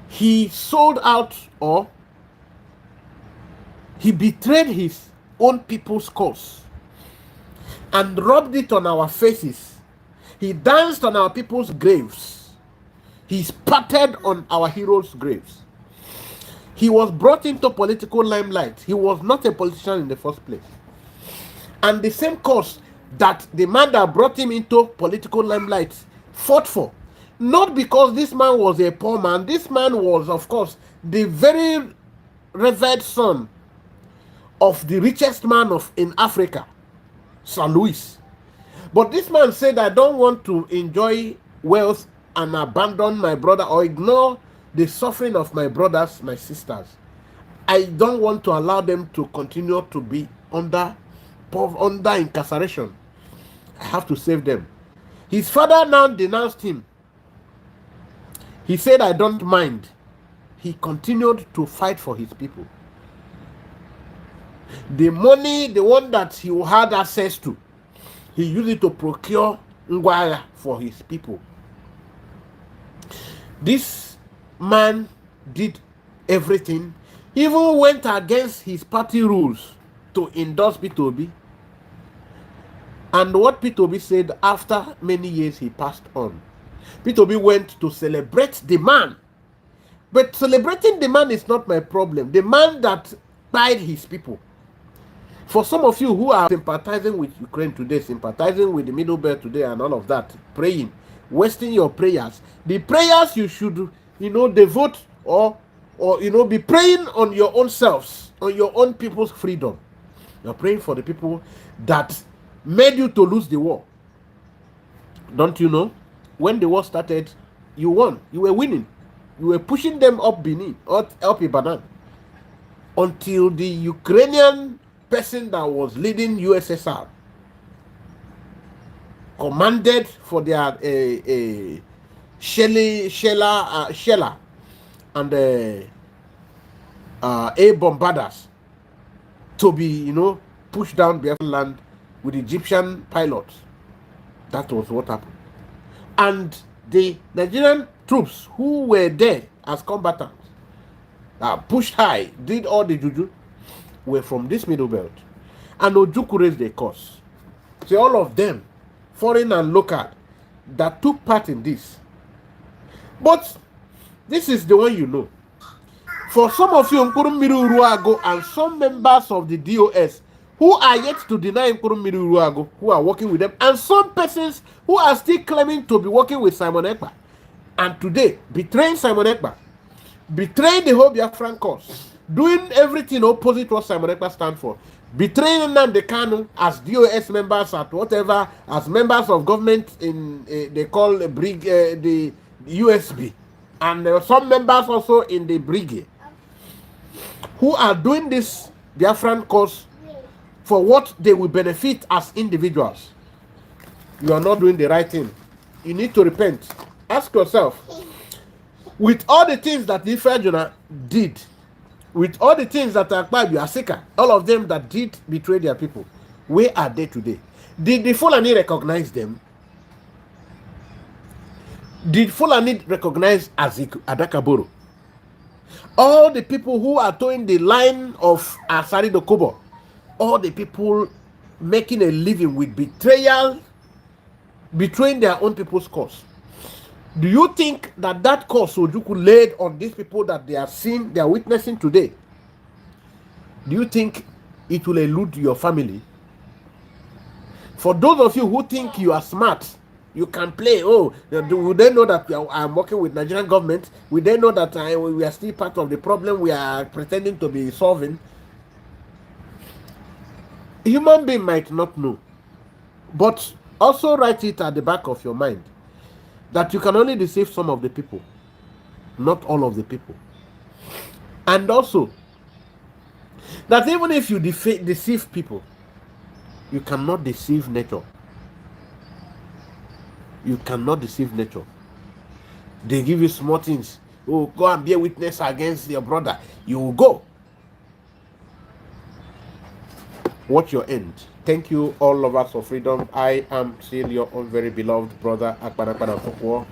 He sold out, or he betrayed his own people's cause and rubbed it on our faces. He danced on our people's graves. He spattered on our heroes' graves. He was brought into political limelight. He was not a politician in the first place. and the same cause that the man that brought him into political limelight fought for. Not because this man was a poor man. This man was, of course, the very revered son of the richest man in Africa, Sir Louis. But this man said, I don't want to enjoy wealth and abandon my brother or ignore the suffering of my brothers, my sisters. I don't want to allow them to continue to be under incarceration. I have to save them. His father now denounced him. He said, I don't mind. He continued to fight for his people. The money, the one that he had access to, he used it to procure ngwaya for his people. This man did everything, even went against his party rules to endorse P2B. And what P2B said, after many years he passed on. P2B went to celebrate the man. But celebrating the man is not my problem. The man that died his people. For some of you who are sympathizing with Ukraine today, sympathizing with the Middle Belt today and all of that, praying, wasting your prayers, the prayers you should, devote or be praying on your own selves, on your own people's freedom. You're praying for the people that made you to lose the war. Don't you know? When the war started, you won. You were winning. You were pushing them up Benin, up Ibadan, until the Ukrainian person that was leading USSR commanded for their Sheller and air bombarders to be, pushed down Biafran land with Egyptian pilots. That was what happened. And the Nigerian troops who were there as combatants, pushed high, did all the juju, were from this Middle Belt. And Ojukwu raised the cause. So all of them, foreign and local, that took part in this. But this is the one you know. For some of you, Nkurummiri Uruago and some members of the DOS who are yet to deny Nkurummiri Uruago, who are working with them, and some persons who are still claiming to be working with Simon Ekpa, and today betraying Simon Ekpa, betraying the whole Biafran cause, doing everything opposite what Simon Ekpa stands for, betraying Nnamdi Kanu as DOS members at whatever, as members of government in they call the USB, and there are some members also in the brigade who are doing this Biafran cause for what they will benefit as individuals. You are not doing the right thing. You need to repent. Ask yourself, with all the things that Ife Jonah did, with all the things that Akpabio, Asika, all of them that did betray their people, where are they today? Did the Fulani recognize them? Did Fulani recognize Adakaboro? All the people who are towing the line of Asari Dokubo, all the people making a living with betrayal, betraying their own people's cause. Do you think that that cause Ojukwu laid on these people that they are seeing, they are witnessing today, do you think it will elude your family? For those of you who think you are smart, you can play, oh, will they know that I'm working with Nigerian government? Will they know that we are still part of the problem we are pretending to be solving? A human being might not know, but also write it at the back of your mind that you can only deceive some of the people, not all of the people. And also, that even if you deceive people, you cannot deceive nature. You cannot deceive nature. They give you small things. Oh, go and be a witness against your brother. You will go. Watch your end. Thank you, all lovers of freedom. I am still your own very beloved brother, Akpanakpan Fokwo.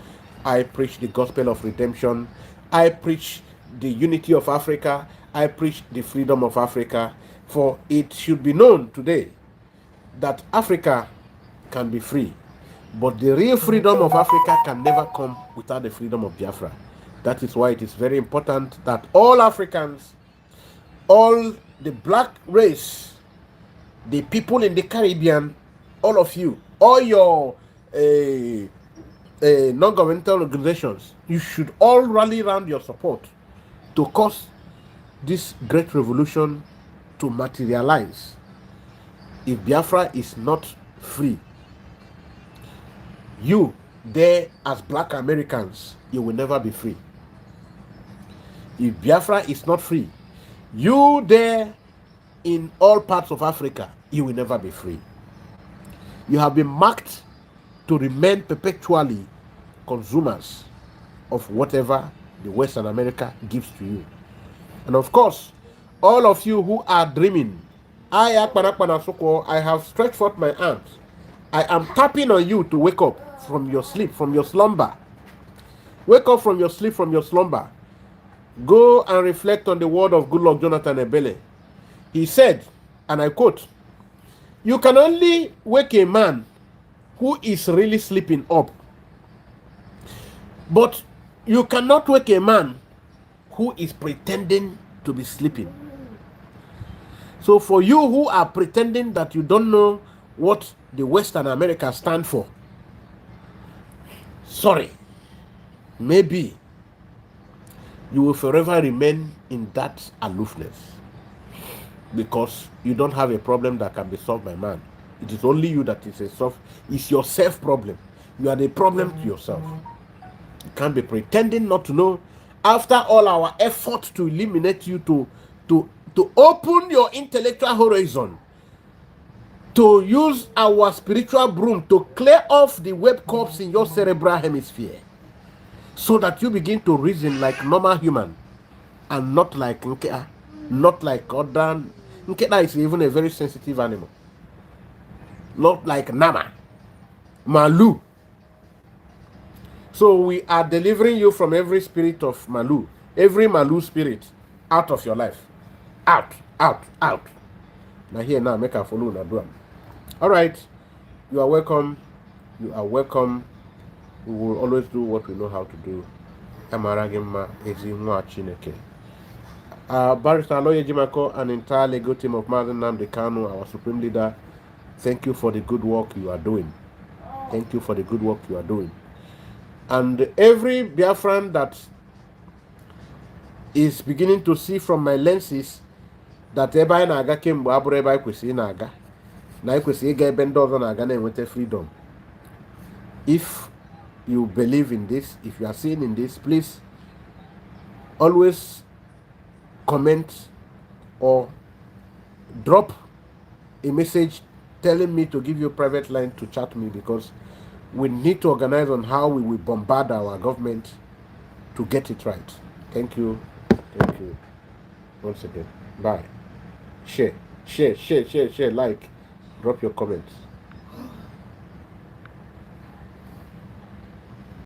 I preach the gospel of redemption. I preach the unity of Africa. I preach the freedom of Africa. For it should be known today that Africa can be free. But the real freedom of Africa can never come without the freedom of Biafra. That is why it is very important that all Africans, all the black race, the people in the Caribbean, all of you, all your non-governmental organizations, you should all rally around your support to cause this great revolution to materialize. If Biafra is not free, you there as black Americans, you will never be free. If Biafra is not free, you there in all parts of Africa, you will never be free. You have been marked to remain perpetually consumers of whatever the Western America gives to you. And of course, all of you who are dreaming, I have stretched forth my arms. I am tapping on you to wake up from your sleep, from your slumber. Wake up from your sleep, from your slumber. Go and reflect on the word of Goodluck Jonathan Ebele. He said, and I quote, "You can only wake a man who is really sleeping up, but you cannot wake a man who is pretending to be sleeping." So for you who are pretending that you don't know what the Western America stand for, sorry, maybe you will forever remain in that aloofness, because you don't have a problem that can be solved by man. It is only you that is it's your self problem. You are the problem to yourself. You can't be pretending not to know. After all our effort to eliminate you, to open your intellectual horizon, to use our spiritual broom to clear off the web corpse in your cerebral hemisphere, so that you begin to reason like normal human and not like Nkea, not like other. Nkea is even a very sensitive animal. Not like Nama, Malu. So we are delivering you from every spirit of Malu, every Malu spirit out of your life. Out, out, out. Now here now, make a follow na do am. All right, you are welcome. You are welcome. We will always do what we know how to do. Amaragima ezi nwa Chineke. Barrister Lawyer Jimako and entire legal team of Mazen Nnamdi Kanu, our supreme leader, thank you for the good work you are doing. Thank you for the good work you are doing. And every Biafran that is beginning to see from my lenses that ebe na-aga kemgbe abụrụ ebe anyị kwesịrị na-aga, na anyị kwesịrị ịga ebe ndị ọzọ na-aga na-enweta freedom. If you believe in this, if you are seeing in this, please always comment or drop a message telling me to give you a private line to chat me, because we need to organize on how we will bombard our government to get it right. Thank you. Thank you. Once again. Bye. Share, like, drop your comments.